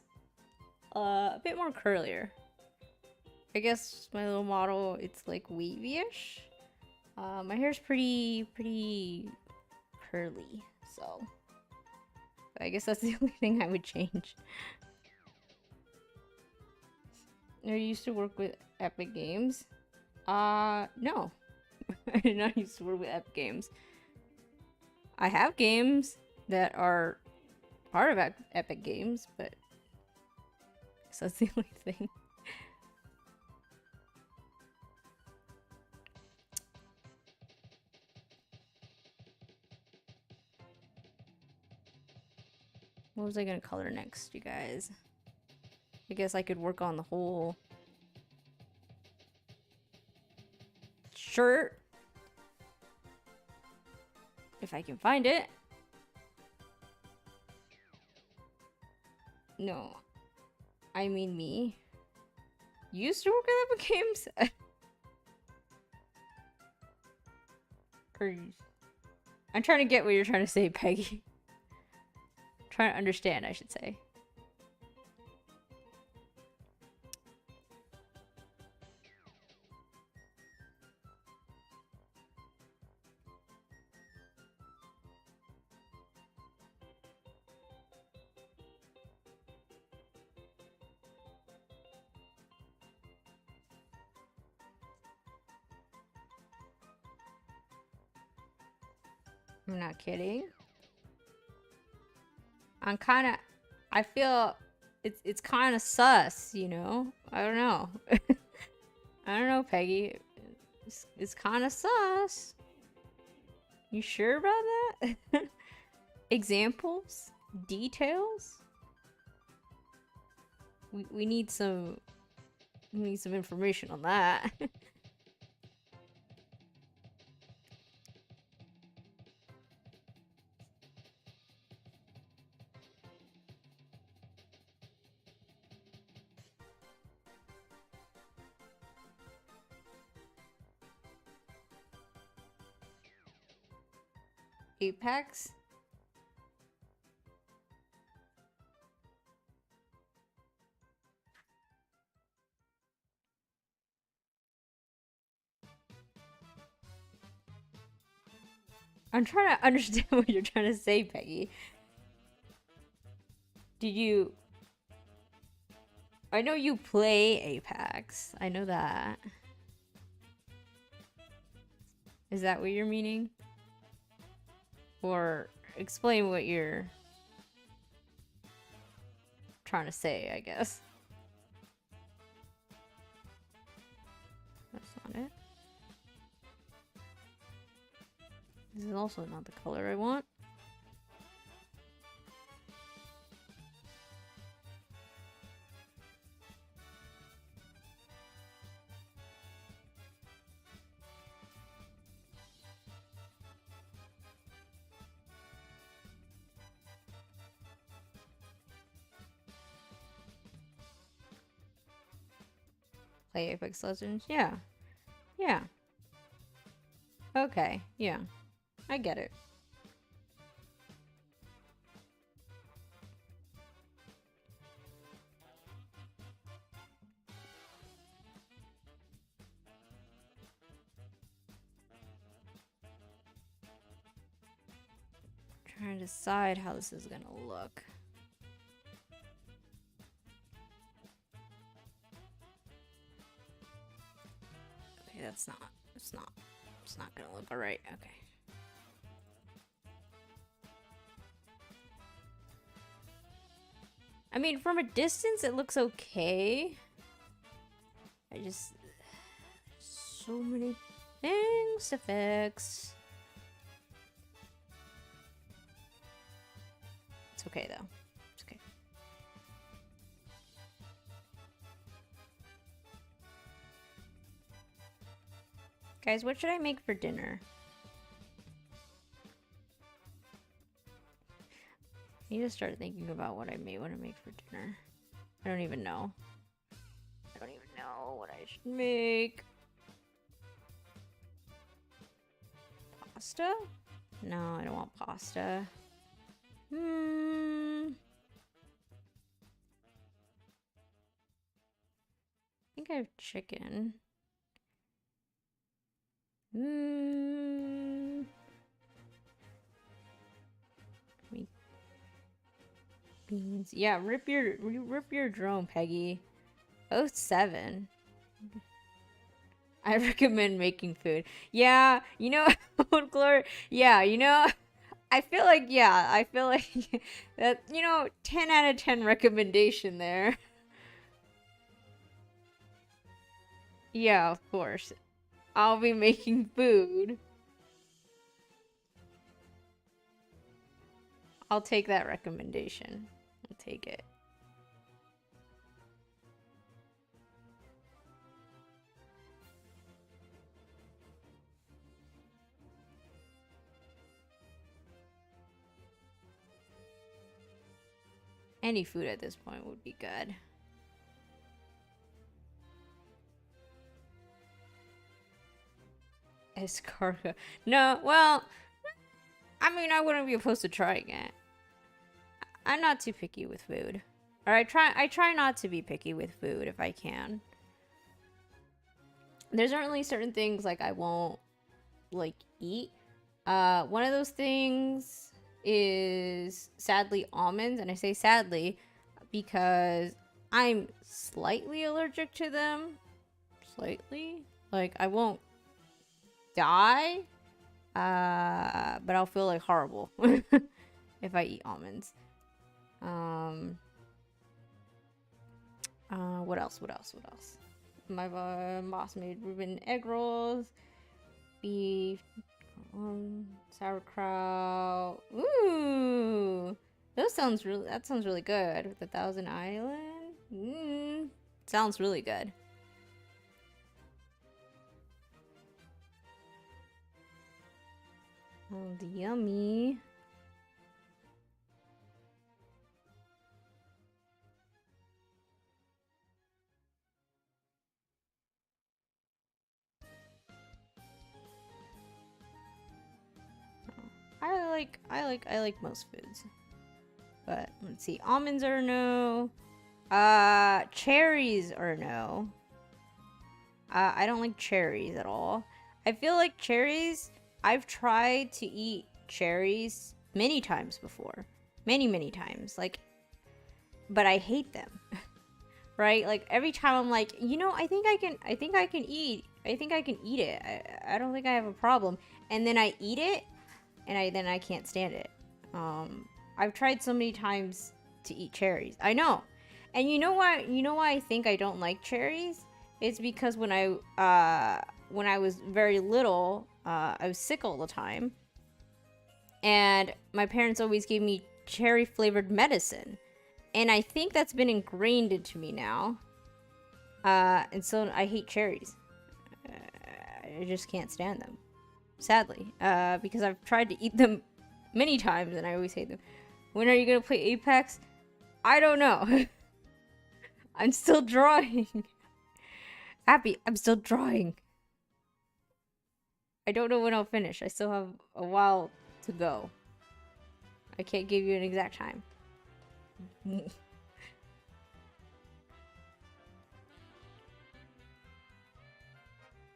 a bit more curlier. I guess my little model, it's like wavy-ish. My hair's pretty curly, so I guess that's the only thing I would change. I used to work with Epic Games. No. I did not used to work with Epic Games. I have games that are part of Epic Games, but so that's the only thing. What was I gonna color next, you guys? I guess I could work on the whole shirt. If I can find it. No. I mean me. You used to work at Epic Games? I'm trying to get what you're trying to say, Peggy. Trying to understand, I should say. I'm not kidding. I feel it's kind of sus, you know? I don't know. I don't know, Peggy. It's kind of sus. You sure about that? Examples? Details? We need some information on that. Apex? I'm trying to understand what you're trying to say, Peggy. Did you... I know you play Apex. I know that. Is that what you're meaning? Or explain what you're trying to say, I guess. That's not it. This is also not the color I want. Play Apex Legends? Yeah. Yeah. Okay, yeah. I get it. Trying to decide how this is gonna look. Okay, it's not gonna look alright. Okay. I mean, from a distance, it looks okay. So many things to fix. It's okay, though. It's okay. Guys, what should I make for dinner? I need to start thinking about what I may want to make for dinner. I don't even know. I don't even know what I should make. Pasta? No, I don't want pasta. I think I have chicken. Beans. Yeah, rip your drone, Peggy. 07. I recommend making food. Yeah, you know, Glory. Yeah, you know, I feel like that, you know, 10 out of 10 recommendation there. Yeah, of course. I'll be making food. I'll take that recommendation. I'll take it. Any food at this point would be good. Escargot. No, well, I mean, I wouldn't be opposed to trying it. I'm not too picky with food. Or I try not to be picky with food if I can. There's certainly certain things like I won't like eat. One of those things is sadly almonds, and I say sadly because I'm slightly allergic to them. Slightly. Like I won't die, but I'll feel like horrible if I eat almonds. What else? My boss made Reuben egg rolls, beef, sauerkraut. Ooh, that sounds really good. With the Thousand Island. Sounds really good. Oh, yummy. I like most foods. But let's see. Almonds are no. Cherries are no. I don't like cherries at all. I feel like cherries, I've tried to eat cherries many times before. Many times. Like, but I hate them. Right? Like every time I'm like, you know, I think I can eat it. I don't think I have a problem. And then I eat it and I can't stand it. I've tried so many times to eat cherries. I know. And you know why I think I don't like cherries? It's because when I was very little, I was sick all the time. And my parents always gave me cherry flavored medicine. And I think that's been ingrained into me now. And so I hate cherries. I just can't stand them. Sadly. Because I've tried to eat them many times and I always hate them. When are you gonna play Apex? I don't know. I'm still drawing. Happy, I'm still drawing. I don't know when I'll finish. I still have a while to go. I can't give you an exact time.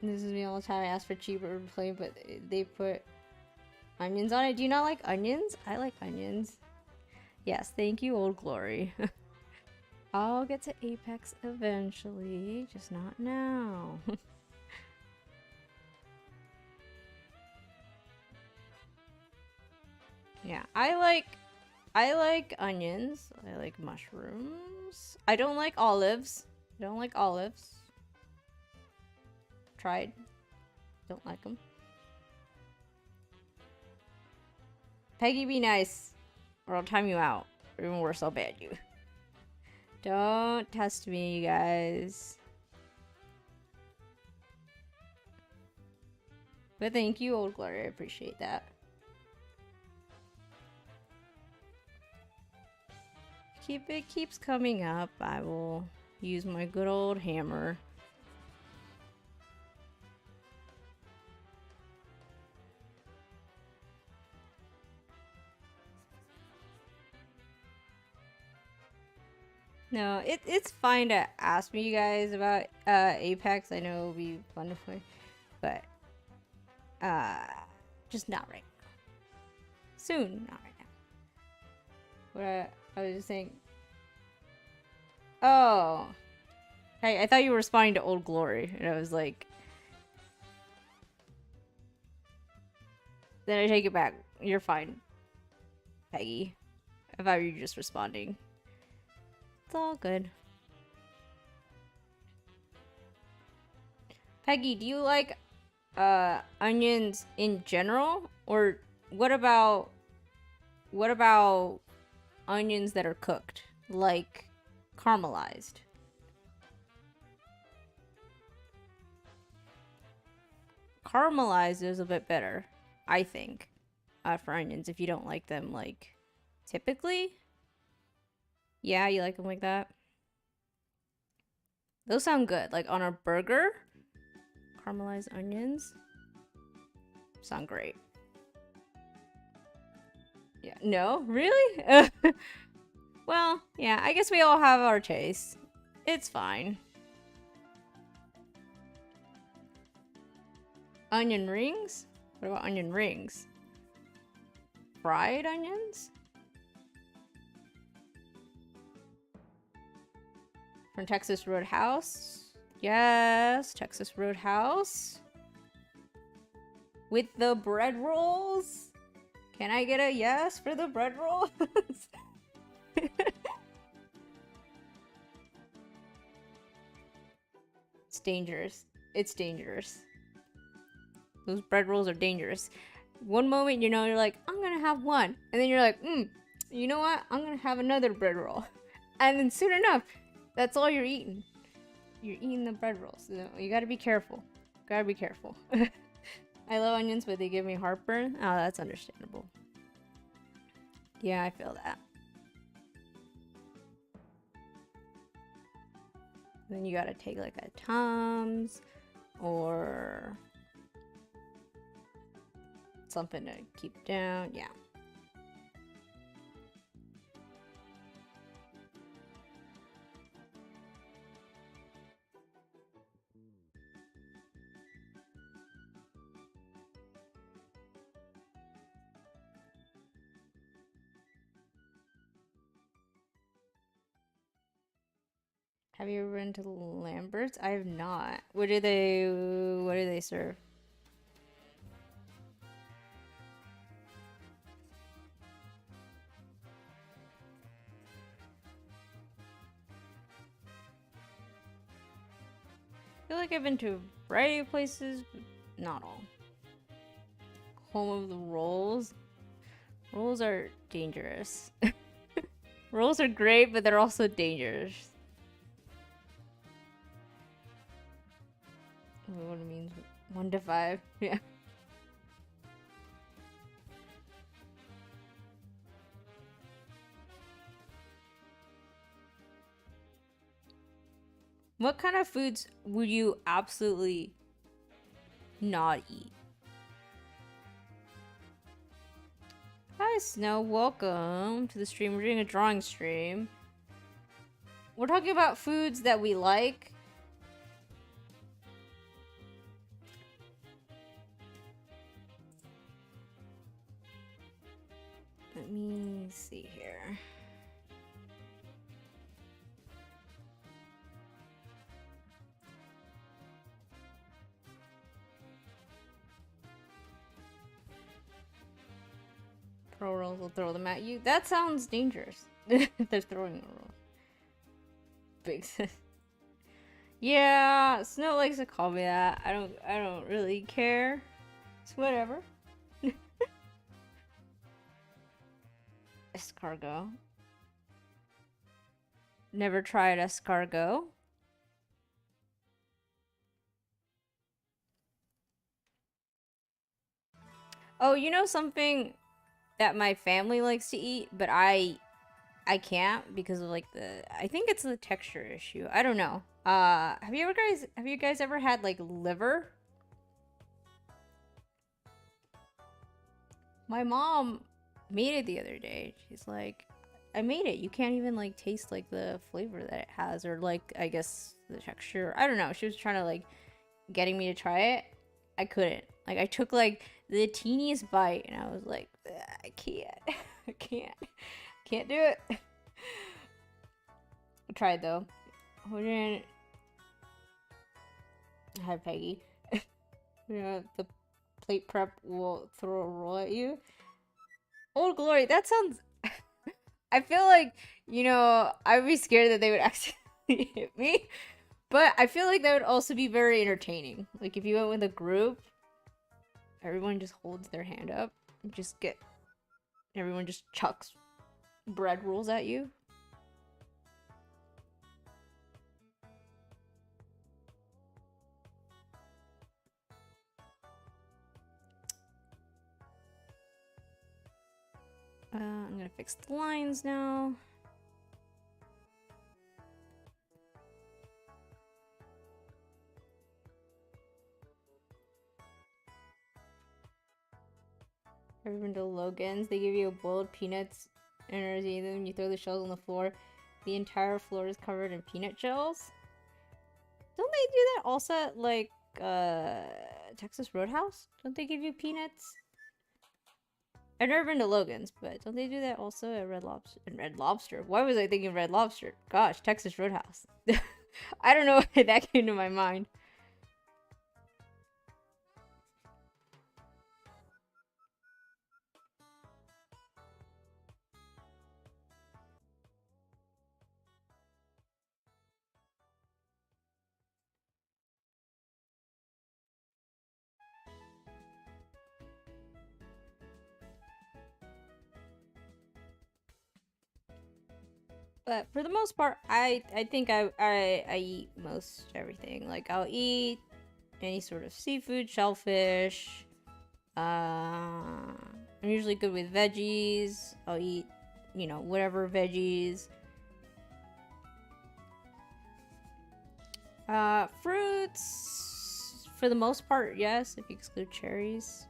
This is me all the time. I ask for cheaper play, but they put onions on it. Do you not like onions? I like onions. Yes, thank you, Old Glory. I'll get to Apex eventually, just not now. Yeah, I like onions. I like mushrooms. I don't like olives. Tried. Don't like them. Peggy, be nice, or I'll time you out. Or even worse, I'll ban you. Don't test me, you guys. But thank you, Old Glory. I appreciate that. If it keeps coming up, I will use my good old hammer. No, it's fine to ask me, you guys, about Apex. I know it'll be fun to play, but just not right now. Soon, not right now. What I was just saying. Oh, hey, I thought you were responding to Old Glory, and I was like, then I take it back. You're fine, Peggy. I thought you were just responding. It's all good. Peggy, do you like onions in general, or what about onions that are cooked, like caramelized? Caramelized is a bit better, I think, for onions if you don't like them like typically. Yeah, you like them like that? Those sound good, like on a burger. Caramelized onions sound great. Yeah, no, really? Well, yeah, I guess we all have our tastes. It's fine. Onion rings? What about onion rings? Fried onions? From Texas Roadhouse? Yes, Texas Roadhouse. With the bread rolls? Can I get a yes for the bread rolls? It's dangerous. It's dangerous. Those bread rolls are dangerous. One moment, you know, you're like, I'm gonna have one. And then you're like, you know what? I'm gonna have another bread roll. And then soon enough, that's all you're eating. You're eating the bread rolls. So you gotta be careful. Gotta be careful. I love onions, but they give me heartburn. Oh, that's understandable. Yeah, I feel that. Then you gotta take like a Tums or something to keep down. Yeah. Have you ever been to Lambert's? I have not. What do they serve? I feel like I've been to a variety of places, but not all. Home of the rolls. Rolls are dangerous. Rolls are great, but they're also dangerous. What it means? 1 to 5. Yeah. What kind of foods would you absolutely not eat? Hi, Snow. Welcome to the stream. We're doing a drawing stream. We're talking about foods that we like. Let me see here. Pro rolls will throw them at you. That sounds dangerous. They're throwing a roll. Big sis. Yeah, Snow likes to call me that. I don't really care. It's whatever. Escargot. Never tried escargot. Oh, you know something that my family likes to eat, but I can't because of like I think it's the texture issue. I don't know. Have you guys ever had like liver? My mom made it the other day. She's like, I made it. You can't even like taste like the flavor that it has, or like I guess the texture. I don't know. She was trying to like getting me to try it. I couldn't. Like I took like the teeniest bite, and I was like, I can't. I can't do it. I tried though. Hold on. Hi, Peggy. The plate prep will throw a roll at you. Old Glory, that sounds... I feel like, you know, I'd be scared that they would accidentally hit me. But I feel like that would also be very entertaining. Like, if you went with a group, everyone just holds their hand up. And just get... Everyone just chucks bread rolls at you. I'm gonna fix the lines now. Everyone to Logan's. They give you boiled peanuts and then you throw the shells on the floor. The entire floor is covered in peanut shells. Don't they do that also at like Texas Roadhouse? Don't they give you peanuts? I've never been to Logan's, but don't they do that also at Red Lobster? Red Lobster? Why was I thinking Red Lobster? Gosh, Texas Roadhouse. I don't know why that came to my mind. But for the most part, I think I eat most everything. Like, I'll eat any sort of seafood, shellfish. I'm usually good with veggies. I'll eat, you know, whatever veggies. Fruits, for the most part, yes, if you exclude cherries.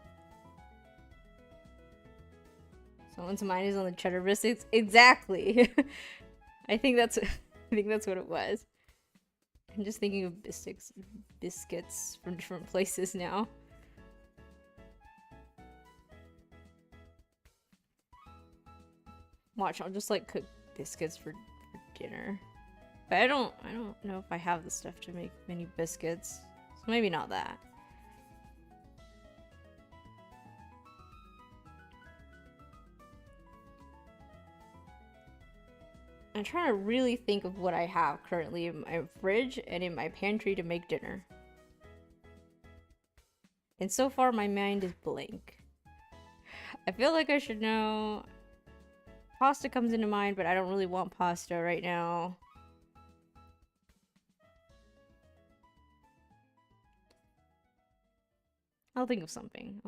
Someone's mind is on the cheddar biscuits. Exactly. I think that's what it was. I'm just thinking of biscuits from different places now. Watch, I'll just like cook biscuits for dinner. But I don't know if I have the stuff to make mini biscuits. So maybe not that. I'm trying to really think of what I have currently in my fridge and in my pantry to make dinner. And so far my mind is blank. I feel like I should know. Pasta comes into mind, but I don't really want pasta right now. I'll think of something.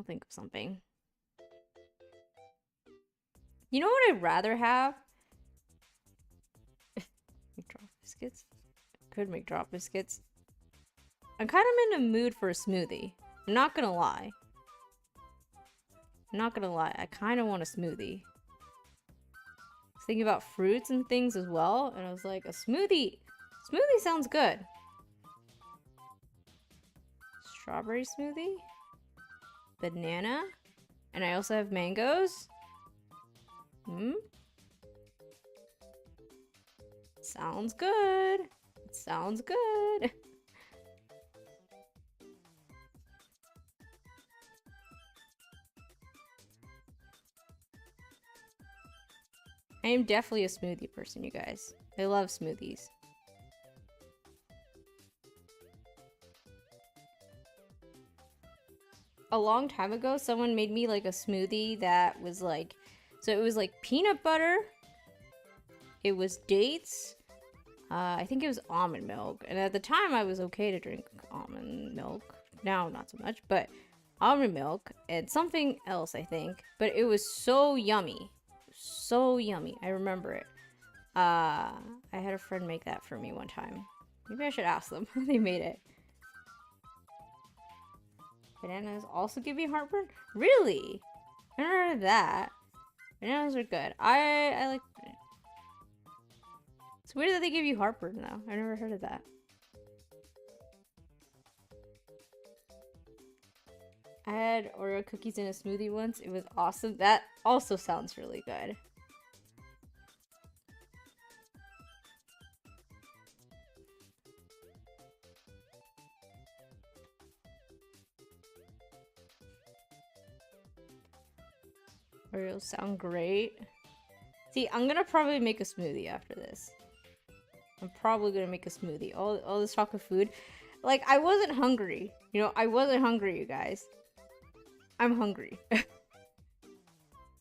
You know what I'd rather have? Make drop biscuits? Could make drop biscuits. I'm kind of in a mood for a smoothie. I'm not gonna lie. I kind of want a smoothie. I was thinking about fruits and things as well, and I was like, a smoothie. Smoothie sounds good. Strawberry smoothie? Banana? And I also have mangoes? Sounds good. Sounds good. I am definitely a smoothie person, you guys. I love smoothies. A long time ago, someone made me like a smoothie that was like, so it was like peanut butter, it was dates, I think it was almond milk, and at the time I was okay to drink almond milk. Now not so much, but almond milk and something else, I think. But it was so yummy. So yummy. I remember it. I had a friend make that for me one time. Maybe I should ask them how they made it. Bananas also give you heartburn? Really? I never heard of that. Bananas are good. I like... It's weird that they give you heartburn though. I never heard of that. I had Oreo cookies in a smoothie once. It was awesome. That also sounds really good. Oreos sound great. See, I'm gonna probably make a smoothie after this. I'm probably gonna make a smoothie. All this chocolate food. Like, I wasn't hungry. You know, I wasn't hungry, you guys. I'm hungry.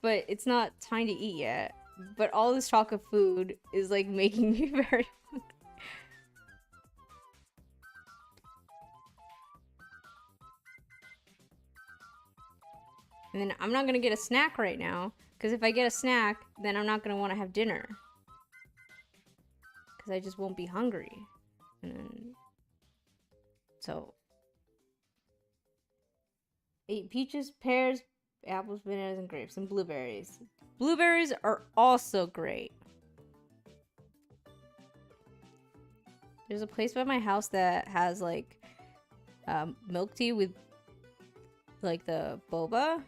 But it's not time to eat yet. But all this chocolate food is, like, making me very hungry. And then I'm not gonna get a snack right now. Because if I get a snack, then I'm not gonna want to have dinner. Because I just won't be hungry. And then... So... Ate peaches, pears, apples, bananas, and grapes, and blueberries. Blueberries are also great. There's a place by my house that has, like, milk tea with, like, the boba.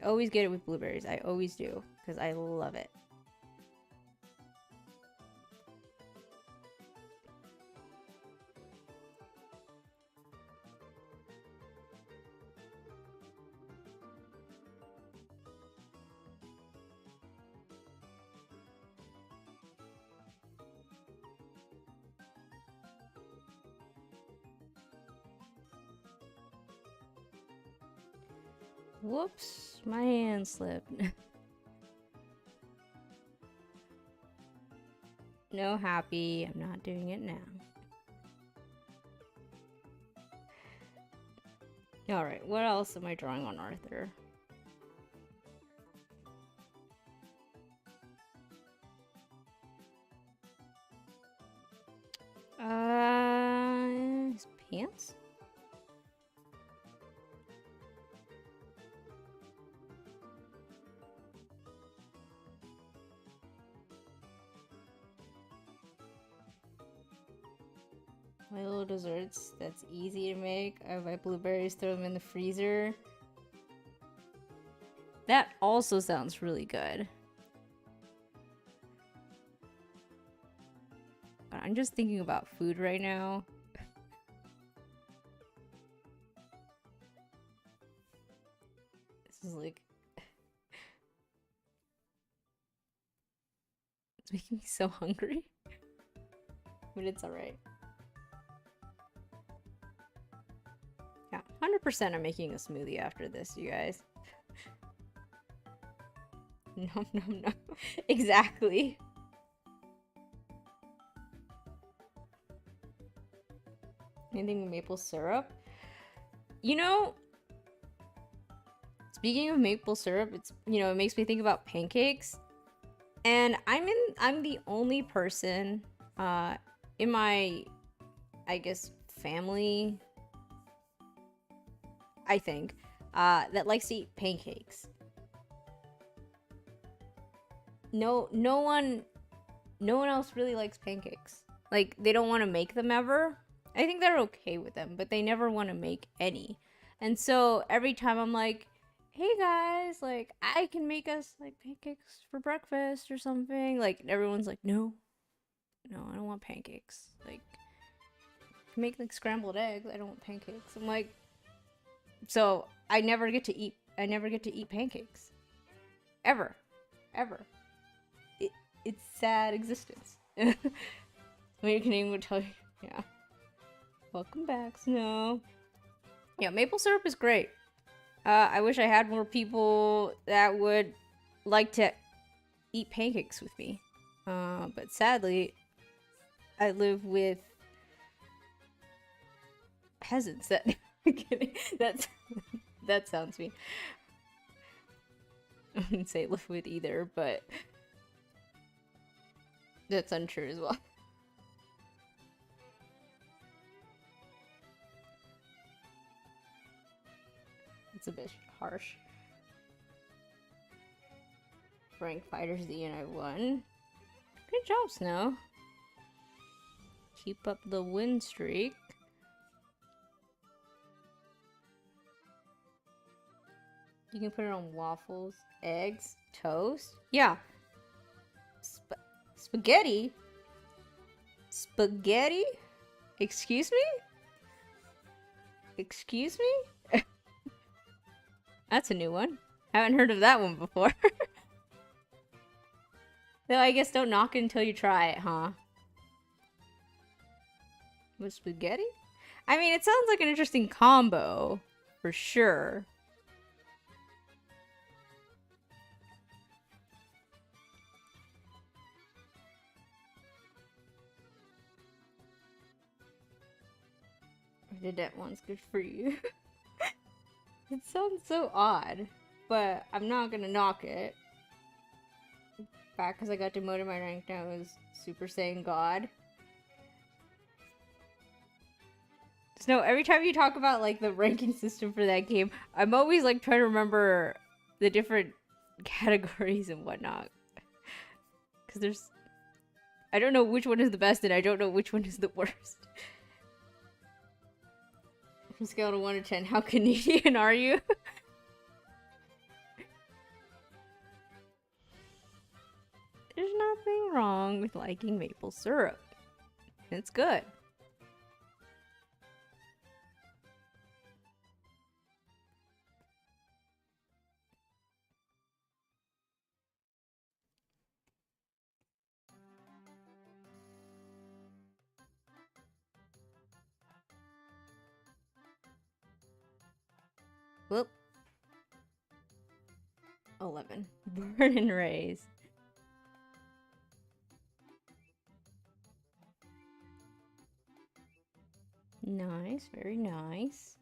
I always get it with blueberries. I always do, because I love it. Whoops, my hand slipped. No, happy. I'm not doing it now. Alright, what else am I drawing on Arthur? His pants? My little desserts, that's easy to make. I buy blueberries, throw them in the freezer. That also sounds really good. I'm just thinking about food right now. This is like... It's making me so hungry. But it's alright. Yeah, 100% I'm making a smoothie after this, you guys. Nom nom nom. Exactly. Anything with maple syrup? You know, speaking of maple syrup, it's, you know, it makes me think about pancakes. And I'm the only person in my, I guess, family, I think, that likes to eat pancakes. No one else really likes pancakes. Like, they don't want to make them ever. I think they're okay with them, but they never want to make any. And so every time I'm like, hey guys, like, I can make us, like, pancakes for breakfast or something. Like, everyone's like, no, I don't want pancakes. Like, I can make, like, scrambled eggs. I don't want pancakes. I'm like, so I never get to eat pancakes. Ever. It's sad existence. When your Canadian would tell you, yeah. Welcome back, Snow. Yeah, maple syrup is great. I wish I had more people that would like to eat pancakes with me. But sadly, I live with peasants that... I'm kidding. That sounds mean. I wouldn't say live with either, but that's untrue as well. It's a bit harsh. Rank Fighters Z and I won. Good job, Snow. Keep up the win streak. You can put it on waffles, eggs, toast. Yeah. Spaghetti? Spaghetti? Excuse me? Excuse me? That's a new one. Haven't heard of that one before. Though I guess don't knock it until you try it, huh? With spaghetti? I mean, it sounds like an interesting combo, for sure. I did that once, good for you. It sounds so odd, but I'm not gonna knock it. Back because I got demoted my rank now is Super Saiyan God. So every time you talk about like the ranking system for that game, I'm always like trying to remember the different categories and whatnot. Because I don't know which one is the best and I don't know which one is the worst. From scale to 1 to 10, how Canadian are you? There's nothing wrong with liking maple syrup. It's good. Whoop. 11. Born and raised. Nice, very nice.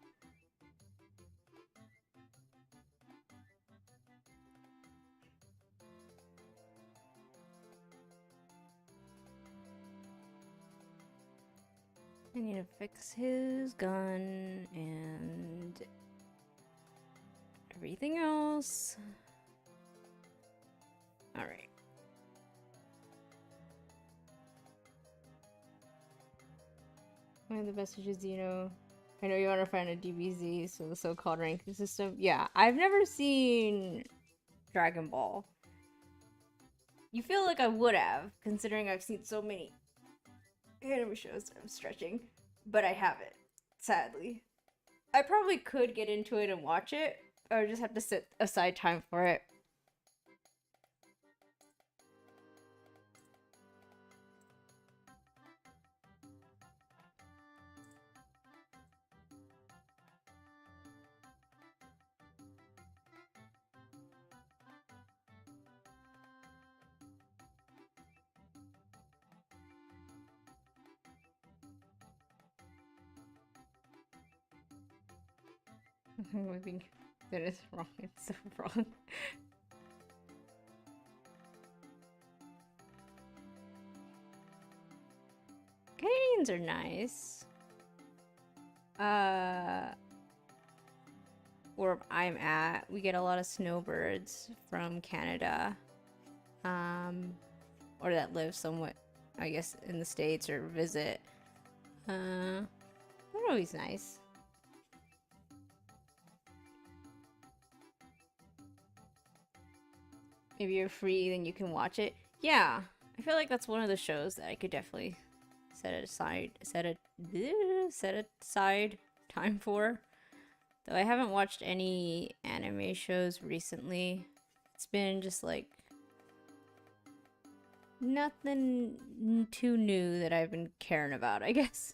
I need to fix his gun and everything else. Alright. One of the messages, you know, I know you want to find a DBZ, so the so-called ranking system. Yeah, I've never seen Dragon Ball. You feel like I would have, considering I've seen so many anime shows. I'm stretching, but I haven't, sadly. I probably could get into it and watch it, or just have to set aside time for it. I think that is wrong. It's so wrong. Canadians are nice. Where I'm at, we get a lot of snowbirds from Canada. Or that live somewhat, I guess, in the States or visit. They're always nice. If you're free, then you can watch it. Yeah, I feel like that's one of the shows that I could definitely set aside time for. Though I haven't watched any anime shows recently. It's been just like nothing too new that I've been caring about, I guess.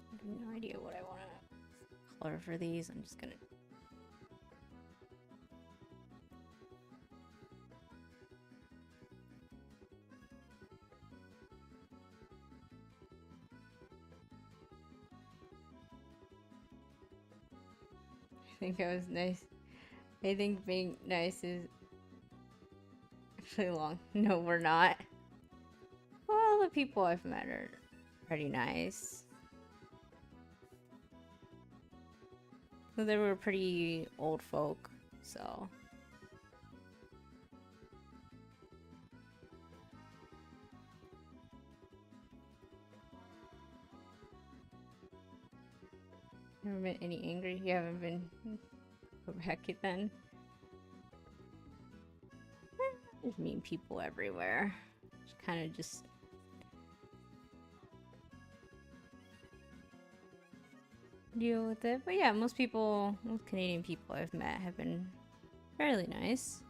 I have no idea what I want to color for these. I'm just gonna... I think I was nice. I think being nice is actually long. No, we're not. the people I've met are pretty nice. They were pretty old folk, so. Never been any angry? You haven't been Quebec then? There's mean people everywhere. Just kind of just... deal with it. But yeah, most Canadian people I've met have been fairly nice.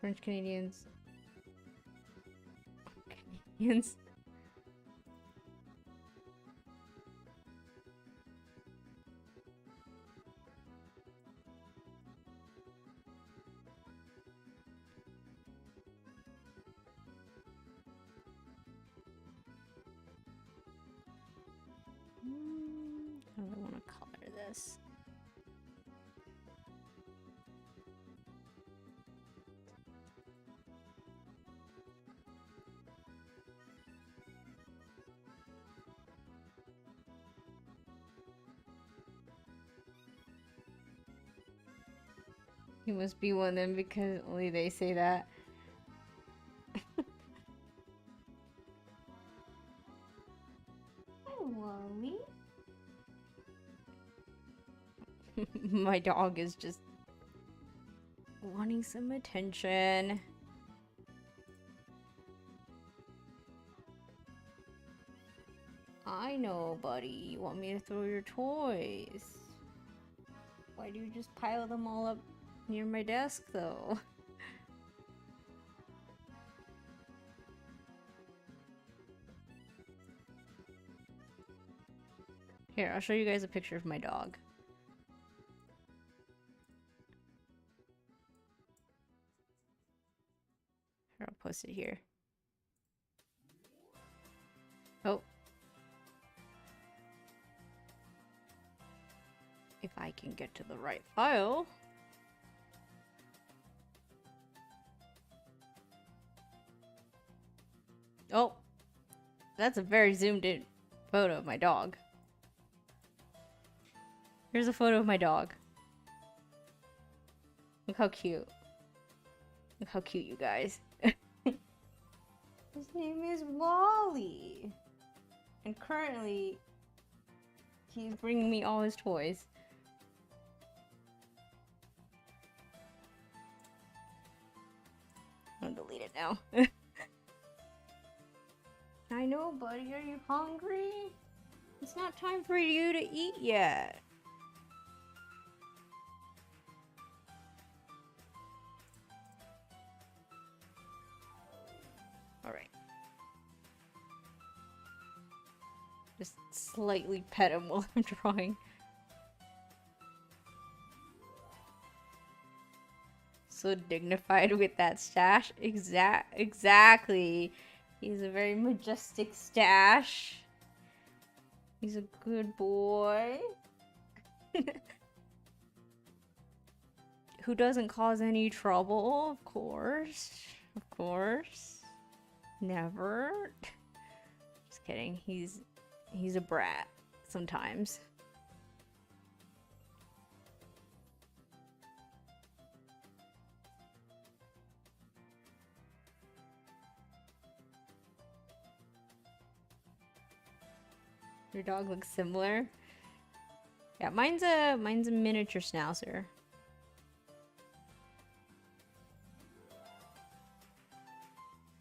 French Canadians. Canadians. How do I want to color this? You must be one then because only they say that. Hi, Wally. My dog is just wanting some attention. I know, buddy. You want me to throw your toys? Why do you just pile them all up near my desk, though? Here, I'll show you guys a picture of my dog. Here, I'll post it here. Oh. If I can get to the right file. Oh. That's a very zoomed in photo of my dog. Here's a photo of my dog. Look how cute. Look how cute, you guys. His name is Wally. And currently, he's bringing me all his toys. I'm gonna delete it now. I know, buddy. Are you hungry? It's not time for you to eat yet. Alright. Just slightly pet him while I'm drawing. So dignified with that stash. Exactly. He's a very majestic stash. He's a good boy. Who doesn't cause any trouble, of course. Of course. Never. Just kidding. He's a brat sometimes. Your dog looks similar. Yeah, mine's a miniature schnauzer.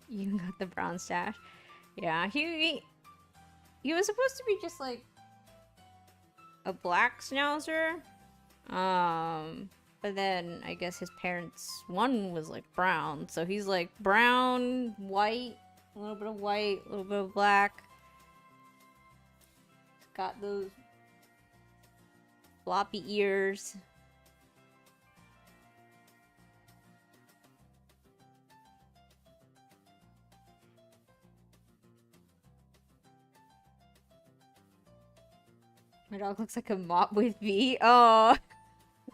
You got the brown stash. Yeah, he was supposed to be just like a black schnauzer. But then I guess his parents, one was like brown, so he's like brown, white, a little bit of white, a little bit of black. He's got those floppy ears. My dog looks like a mop with V. Oh,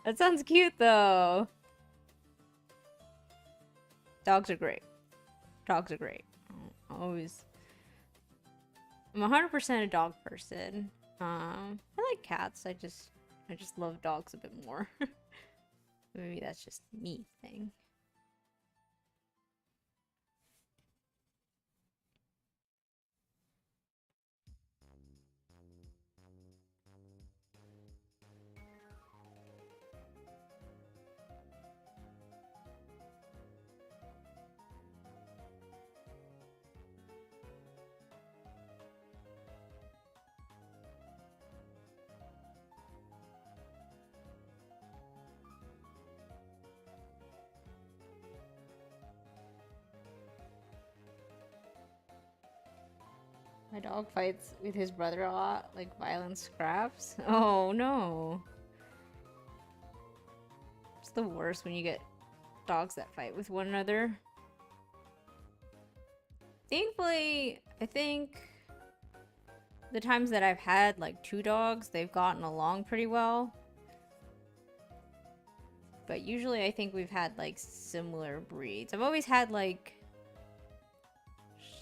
that sounds cute though. Dogs are great. Dogs are great. Always. I'm 100% a dog person. I like cats. I just love dogs a bit more. Maybe that's just me thing. My dog fights with his brother a lot, like violent scraps. Oh no. It's the worst when you get dogs that fight with one another. Thankfully, I think the times that I've had like 2 dogs, they've gotten along pretty well. But usually I think we've had like similar breeds. I've always had like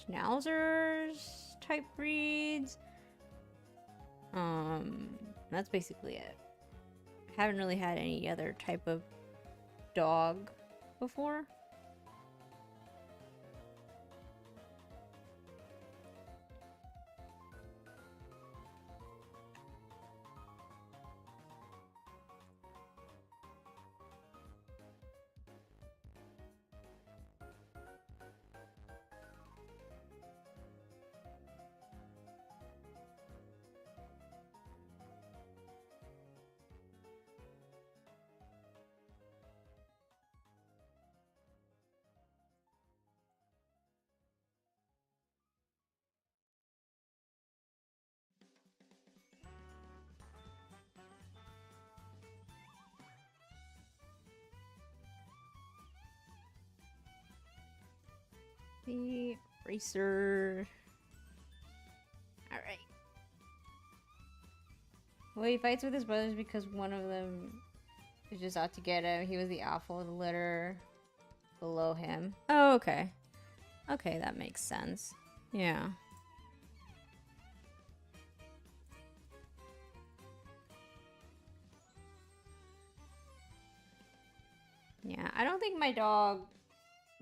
schnauzers type breeds. That's basically it. I haven't really had any other type of dog before. The racer. Alright. Well, he fights with his brothers because one of them is just out to get him. He was the alpha of the litter below him. Oh, okay. Okay, that makes sense. Yeah. Yeah, I don't think my dog,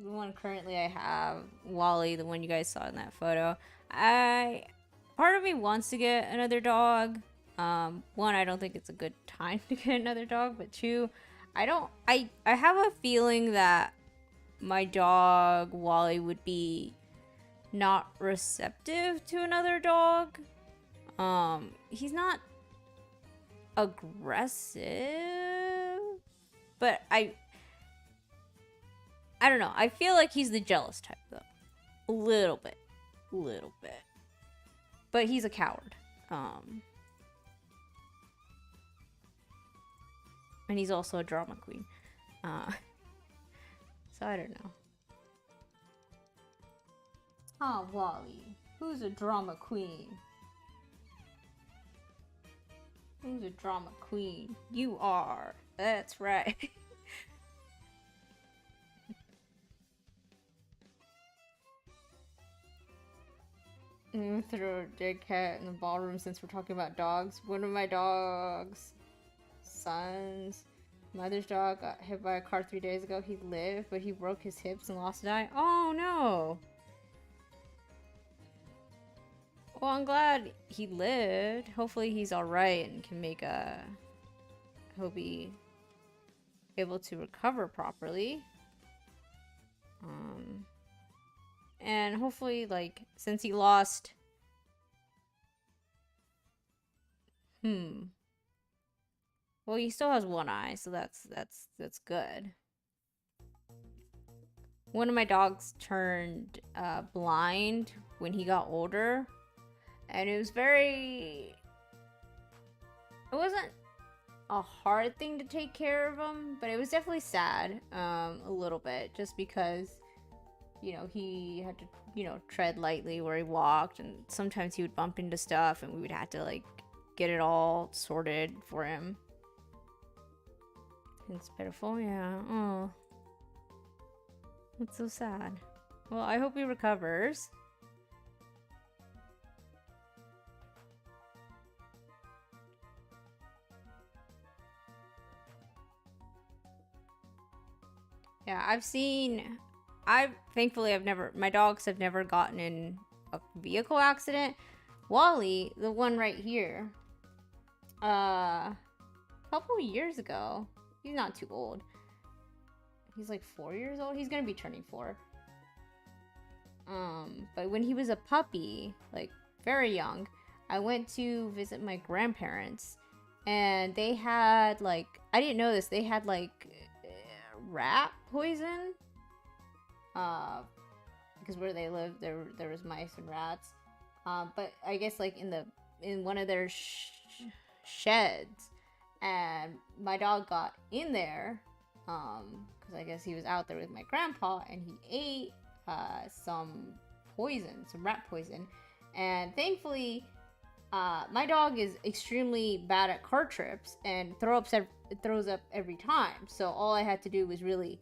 the one currently I have, Wally, the one you guys saw in that photo, part of me wants to get another dog. One, I don't think it's a good time to get another dog, but 2, I have a feeling that my dog, Wally, would be not receptive to another dog. He's not aggressive, but I don't know. I feel like he's the jealous type, though. A little bit. But he's a coward. And he's also a drama queen. So I don't know. Ah, Wally. Who's a drama queen? Who's a drama queen? You are. That's right. I'm gonna throw a dead cat in the ballroom since we're talking about dogs. One of my dog's sons, mother's dog, got hit by a car 3 days ago. He lived, but he broke his hips and lost an eye. Oh no! Well, I'm glad he lived. Hopefully he's alright and can make a... He'll be able to recover properly. And hopefully, like, since he lost... Well, he still has one eye, so that's good. One of my dogs turned blind when he got older. And it was very... It wasn't a hard thing to take care of him, but it was definitely sad, a little bit, just because, you know, he had to, you know, tread lightly where he walked, and sometimes he would bump into stuff, and we would have to, like, get it all sorted for him. It's pitiful, yeah. Oh. That's so sad. Well, I hope he recovers. Yeah, thankfully my dogs have never gotten in a vehicle accident. Wally, the one right here, a couple years ago, he's not too old. He's like 4 years old. He's gonna be turning 4. But when he was a puppy, like very young, I went to visit my grandparents, and they had like, I didn't know this, they had like rat poison. Because where they lived, there was mice and rats. But I guess like in one of their sheds, and my dog got in there, because I guess he was out there with my grandpa, and he ate some rat poison, and thankfully, my dog is extremely bad at car trips and throws up every time. So all I had to do was really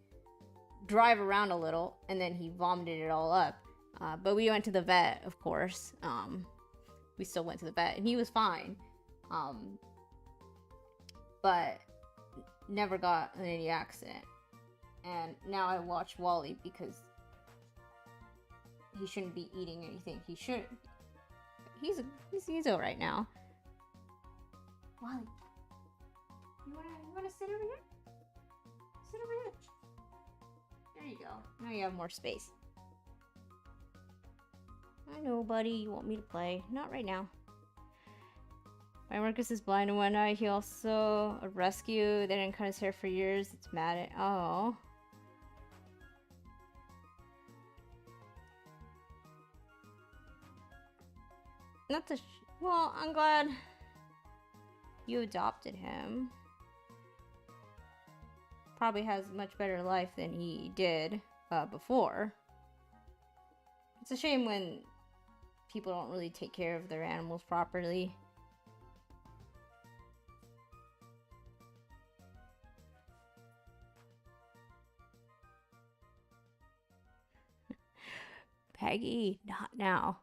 drive around a little, and then he vomited it all up. But we went to the vet, of course. We still went to the vet, and he was fine. But never got in any accident. And now I watch Wally because he shouldn't be eating anything. He shouldn't. He's alright now. Wally, you wanna sit over here? Sit over here. There you go. Now you have more space. I know, buddy. You want me to play? Not right now. My Marcus is blind in one eye. He also a rescue. They didn't cut his hair for years. It's mad at. Oh. Not the. Well, I'm glad you adopted him. Probably has a much better life than he did before. It's a shame when people don't really take care of their animals properly. Peggy, not now.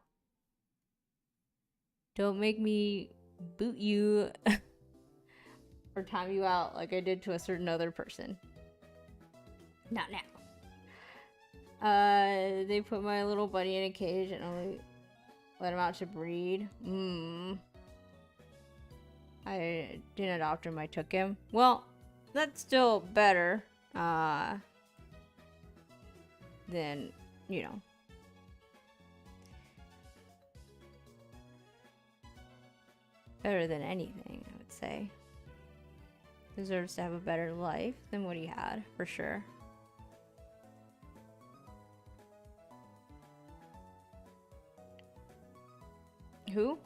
Don't make me boot you or time you out like I did to a certain other person. Not now. They put my little buddy in a cage and only let him out to breed. I didn't adopt him, I took him. Well, that's still better than, you know. Better than anything, I would say. Deserves to have a better life than what he had, for sure. Who?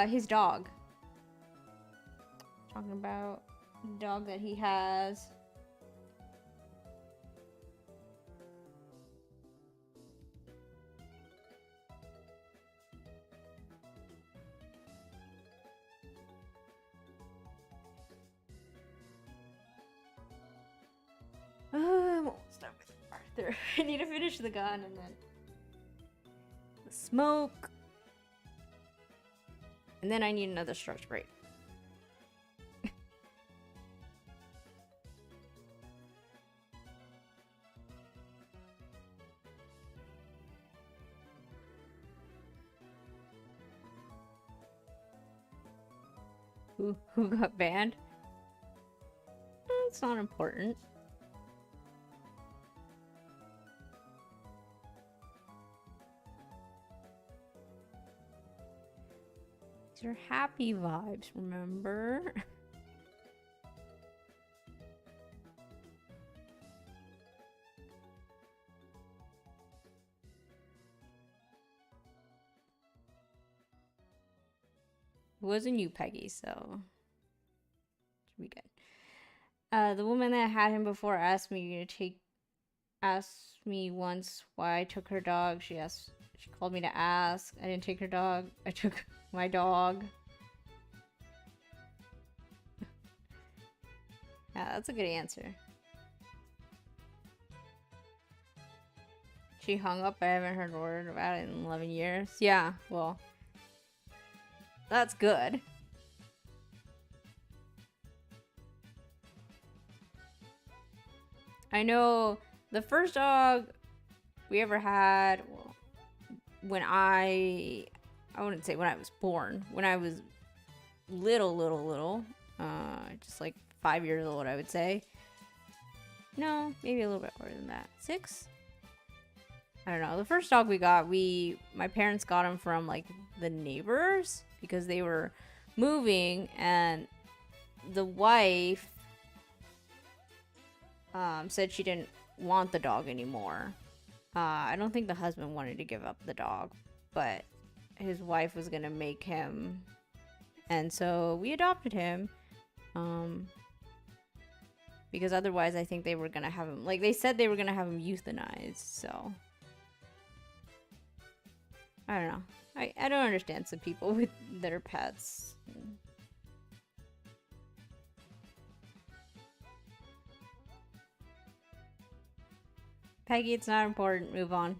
His dog. Talking about the dog that he has. I won't start with Arthur. I need to finish the gun and then the smoke. And then I need another short break. Who got banned? It's not important. These are happy vibes, remember? It wasn't you, Peggy, so should be good. The woman that had him before asked me once why I took her dog. She called me to ask. I didn't take her dog. I took my dog. Yeah, that's a good answer. She hung up. I haven't heard a word about it in 11 years. Yeah, well, that's good. I know the first dog we ever had, well, when I wouldn't say when I was born, when I was little, just like 5 years old, I would say. No, maybe a little bit more than that. 6? I don't know. The first dog we got, my parents got him from like the neighbors because they were moving, and the wife said she didn't want the dog anymore. I don't think the husband wanted to give up the dog, but his wife was gonna make him, and so we adopted him. Because otherwise I think they were gonna have him, like they said they were gonna have him euthanized, so I don't know. I don't understand some people with their pets. Peggy, it's not important. Move on.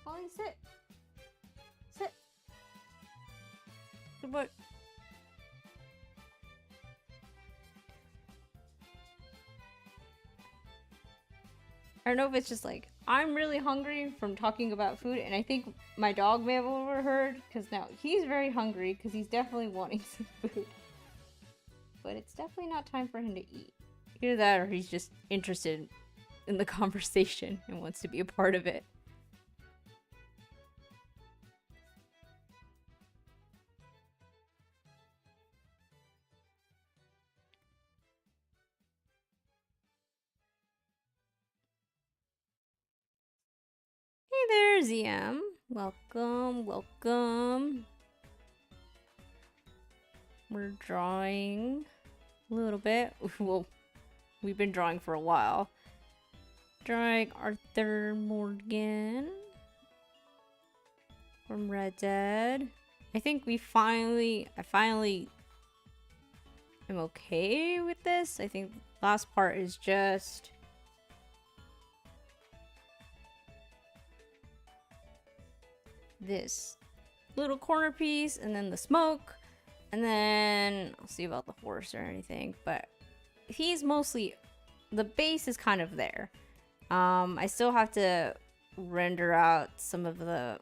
Ollie, sit. Sit. Good boy. I don't know if it's just like, I'm really hungry from talking about food, and I think my dog may have overheard, because now he's very hungry, because he's definitely wanting some food. But it's definitely not time for him to eat. Either that, or he's just interested in the conversation and wants to be a part of it. Hey there, ZM. Welcome, welcome. We're drawing a little bit. Well, we've been drawing for a while. Drawing Arthur Morgan from Red Dead. I think I finally am okay with this. I think the last part is just this little corner piece, and then the smoke, and then I'll see about the horse or anything, but he's mostly, the base is kind of there. I still have to render out some of the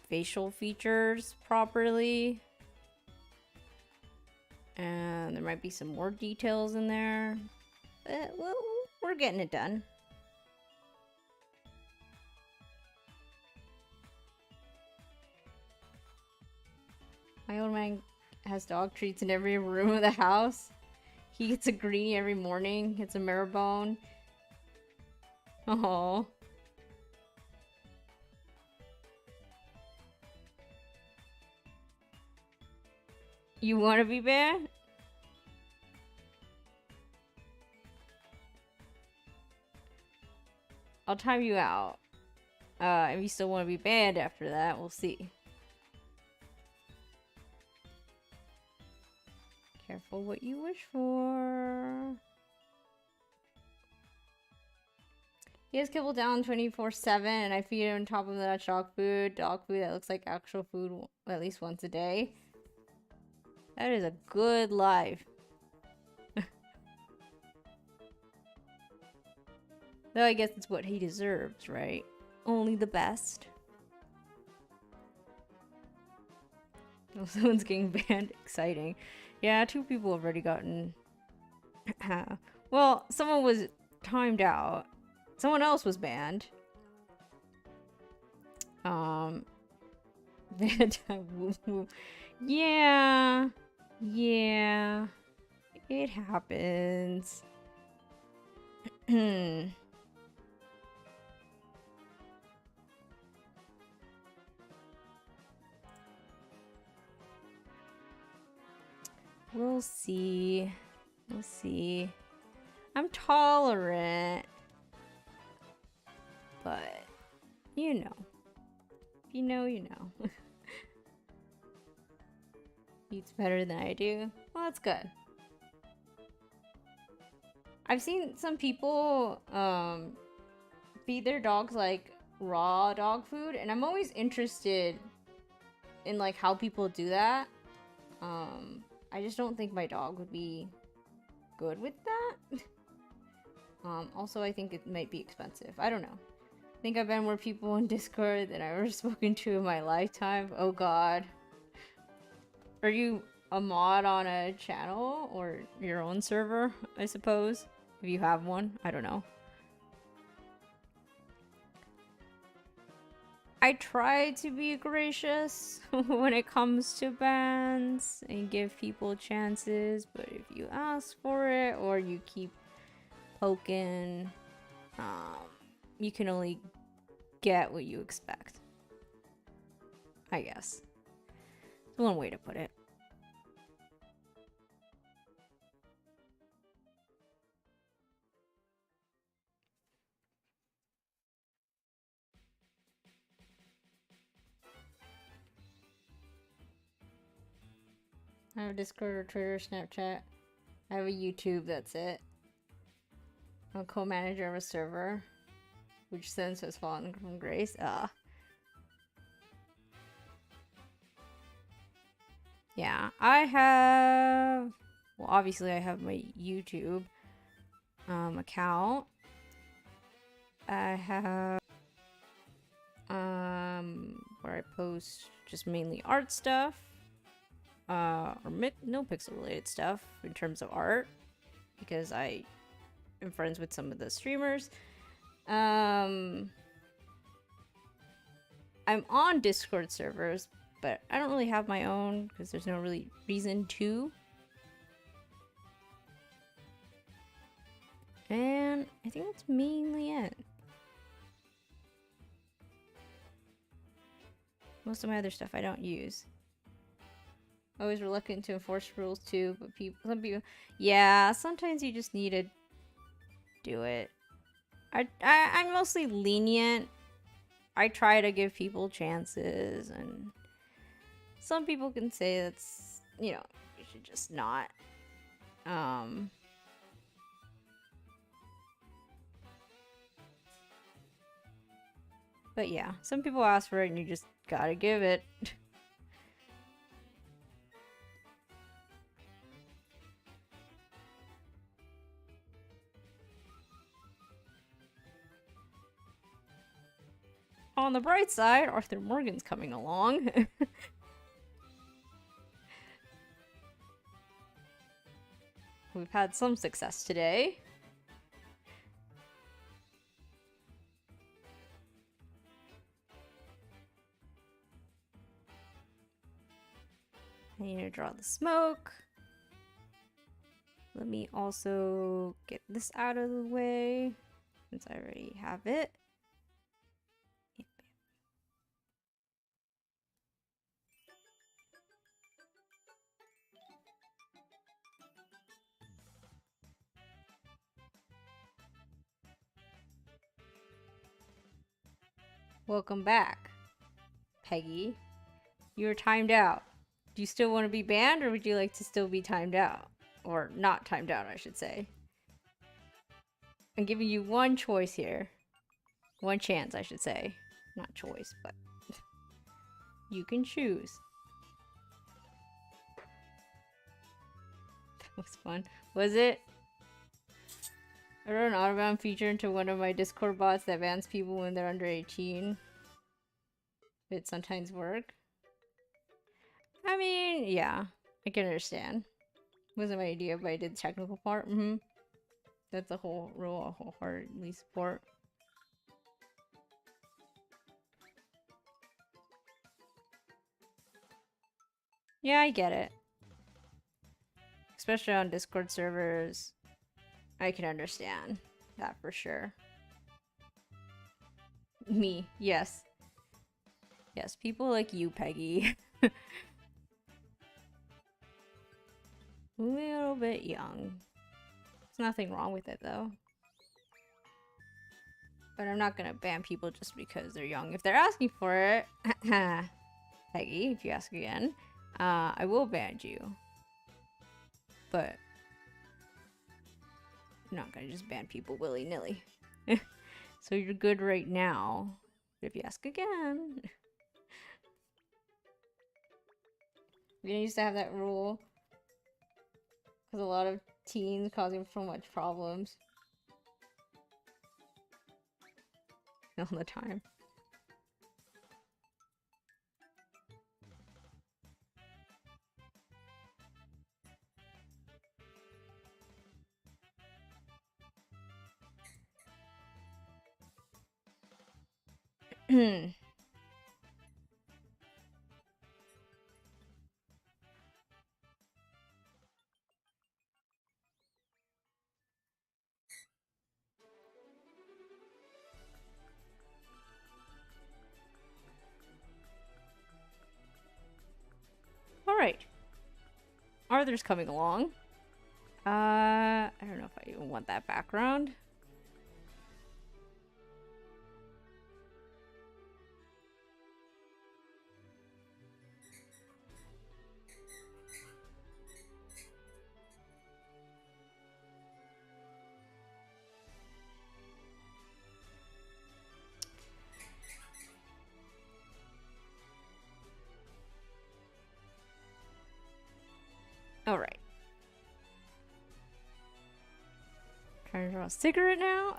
facial features properly, and there might be some more details in there, but well, we're getting it done. My old man has dog treats in every room of the house. He gets a greenie every morning. Gets a marrowbone. Oh. You want to be banned? I'll time you out. If you still want to be banned after that, we'll see. Careful what you wish for. He has kibble down 24/7, and I feed him on top of that dog food that looks like actual food at least once a day. That is a good life. Though I guess it's what he deserves, right? Only the best. Oh, someone's getting banned. Exciting. Yeah, 2 people have already gotten... Well, someone was timed out. Someone else was banned. Yeah. Yeah. It happens. We'll see. We'll see. I'm tolerant. But, you know. If you know, you know. Eats better than I do. Well, that's good. I've seen some people feed their dogs like raw dog food, and I'm always interested in like how people do that. I just don't think my dog would be good with that. Also, I think it might be expensive. I don't know. I think I've been more people on Discord than I've ever spoken to in my lifetime. Oh god. Are you a mod on a channel or your own server, I suppose? If you have one, I don't know. I try to be gracious when it comes to bans and give people chances, but if you ask for it or you keep poking, you can only get what you expect. I guess. It's one way to put it. I have a Discord or Twitter, Snapchat. I have a YouTube, that's it. I'm a co-manager of a server, which since has fallen from grace. Yeah, I have... Well, obviously I have my YouTube account. I have... where I post just mainly art stuff. Or no pixel related stuff in terms of art, because I am friends with some of the streamers. I'm on Discord servers, but I don't really have my own because there's no really reason to. And I think that's mainly it. Most of my other stuff I don't use. Always reluctant to enforce rules too, but some people, yeah, sometimes you just need to do it. I'm mostly lenient. I try to give people chances, and some people can say that's, you know, you should just not. But yeah, some people ask for it and you just gotta give it. On the bright side, Arthur Morgan's coming along. We've had some success today. I need to draw the smoke. Let me also get this out of the way, since I already have it. Welcome back, Peggy. You were timed out. Do you still want to be banned, or would you like to still be timed out? Or not timed out, I should say. I'm giving you one choice here. One chance, I should say. Not choice, but you can choose. That was fun. Was it? I wrote an autobound feature into one of my Discord bots that bans people when they're under 18. It sometimes work. I mean, yeah, I can understand. Wasn't my idea, but I did the technical part. That's a whole rule I wholeheartedly support. Yeah, I get it. Especially on Discord servers. I can understand that for sure. Me, yes. Yes, people like you, Peggy. A little bit young. There's nothing wrong with it, though. But I'm not gonna ban people just because they're young. If they're asking for it, Peggy, if you ask again, I will ban you. But I'm not gonna just ban people willy-nilly. So you're good right now. If you ask again. We didn't used to have that rule. Because a lot of teens causing so much problems. All the time. Alright. Arthur's coming along. I don't know if I even want that background. Alright. Trying to draw a cigarette now?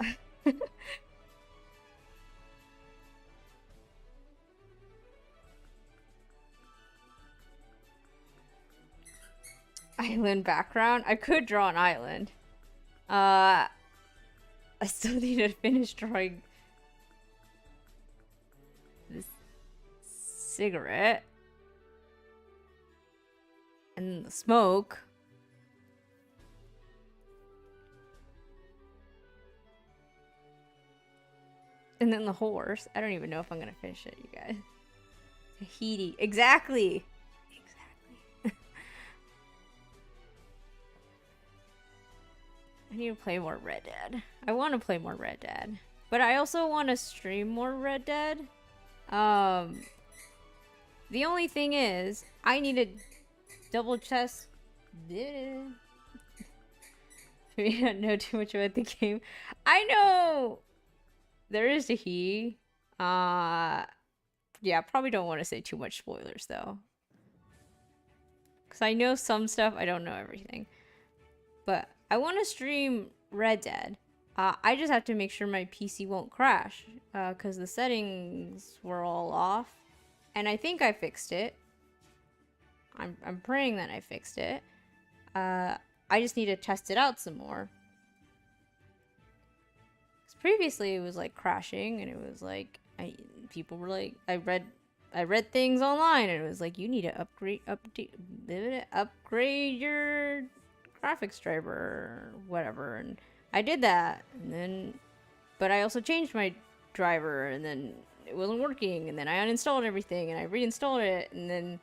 Island background? I could draw an island. I still need to finish drawing this cigarette. And the smoke. And then the horse. I don't even know if I'm gonna finish it, you guys. Tahiti. Exactly! Exactly. I need to play more Red Dead. I want to play more Red Dead. But I also want to stream more Red Dead. The only thing is, I need to double chest. Maybe I don't know too much about the game. I know there is a he. Yeah, probably don't want to say too much spoilers though. Because I know some stuff, I don't know everything. But I want to stream Red Dead. I just have to make sure my PC won't crash. Because the settings were all off. And I think I fixed it. I'm praying that I fixed it. I just need to test it out some more. Because previously it was like crashing and it was like people were like I read things online and it was like you need to upgrade your graphics driver or whatever, and I did that, and then but I also changed my driver and then it wasn't working, and then I uninstalled everything and I reinstalled it, and then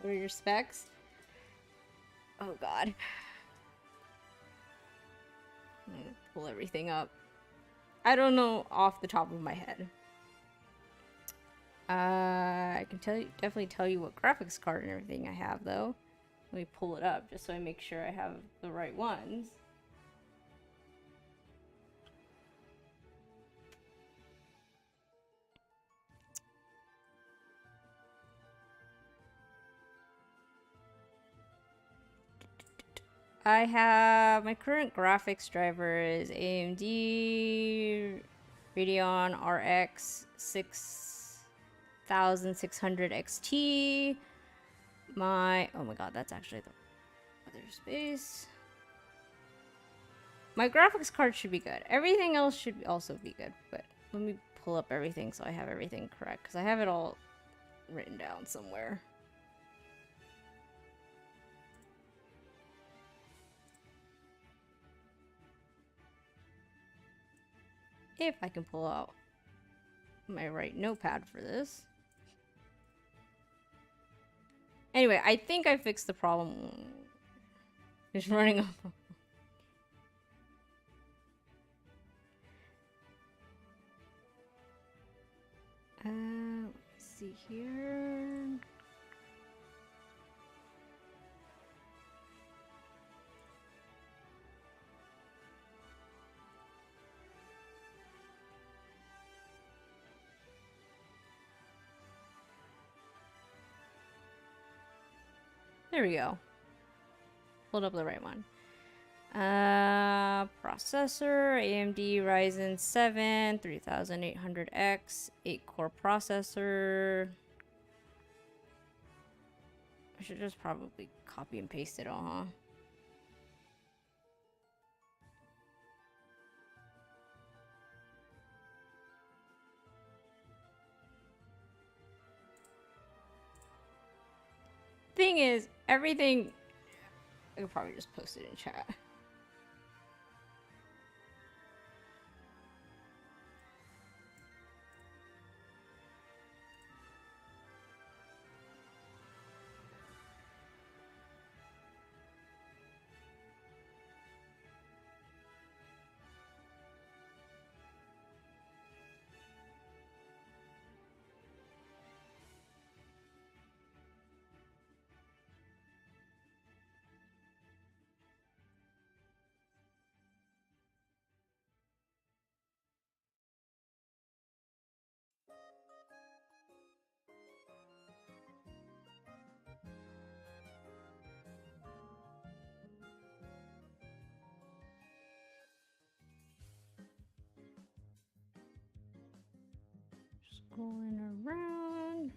what are your specs? Oh god. I'm gonna pull everything up. I don't know off the top of my head. I can definitely tell you what graphics card and everything I have though. Let me pull it up just so I make sure I have the right ones. I have my current graphics driver is AMD Radeon RX 6600 XT. Oh my god, that's actually the other space. My graphics card should be good. Everything else should also be good, but let me pull up everything so I have everything correct, because I have it all written down somewhere. If I can pull out my right notepad for this. Anyway, I think I fixed the problem. It's running off. Let's see here. There we go. Pulled up the right one. Processor, AMD Ryzen 7 3800X, 8-core processor. I should just probably copy and paste it all, huh? Thing is, everything... I could probably just post it in chat. Going around.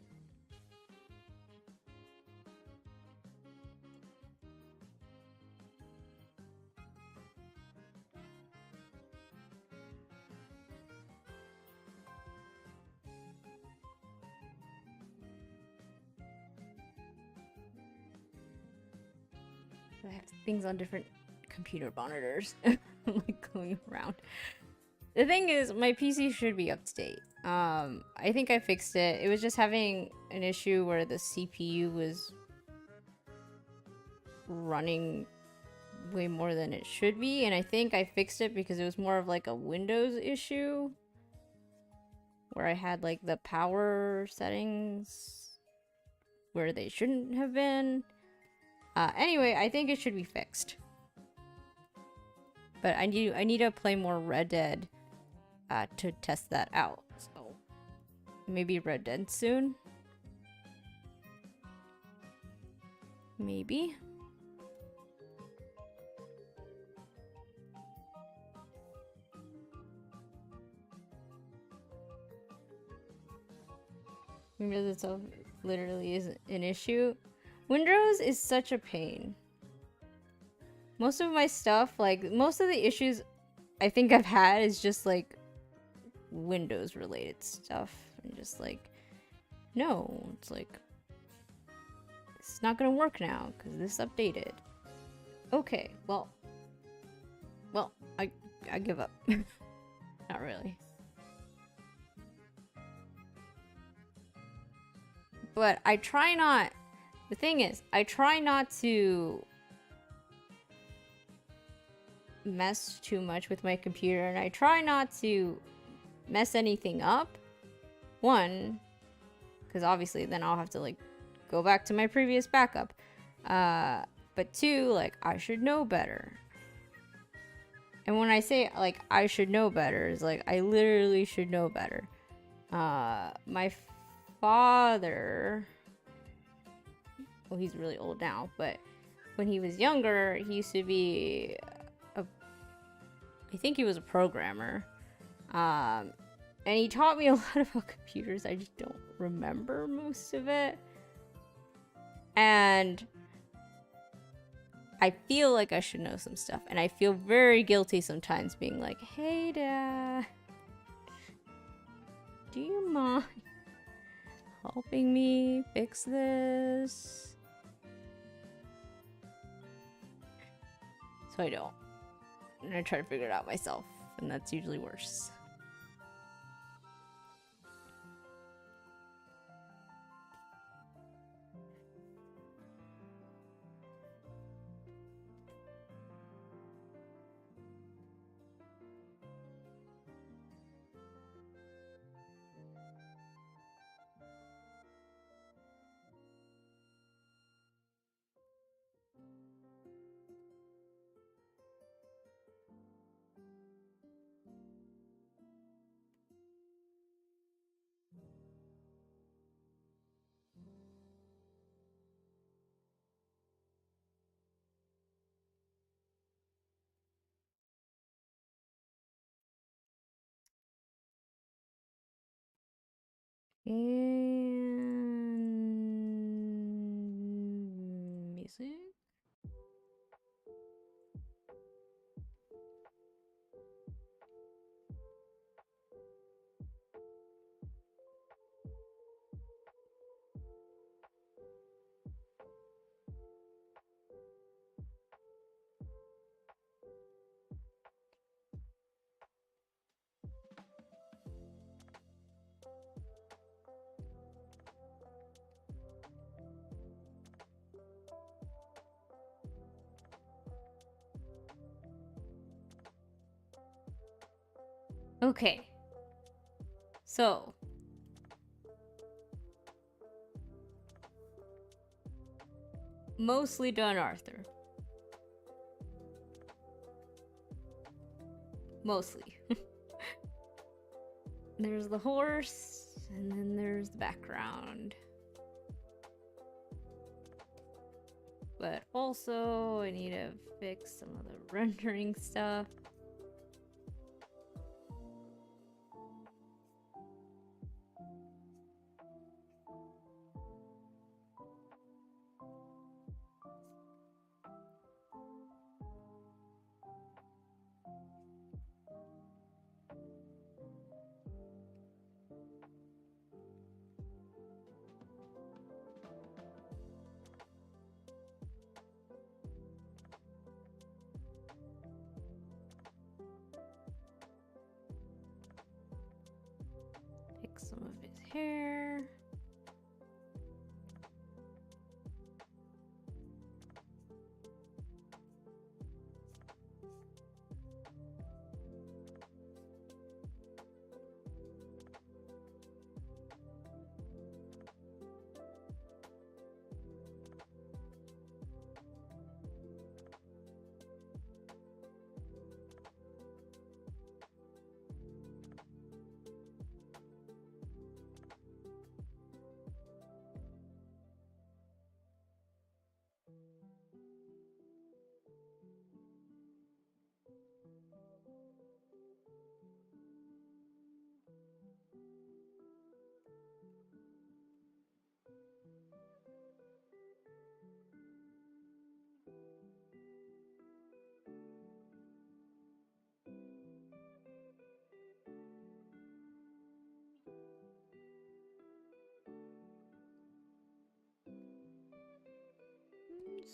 I have things on different computer monitors. I'm like going around. The thing is, my PC should be up to date. I think I fixed it. It was just having an issue where the CPU was running way more than it should be, and I think I fixed it because it was more of like a Windows issue where I had like the power settings where they shouldn't have been. Anyway, I think it should be fixed. But I need to play more Red Dead to test that out. So maybe Red Dead soon. Maybe. Windows itself literally is an issue. Windows is such a pain. Most of my stuff, like, most of the issues I think I've had is just, like, Windows related stuff. And just, like, no, it's like, it's not gonna work now, because this updated. Okay, well, I give up. Not really. But I try not, the thing is, I try not to mess too much with my computer, and I try not to mess anything up. One, because obviously then I'll have to like go back to my previous backup. But two, like, I should know better. And when I say like I should know better, it's like I literally should know better. My father, well, he's really old now, but when he was younger, he used to be I think he was a programmer. And he taught me a lot about computers. I just don't remember most of it. And I feel like I should know some stuff. And I feel very guilty sometimes being like, hey, Dad, do you mind helping me fix this? So I don't. And I try to figure it out myself. And that's usually worse. And music. Okay. So, mostly done Arthur. Mostly. There's the horse, and then there's the background. But also, I need to fix some of the rendering stuff. Fix some of his hair.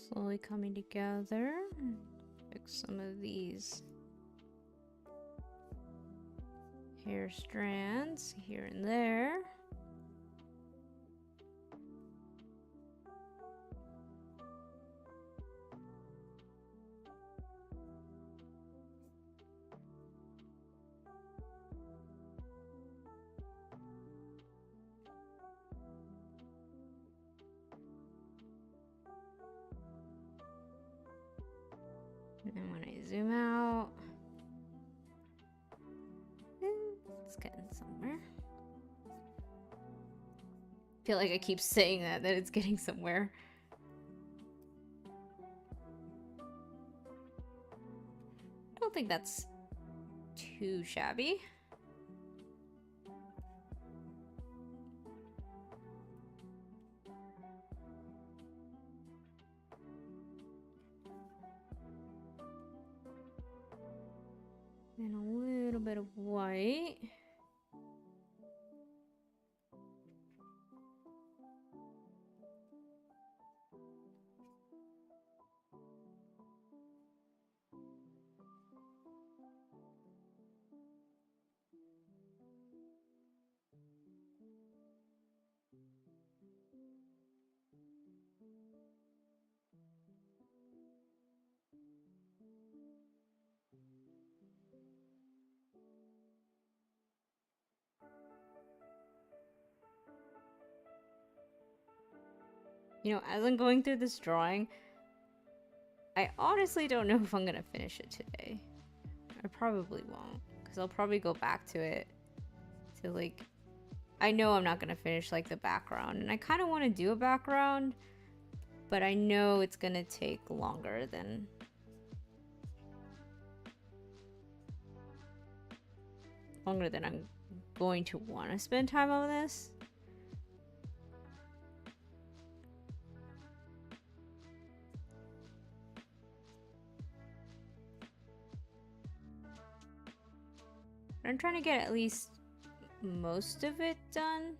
Slowly coming together. Fix some of these hair strands here and there. And then when I zoom out, it's getting somewhere. I feel like I keep saying that it's getting somewhere. I don't think that's too shabby. And a little bit of white. You know, as I'm going through this drawing, I honestly don't know if I'm gonna finish it today. I probably won't, because I'll probably go back to it to like, I know I'm not gonna finish like the background, and I kind of want to do a background, but I know it's gonna take longer than I'm going to want to spend time on this. But I'm trying to get at least most of it done.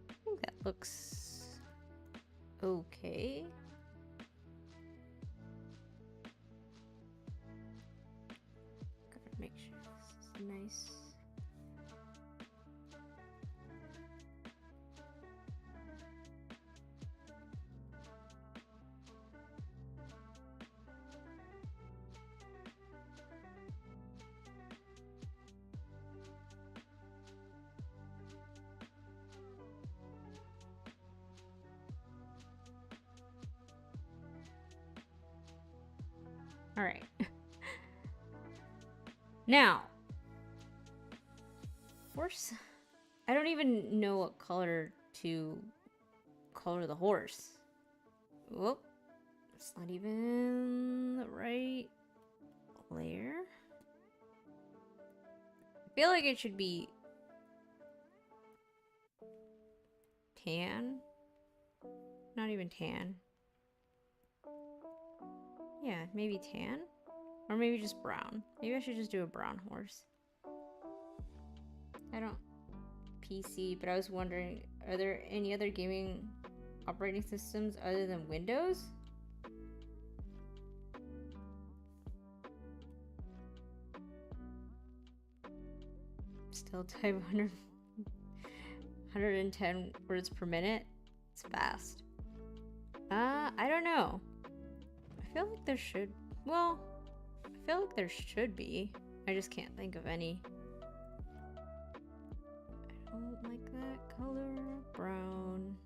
I think that looks okay. Gotta make sure this is nice. All right. Now, horse. I don't even know what color to color the horse. Whoop. It's not even the right layer. I feel like it should be tan. Not even tan. Yeah, maybe tan. Or maybe just brown. Maybe I should just do a brown horse. I don't PC, but I was wondering, are there any other gaming operating systems other than Windows? Still type 110 words per minute. It's fast. I don't know. I feel like there should. Well, I feel like there should be. I just can't think of any. I don't like that color. Brown.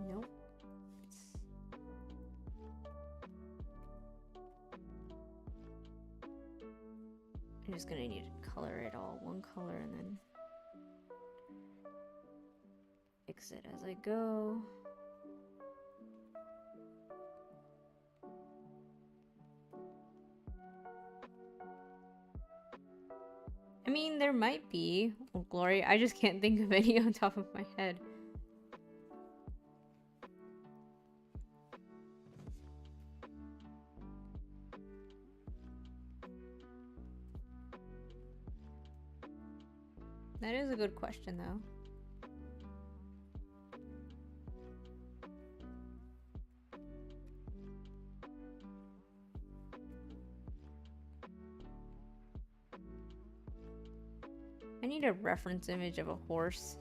Nope. I'm just gonna need to color it all one color and then fix it as I go. I mean, there might be. Oh, glory. I just can't think of any on top of my head. That is a good question, though. I need a reference image of a horse.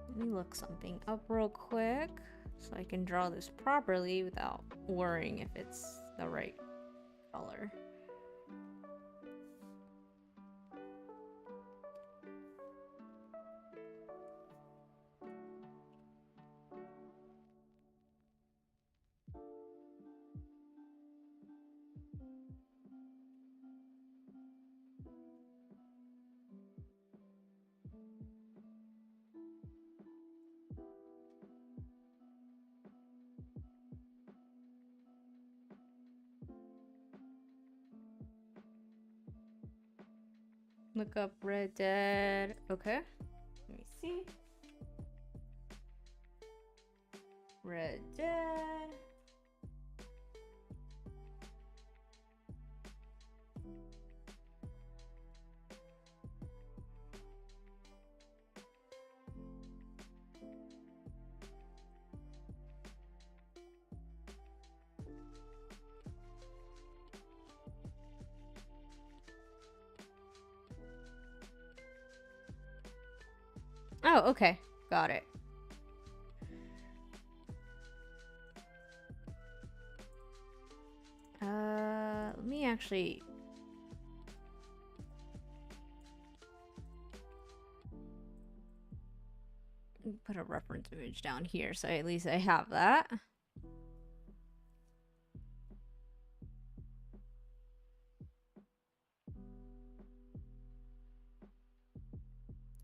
Let me look something up real quick so I can draw this properly without worrying if it's the right color. Look up Red Dead. Okay. Let me see. Red Dead. Oh, okay. Got it. Let me actually put a reference image down here so at least I have that.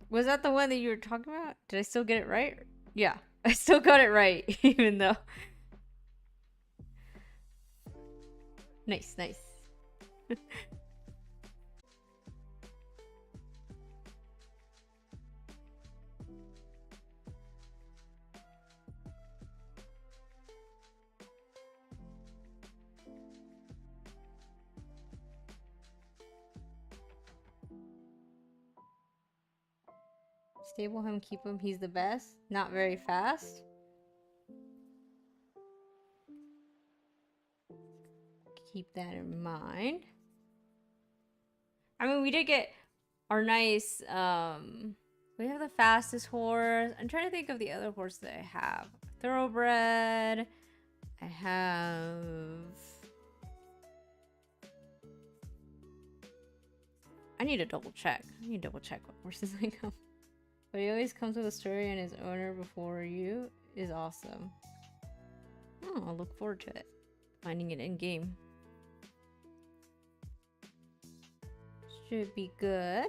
Was that the one that you were talking about? Did I still get it right? Yeah, I still got it right, even though. Nice, nice. Stable him, keep him, he's the best. Not very fast. Keep that in mind. I mean, we did get our nice, we have the fastest horse. I'm trying to think of the other horse that I have. Thoroughbred. I have... I need to double check. I need to double check what horses I come. But he always comes with a story and his owner before you is awesome. Oh, I'll look forward to it. Finding it in game. Should be good.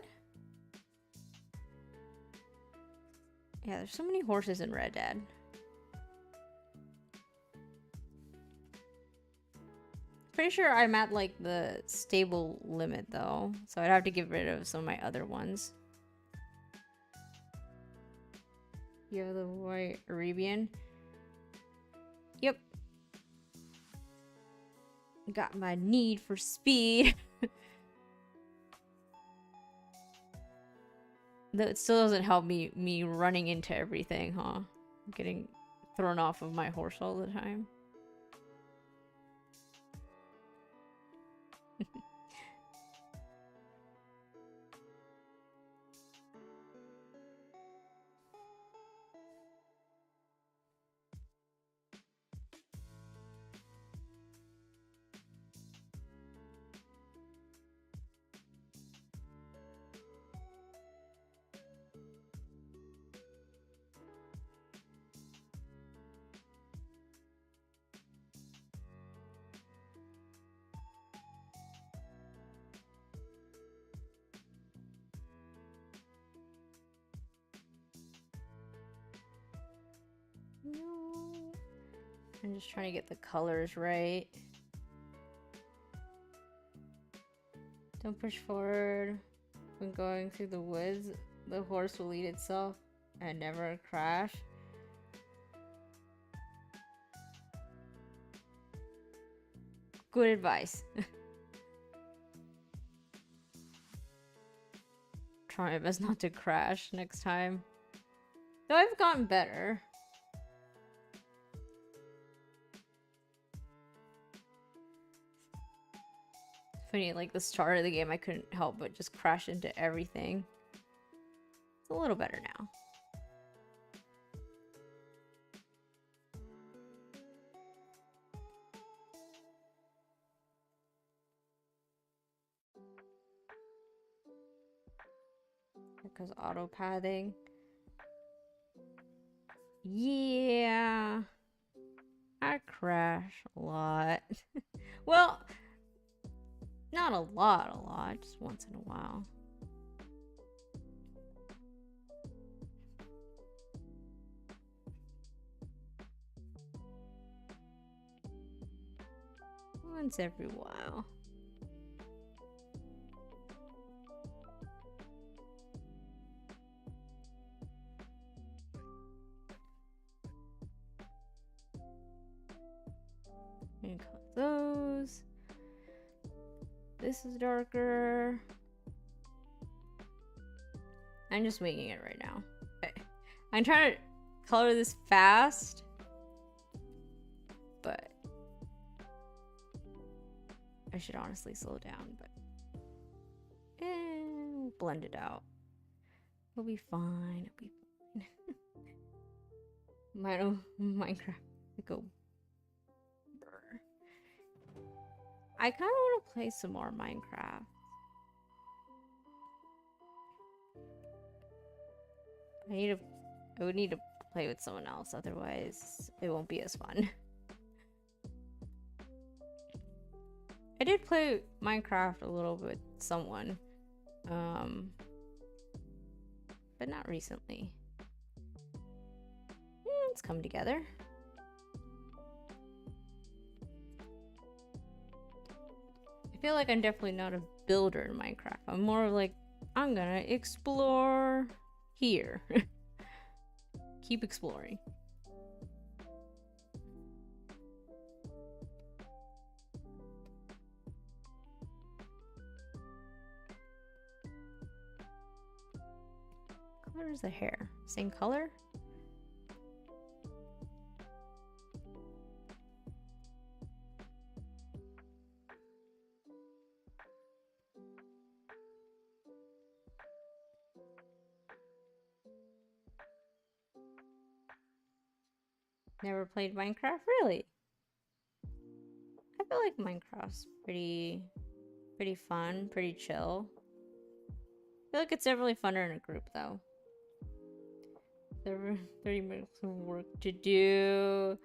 Yeah, there's so many horses in Red Dead. Pretty sure I'm at like the stable limit though, so I'd have to get rid of some of my other ones. You have the white Arabian. Yep. Got my need for speed. Though it still doesn't help me running into everything, huh? Getting thrown off of my horse all the time. No. I'm just trying to get the colors right. Don't push forward. When going through the woods, the horse will lead itself and never crash. Good advice. Try my best not to crash next time. Though I've gotten better. Funny, like the start of the game, I couldn't help but just crash into everything. It's a little better now. Because auto pathing. Yeah. I crash a lot. Well, not a lot, just once in a while. Once every while. And color those. This is darker. I'm just winging it right now. Okay. I'm trying to color this fast, but I should honestly slow down, but we'll blend it out. It'll be fine. It'll be fine. Minecraft. Go. I kind of want to play some more Minecraft. I would need to play with someone else, otherwise it won't be as fun. I did play Minecraft a little bit with someone, but not recently. Let's come together. I feel like I'm definitely not a builder in Minecraft. I'm more of like, I'm gonna explore here. Keep exploring. What color is the hair? Same color? Never played Minecraft? Really? I feel like Minecraft's pretty fun, pretty chill. I feel like it's definitely funner in a group though. There were 30 minutes of work to do.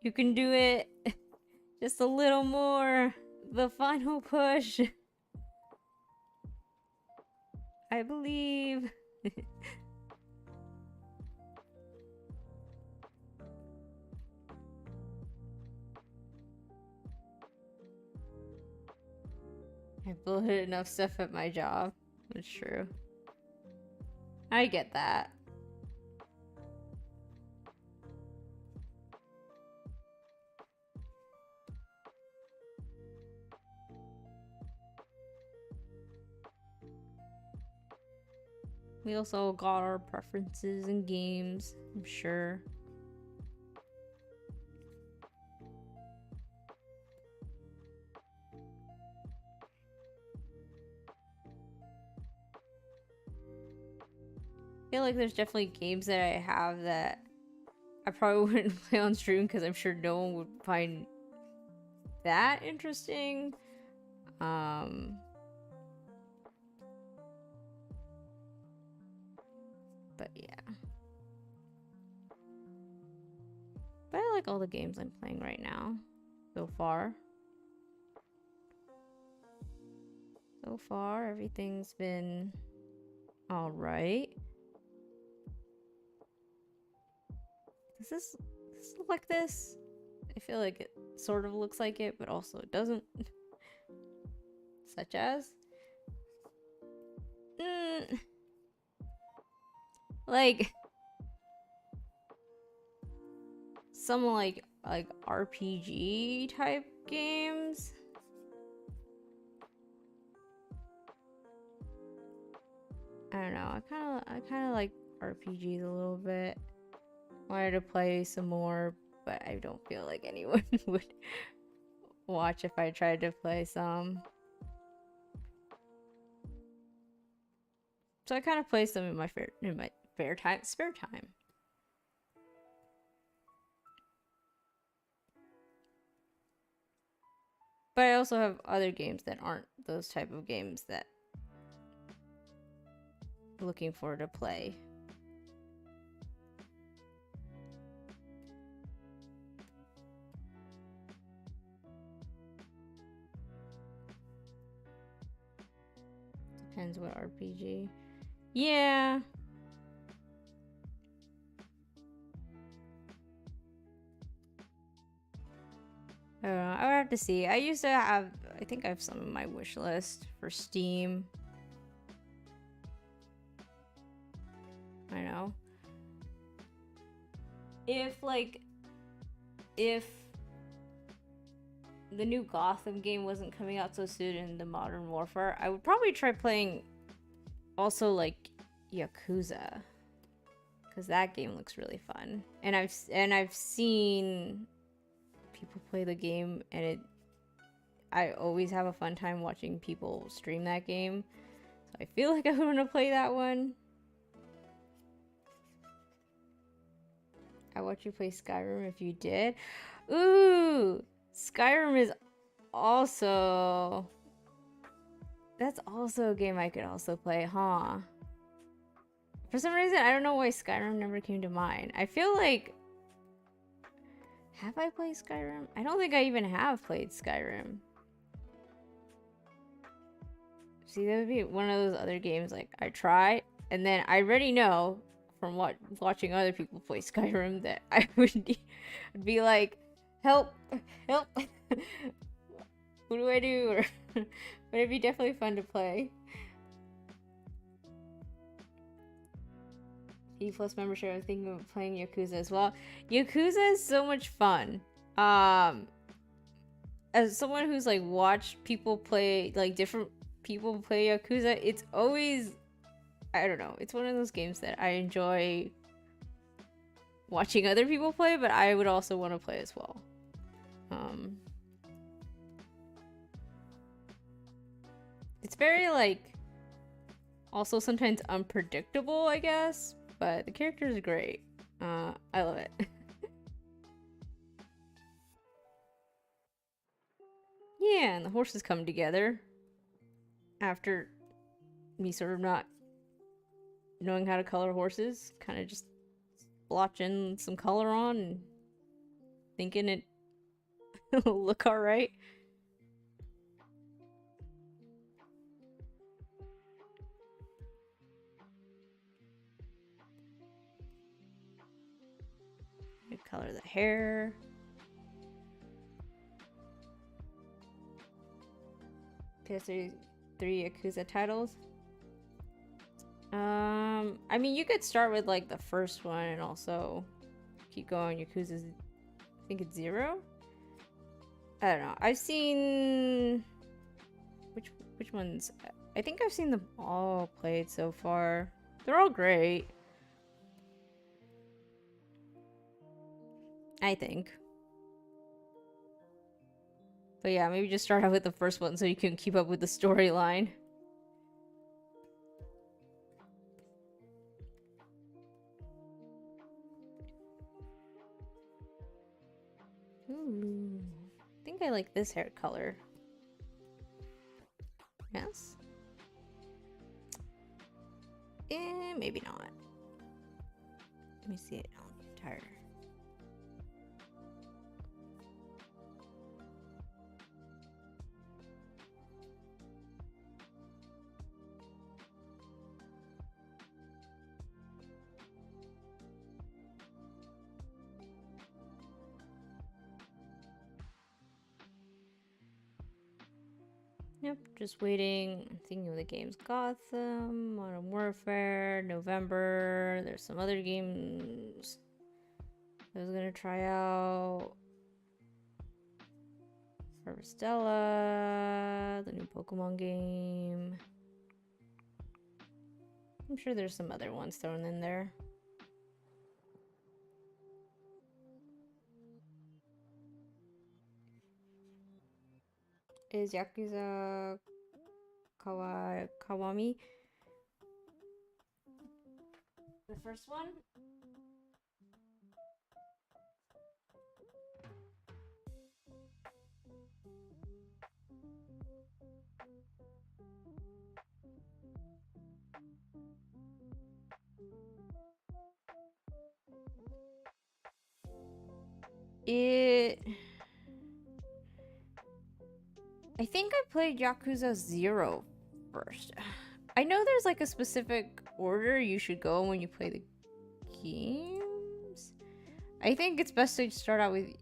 You can do it. Just a little more. The final push. I believe. I bloated enough stuff at my job. That's true. I get that. We also got our preferences in games, I'm sure. I feel like there's definitely games that I have that I probably wouldn't play on stream because I'm sure no one would find that interesting. But yeah. But I like all the games I'm playing right now so far. So far, everything's been all right. Does this look like this? I feel like it sort of looks like it, but also it doesn't. Such as? Like some like RPG type games. I don't know. I kind of like RPGs a little bit. Wanted to play some more, but I don't feel like anyone would watch if I tried to play some. So I kind of play some in my spare time. But I also have other games that aren't those type of games that I'm looking forward to play. Depends what RPG. Yeah. I don't know. I would have to see. I used to have, I think I have some on my wish list for Steam. I know. If the new Gotham game wasn't coming out so soon in the Modern Warfare, I would probably try playing also like Yakuza, because that game looks really fun. And I've seen people play the game, and I always have a fun time watching people stream that game. So I feel like I would want to play that one. I watch you play Skyrim if you did. Ooh, Skyrim is also... That's also a game I could also play, huh? For some reason, I don't know why Skyrim never came to mind. I feel like... Have I played Skyrim? I don't think I even have played Skyrim. See, that would be one of those other games, like, I try, and then I already know from watching other people play Skyrim that I would be like, help, help, what do I do? Or, but it'd be definitely fun to play. E Plus membership, I'm thinking of playing Yakuza as well. Yakuza is so much fun. As someone who's like watched people play, like different people play Yakuza, it's always, I don't know, it's one of those games that I enjoy watching other people play, but I would also want to play as well. It's very like also sometimes unpredictable, I guess, but the characters are great. I love it. Yeah, and the horses come together after me sort of not knowing how to color horses, kind of just splotching some color on and thinking it will look alright. Color the hair. PS3 Yakuza titles. I mean, you could start with like the first one and also keep going. Yakuza's, I think it's 0. I don't know. I've seen which ones. I think I've seen them all played so far. They're all great, I think. But yeah, maybe just start out with the first one so you can keep up with the storyline. Ooh. I think I like this hair color. Yes? Maybe not. Let me see it on the entire. Yep, just waiting. I'm thinking of the games. Gotham, Modern Warfare, November. There's some other games I was gonna try out. Stella, the new Pokemon game. I'm sure there's some other ones thrown in there. Is Yakuza Kawami the first one? I think I played Yakuza 0 first. I know there's like a specific order you should go when you play the games. I think it's best to start out with...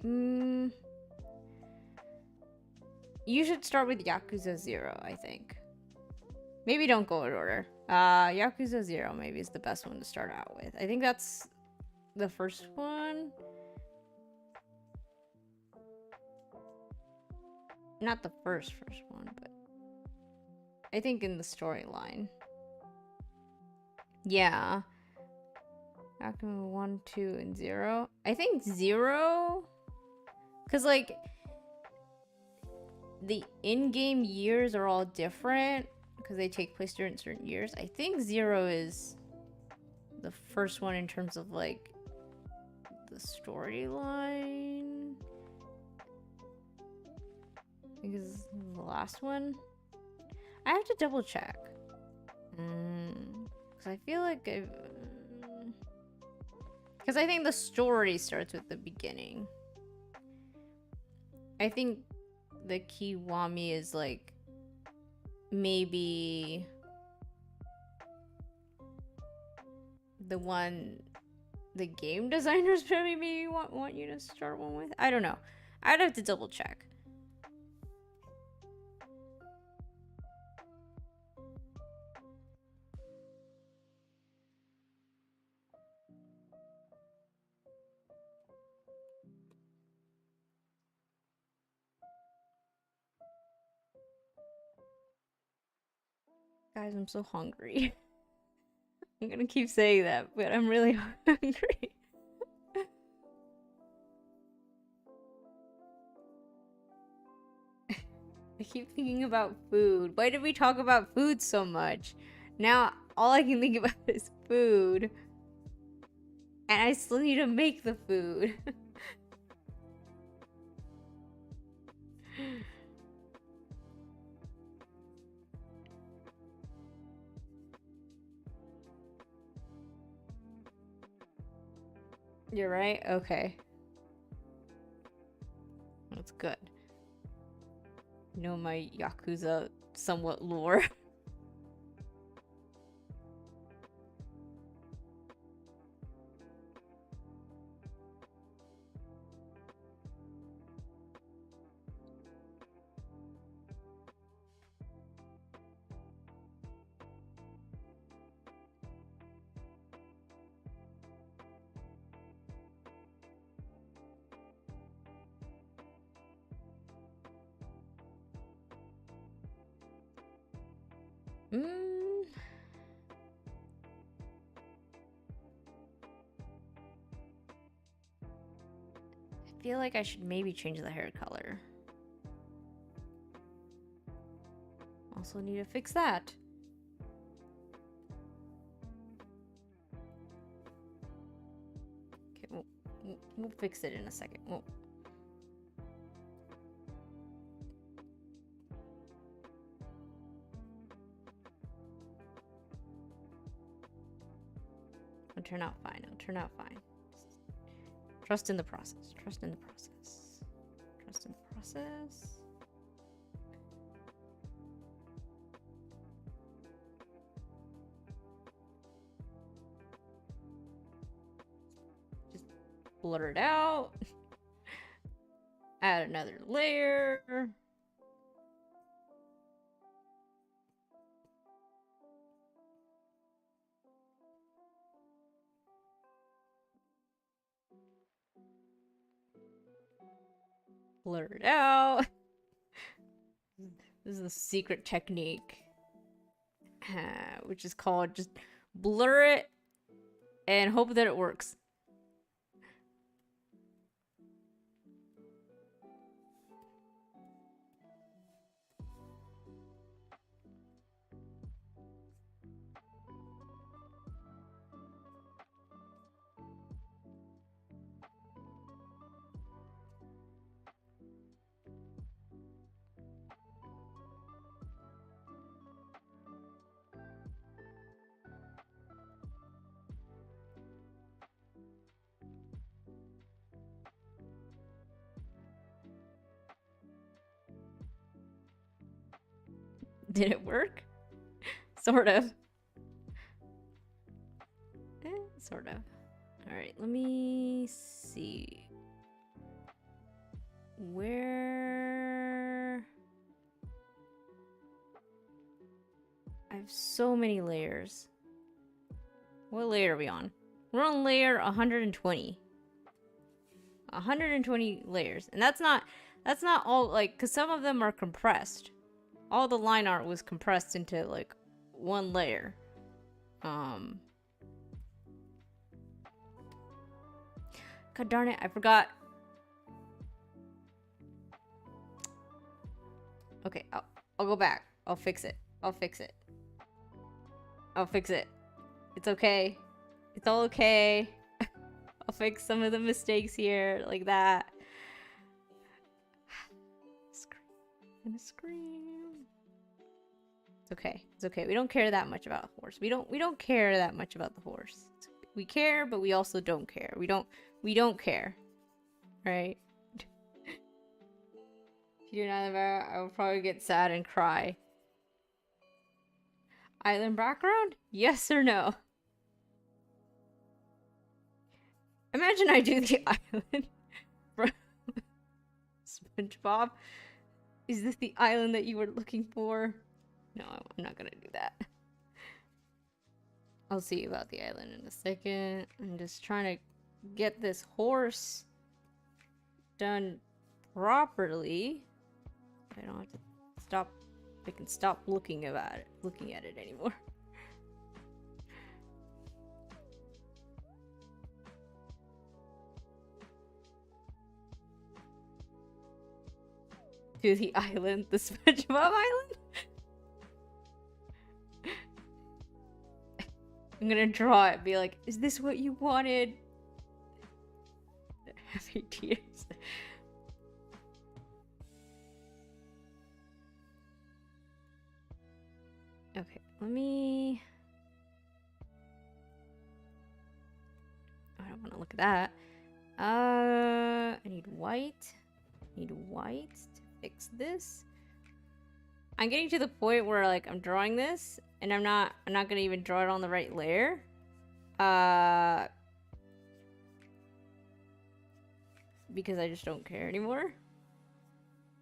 You should start with Yakuza 0, I think. Maybe don't go in order. Yakuza 0 maybe is the best one to start out with. I think that's the first one. Not the first one, but I think in the storyline. Yeah. Wacom 1, 2, and 0. I think 0, because like the in-game years are all different because they take place during certain years. I think 0 is the first one in terms of like the storyline. I think it's the last one. I have to double check. Because I feel like because I think the story starts with the beginning. I think the Kiwami is like maybe the one the game designers maybe want you to start one with. I don't know. I'd have to double check. Guys, I'm so hungry. I'm gonna keep saying that, but I'm really hungry. I keep thinking about food. Why did we talk about food so much? Now, all I can think about is food. And I still need to make the food. You're right? Okay. That's good. You know my Yakuza somewhat lore. I feel like I should maybe change the hair color. Also need to fix that. Okay, we'll fix it in a second. It'll turn out fine. It'll turn out fine. Trust in the process. Trust in the process. Trust in the process. Just blur it out. Add another layer. Blur it out. This is the secret technique, which is called just blur it and hope that it works. Did it work? Sort of. Sort of. Alright, let me see. Where... I have so many layers. What layer are we on? We're on layer 120. 120 layers. And that's not all, like, because some of them are compressed. All the line art was compressed into, like, one layer. God darn it, I forgot. Okay, I'll go back. I'll fix it. I'll fix it. I'll fix it. It's okay. It's all okay. I'll fix some of the mistakes here, like that. I'm gonna scream. It's okay. It's okay. We don't care that much about a horse. We don't care that much about the horse. We care, but we also don't care. We don't care. Right? If you do not about, I will probably get sad and cry. Island background? Yes or no? Imagine I do the island from SpongeBob. Is this the island that you were looking for? No, I'm not gonna do that. I'll see about the island in a second. I'm just trying to get this horse done properly. I don't have to stop. I can stop looking at it anymore. To the island, the SpongeBob island. I'm gonna draw it. Be like, is this what you wanted? Heavy tears. Okay, let me. I don't want to look at that. I need white. Need white to fix this. I'm getting to the point where, like, I'm drawing this and I'm not gonna even draw it on the right layer. Because I just don't care anymore.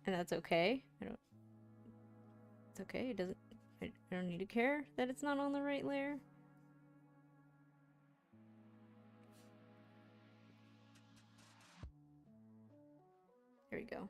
And that's okay. It's okay. It doesn't. I don't need to care that it's not on the right layer. There we go.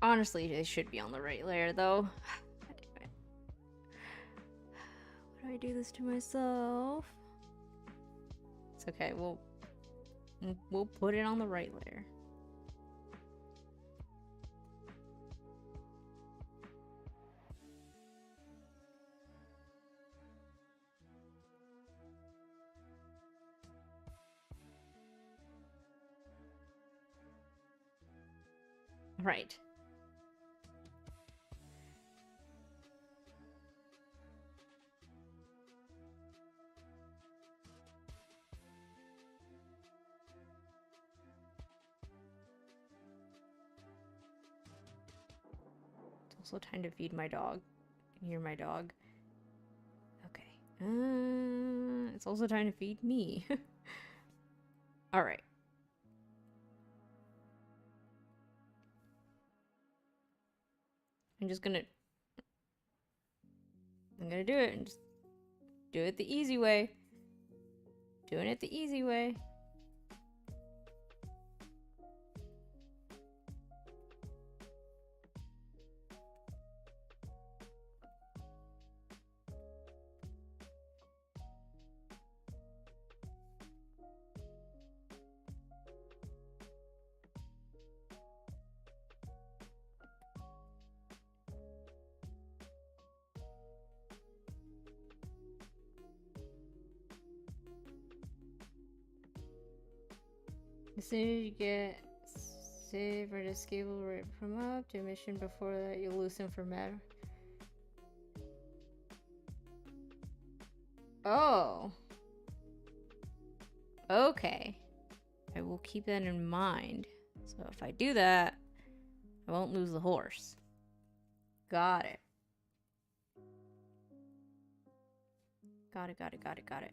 Honestly, they should be on the right layer, though. Why do I do this to myself? It's okay. We'll put it on the right layer. Right. It's also time to feed my dog. I can hear my dog. Okay. It's also time to feed me. All right. I'm gonna do it and just do it the easy way. Doing it the easy way. As soon as you get save or escapable right from up to mission before that you'll loosen for matter. Oh. Okay. I will keep that in mind. So if I do that, I won't lose the horse. Got it. Got it, got it, got it, got it.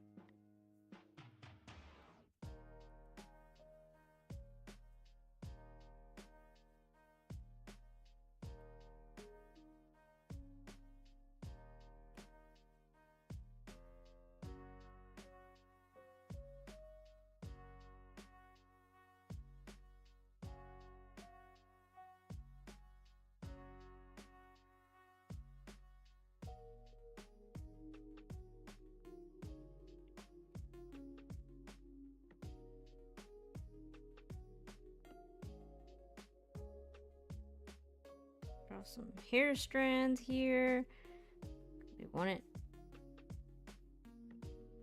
Draw some hair strands here. We want it.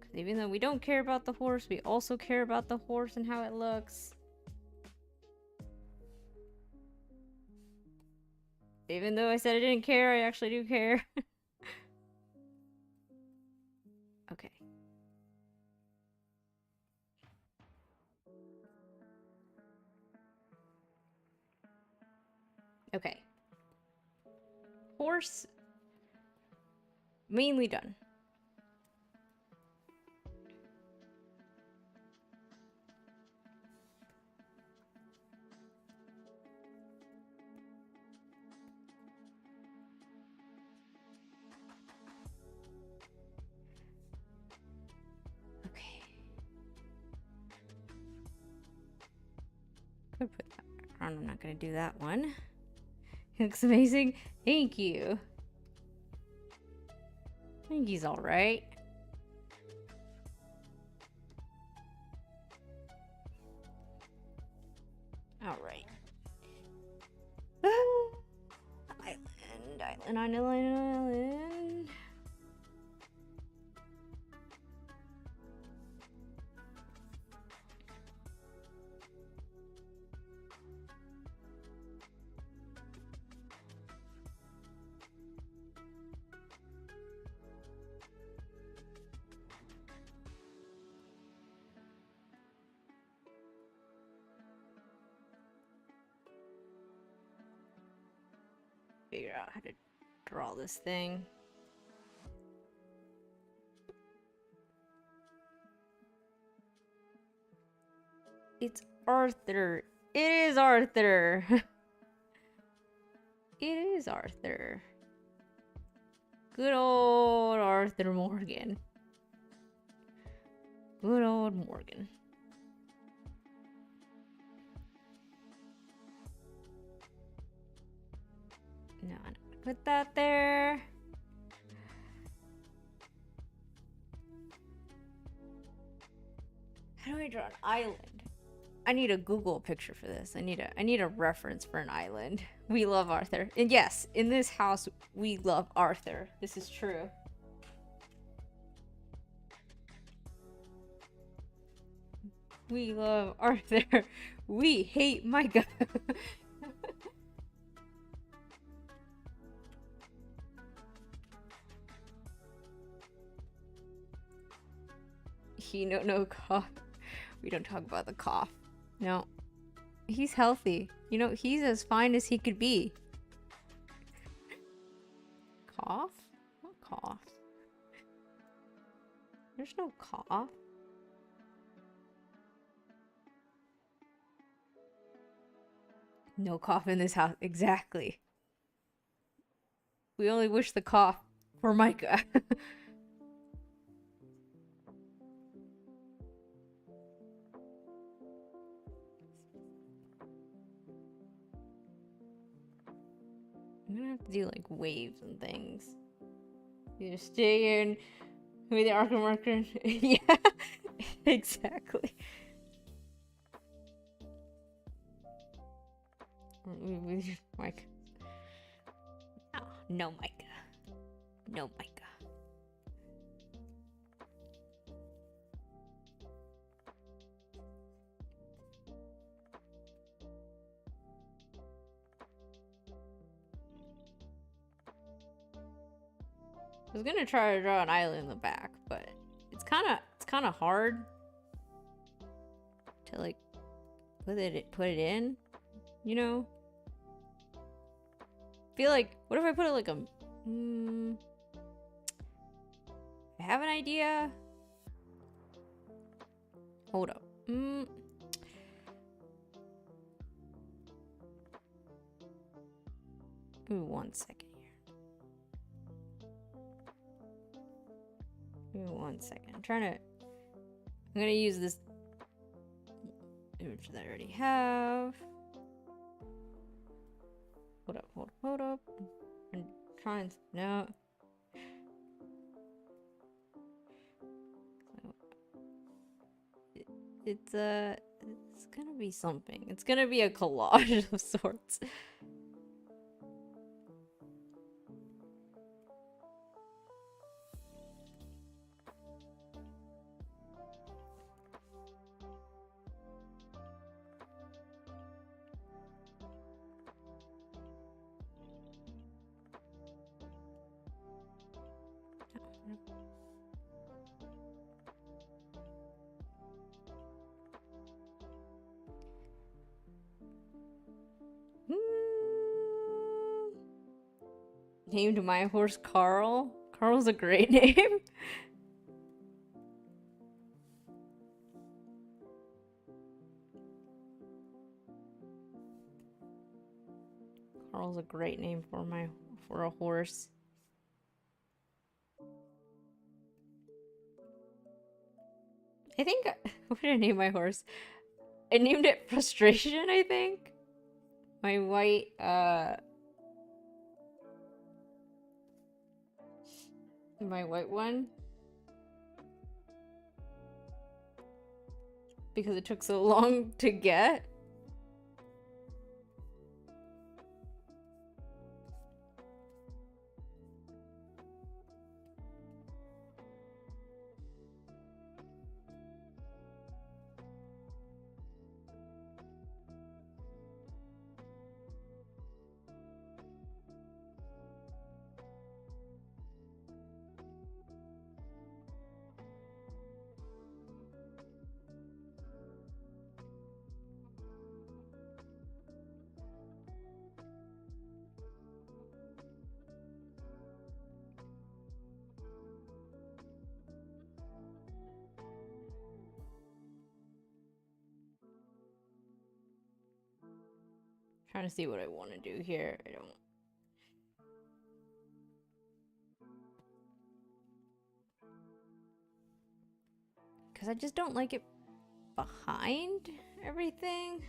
Because even though we don't care about the horse, we also care about the horse and how it looks. Even though I said I didn't care, I actually do care. Okay. Okay. Horse mainly done. Okay. Could put that on. I'm not gonna do that one. It looks amazing. Thank you. I think he's all right. All right. Island. Figure out how to draw this thing. It's Arthur. It is Arthur. It is Arthur. Good old Arthur Morgan. Good old Morgan. No, I'm not gonna put that there. How do I draw an island? I need a Google picture for this. I need a reference for an island. We love Arthur. And yes, in this house, we love Arthur. This is true. We love Arthur. We hate Micah. He no cough. We don't talk about the cough. No. He's healthy. You know, he's as fine as he could be. Cough? What cough? There's no cough. No cough in this house. Exactly. We only wish the cough for Micah. I'm gonna have to do like waves and things. You just stay in with the Arkham marker. Yeah, exactly. Mike. Oh, no, Micah. No, Micah. I was gonna try to draw an island in the back, but it's kind of hard to like put it in, you know. I feel like, what if I put it like a I have an idea. Hold up. Ooh, 1 second here. Give me 1 second. I'm gonna use this image that I already have. Hold up. I'm trying to, no. It's gonna be something. It's gonna be a collage of sorts. Named my horse Carl. Carl's a great name. Carl's a great name for a horse. I think what did I name my horse? I named it Frustration, I think. My white one. Because it took so long to get. Trying to see what I want to do here. I don't. Because I just don't like it behind everything.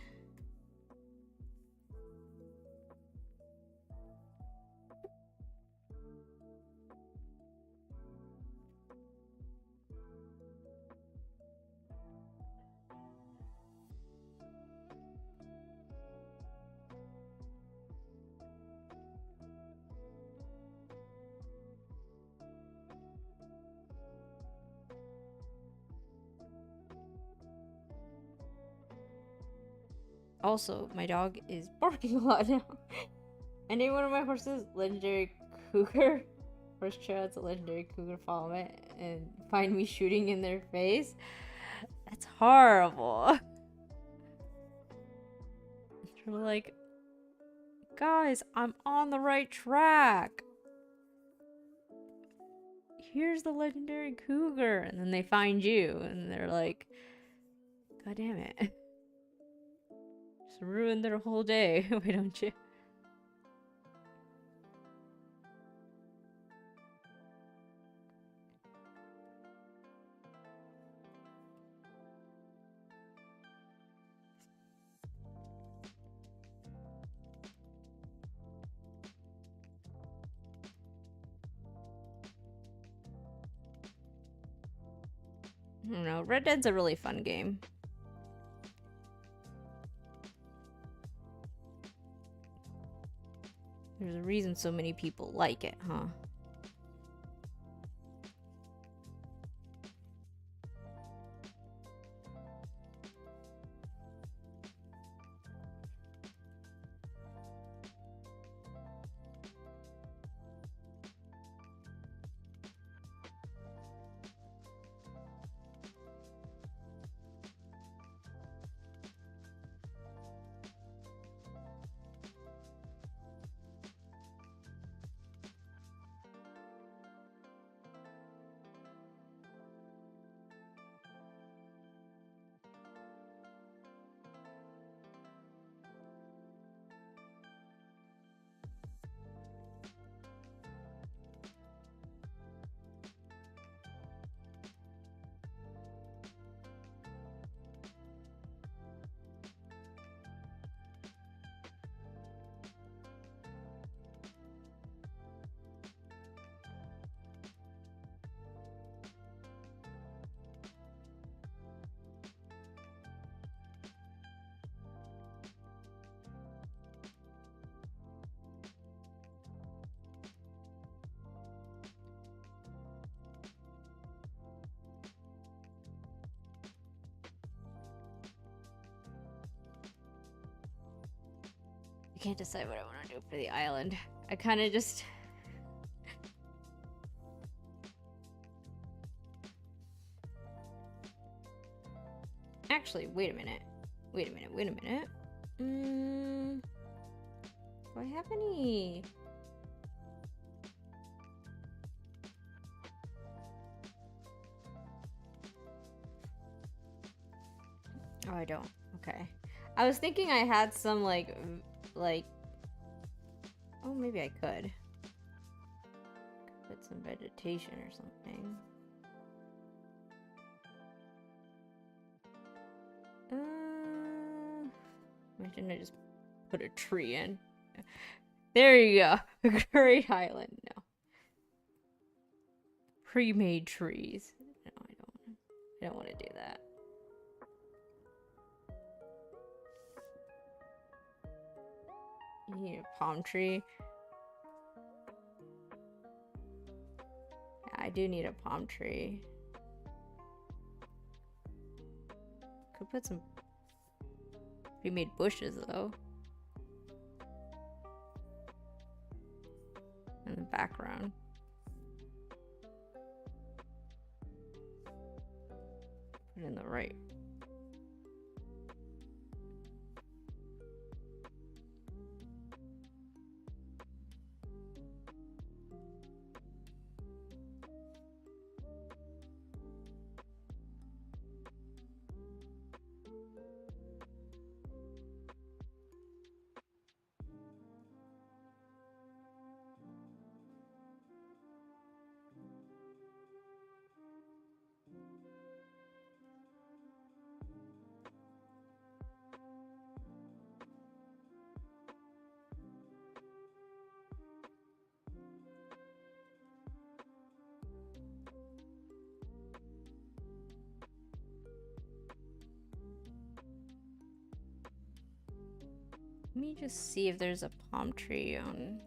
Also, my dog is barking a lot now. I named one of my horses Legendary Cougar. First chance a Legendary Cougar follow it and find me shooting in their face. That's horrible. They're like, guys, I'm on the right track. Here's the Legendary Cougar. And then they find you and they're like, God damn it. Just ruined their whole day. Why don't you? I don't know. Red Dead's a really fun game. There's a reason so many people like it, huh? can't decide what I want to do for the island. I kind of just... Actually, wait a minute. Wait a minute. Do I have any... Oh, I don't. Okay. I was thinking I had some, like... Oh, maybe I could. Put some vegetation or something. Imagine I just put a tree in. There you go. Great Highland. No. Pre-made trees. No, I don't want to do that. You need a palm tree. Yeah, I do need a palm tree. Could put some pre-made bushes though. In the background. Put it in the right. Let me just see if there's a palm tree on...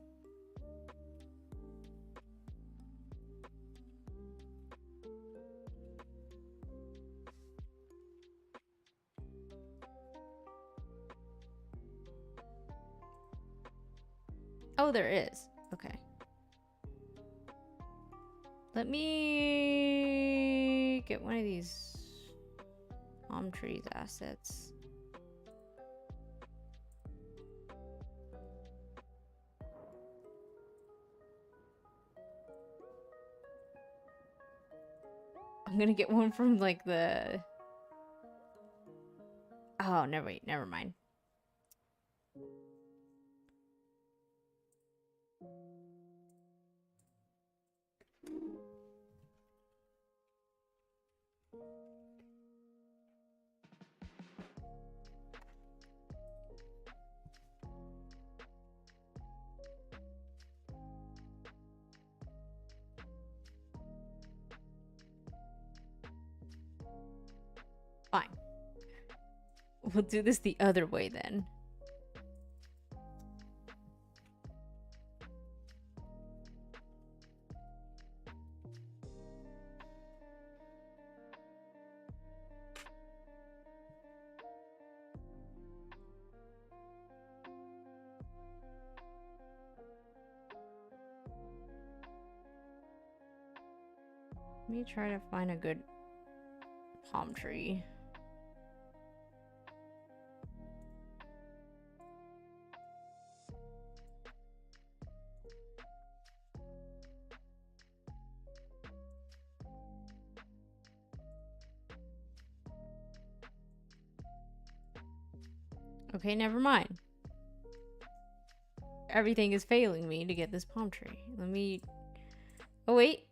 Oh, there is. Okay. Let me get one of these palm trees assets. I'm gonna get one from like the... Oh, never mind. Fine. We'll do this the other way then. Let me try to find a good palm tree. Okay, never mind. Everything is failing me to get this palm tree. Let me... Oh, wait.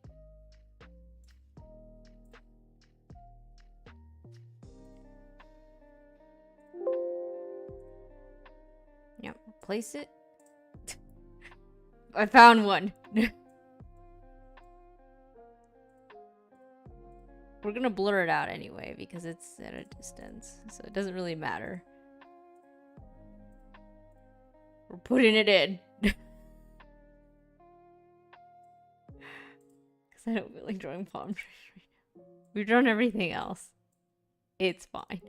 Yep, place it. I found one. We're gonna blur it out anyway because it's at a distance, so it doesn't really matter. We're putting it in. Because I don't feel like drawing palm trees right now. We've drawn everything else. It's fine.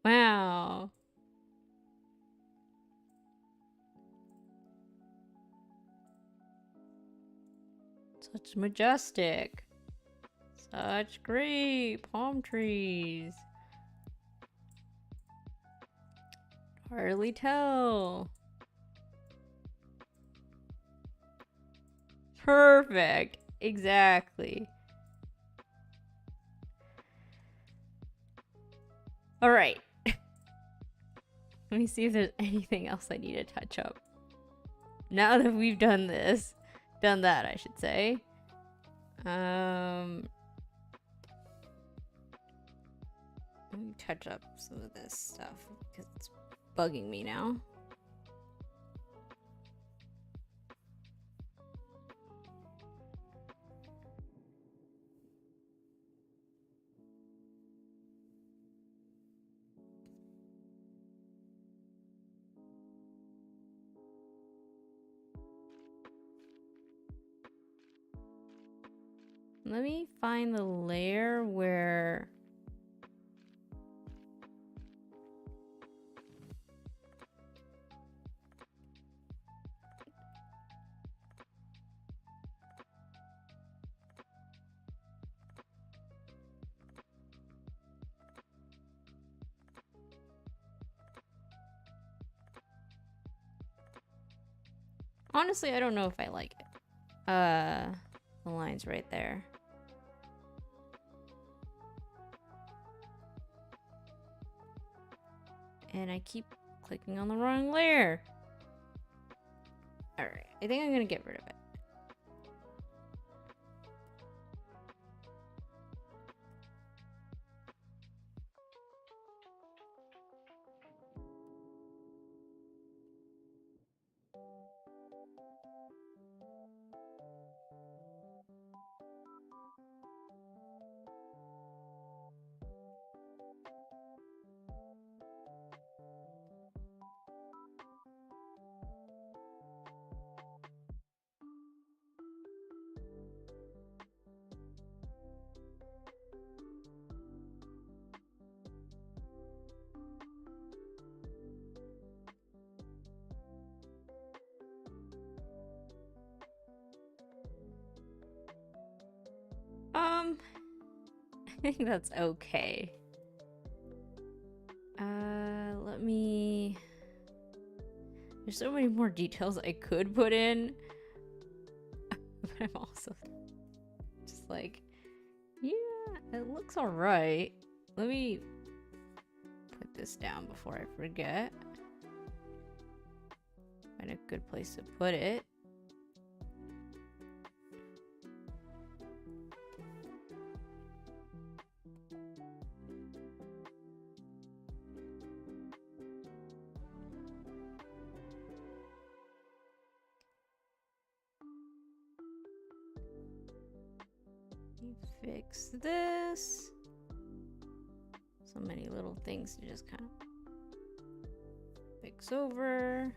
Wow. Such majestic. Such great palm trees. Hardly tell. Perfect. Exactly. All right. Let me see if there's anything else I need to touch up. Now that we've done this, done that, I should say. Let me touch up some of this stuff because it's bugging me now. Let me find the layer where... Honestly, I don't know if I like it. The line's right there. And I keep clicking on the wrong layer. Alright, I think I'm gonna get rid of it. I think that's okay. Let me... There's so many more details I could put in. But I'm also just like, yeah, it looks alright. Let me put this down before I forget. Find a good place to put it. Fix this. So many little things to just kind of fix over.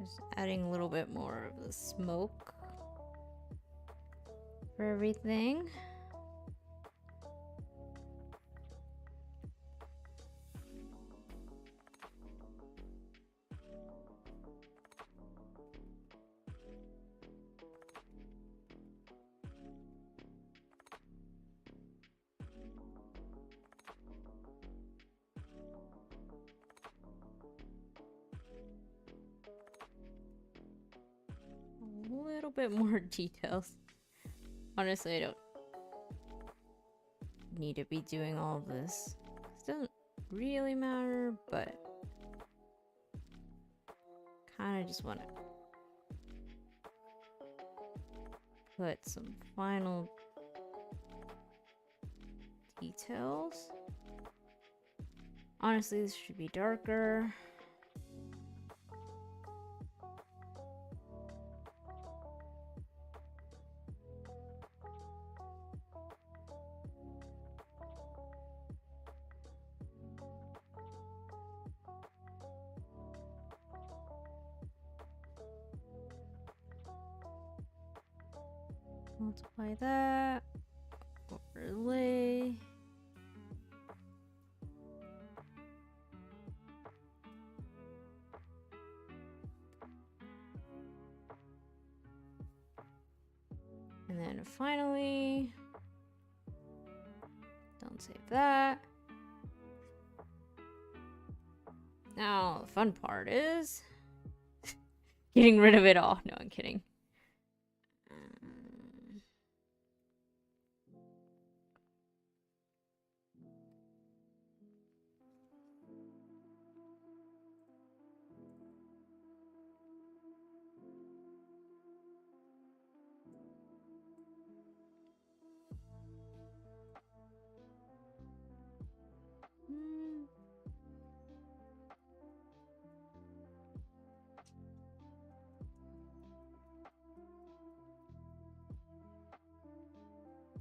Just adding a little bit more of the smoke for everything. little bit more details. Honestly, I don't need to be doing all of this. It doesn't really matter, but kind of just want to put some final details. Honestly, this should be darker. Multiply that. Overlay. And then finally, don't save that. Now, the fun part is getting rid of it all. No, I'm kidding.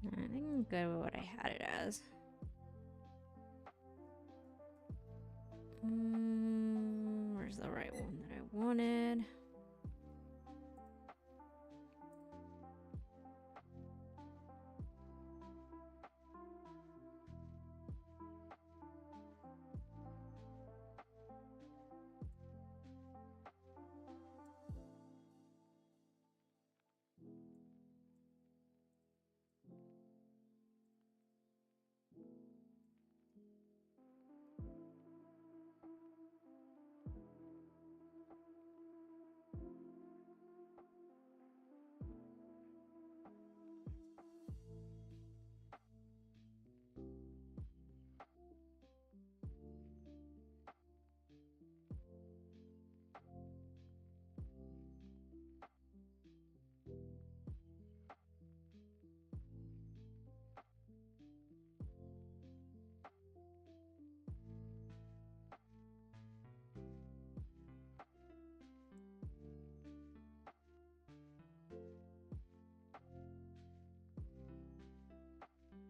I think I'm good with what I had it as. Where's the right one that I wanted?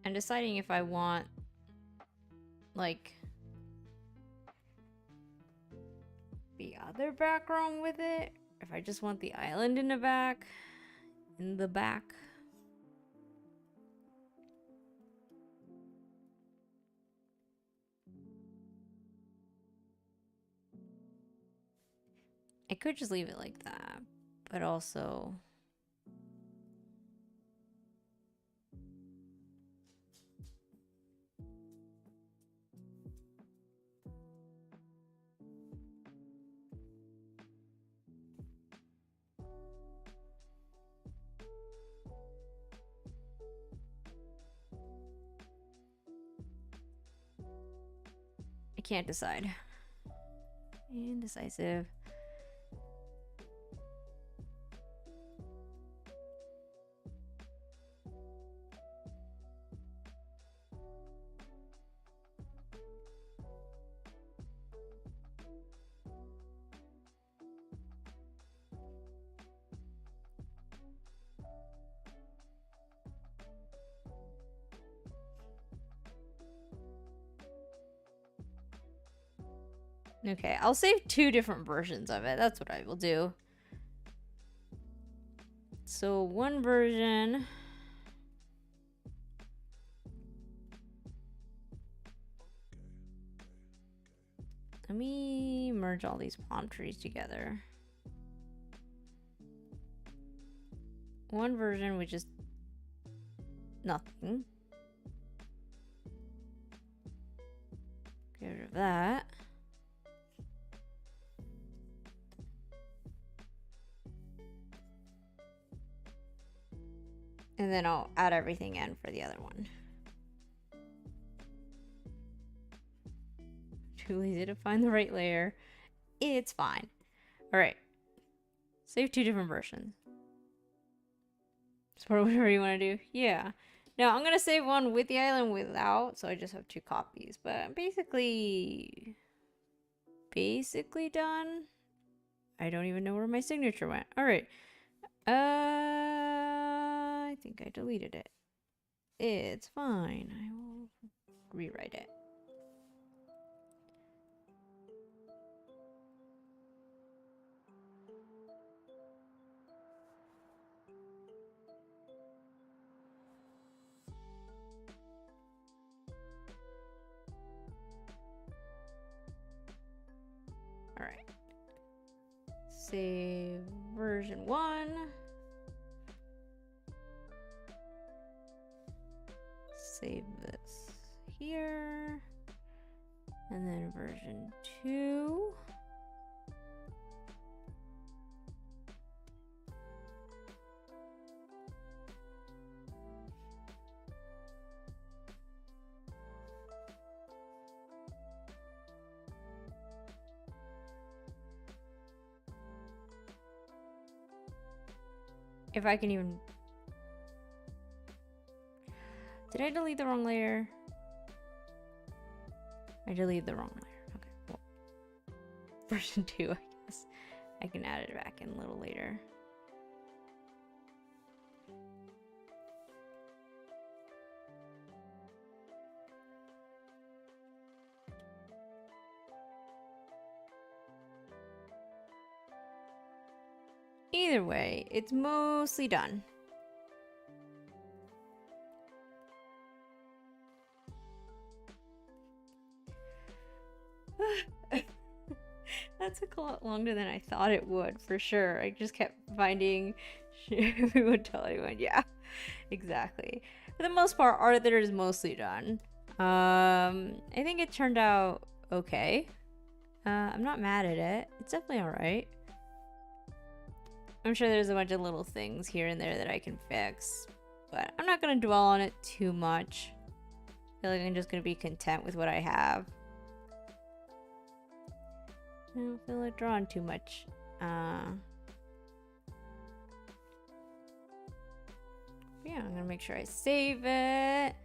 I'm deciding if I want, like, the other background with it. If I just want the island in the back. I could just leave it like that, but also... I can't decide. Indecisive. Okay, I'll save 2 different versions of it. That's what I will do. So one version... Let me merge all these palm trees together. One version with just nothing. Get rid of that. And then I'll add everything in for the other one. Too lazy to find the right layer. It's fine. Alright. Save 2 different versions. Support whatever you want to do. Yeah. Now I'm going to save one with the island without, so I just have 2 copies. But I'm basically done. I don't even know where my signature went. Alright. I think I deleted it. It's fine. I will rewrite it. Alright. Save version 1. Save this here. And then version 2. If I can even... Did I delete the wrong layer? I deleted the wrong layer. Okay, well, version 2, I guess. I can add it back in a little later. Either way, it's mostly done. That took a lot longer than I thought it would, for sure. I just kept finding everyone tell anyone. Yeah, exactly. For the most part, Arthur is mostly done. I think it turned out okay. I'm not mad at it. It's definitely alright. I'm sure there's a bunch of little things here and there that I can fix, but I'm not going to dwell on it too much. I feel like I'm just going to be content with what I have. I don't feel like drawing too much. Yeah, I'm going to make sure I save it.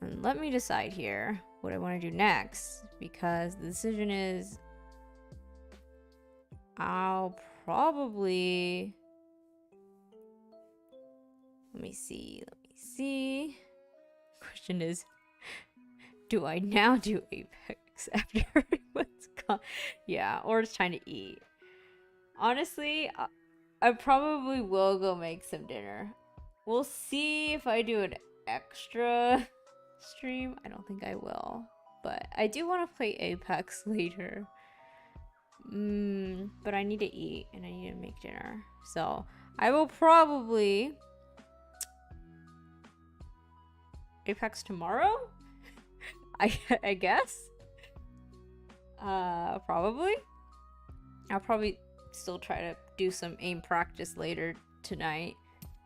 And let me decide here what I want to do next, because the decision is I'll probably... Let me see. Question is, do I now do Apex after everyone's gone? Yeah, or it's trying to eat. Honestly, I probably will go make some dinner. We'll see if I do an extra stream. I don't think I will, but I do want to play Apex later. But I need to eat and I need to make dinner. So I will probably Apex tomorrow? I guess. Probably. I'll probably still try to do some aim practice later tonight.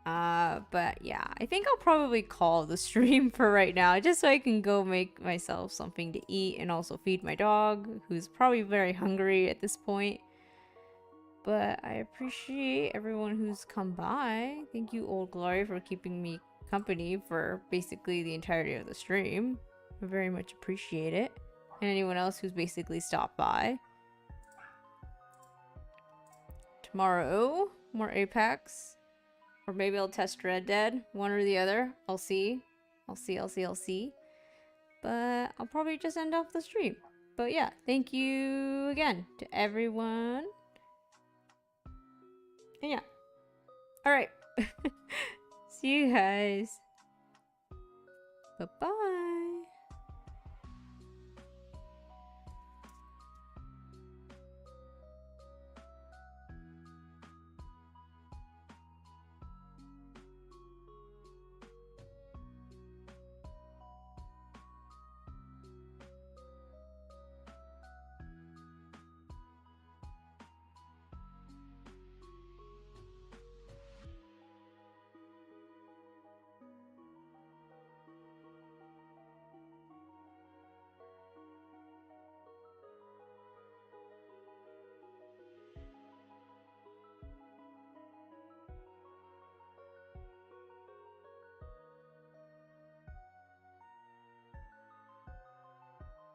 But yeah, I think I'll probably call the stream for right now, just so I can go make myself something to eat and also feed my dog, who's probably very hungry at this point. But I appreciate everyone who's come by. Thank you, Old Glory, for keeping me company for basically the entirety of the stream. I very much appreciate it. And anyone else who's basically stopped by. Tomorrow, more Apex. Or maybe I'll test Red Dead, one or the other. I'll see. I'll see. But I'll probably just end off the stream. But yeah, thank you again to everyone. And yeah. Alright. See you guys. Bye-bye.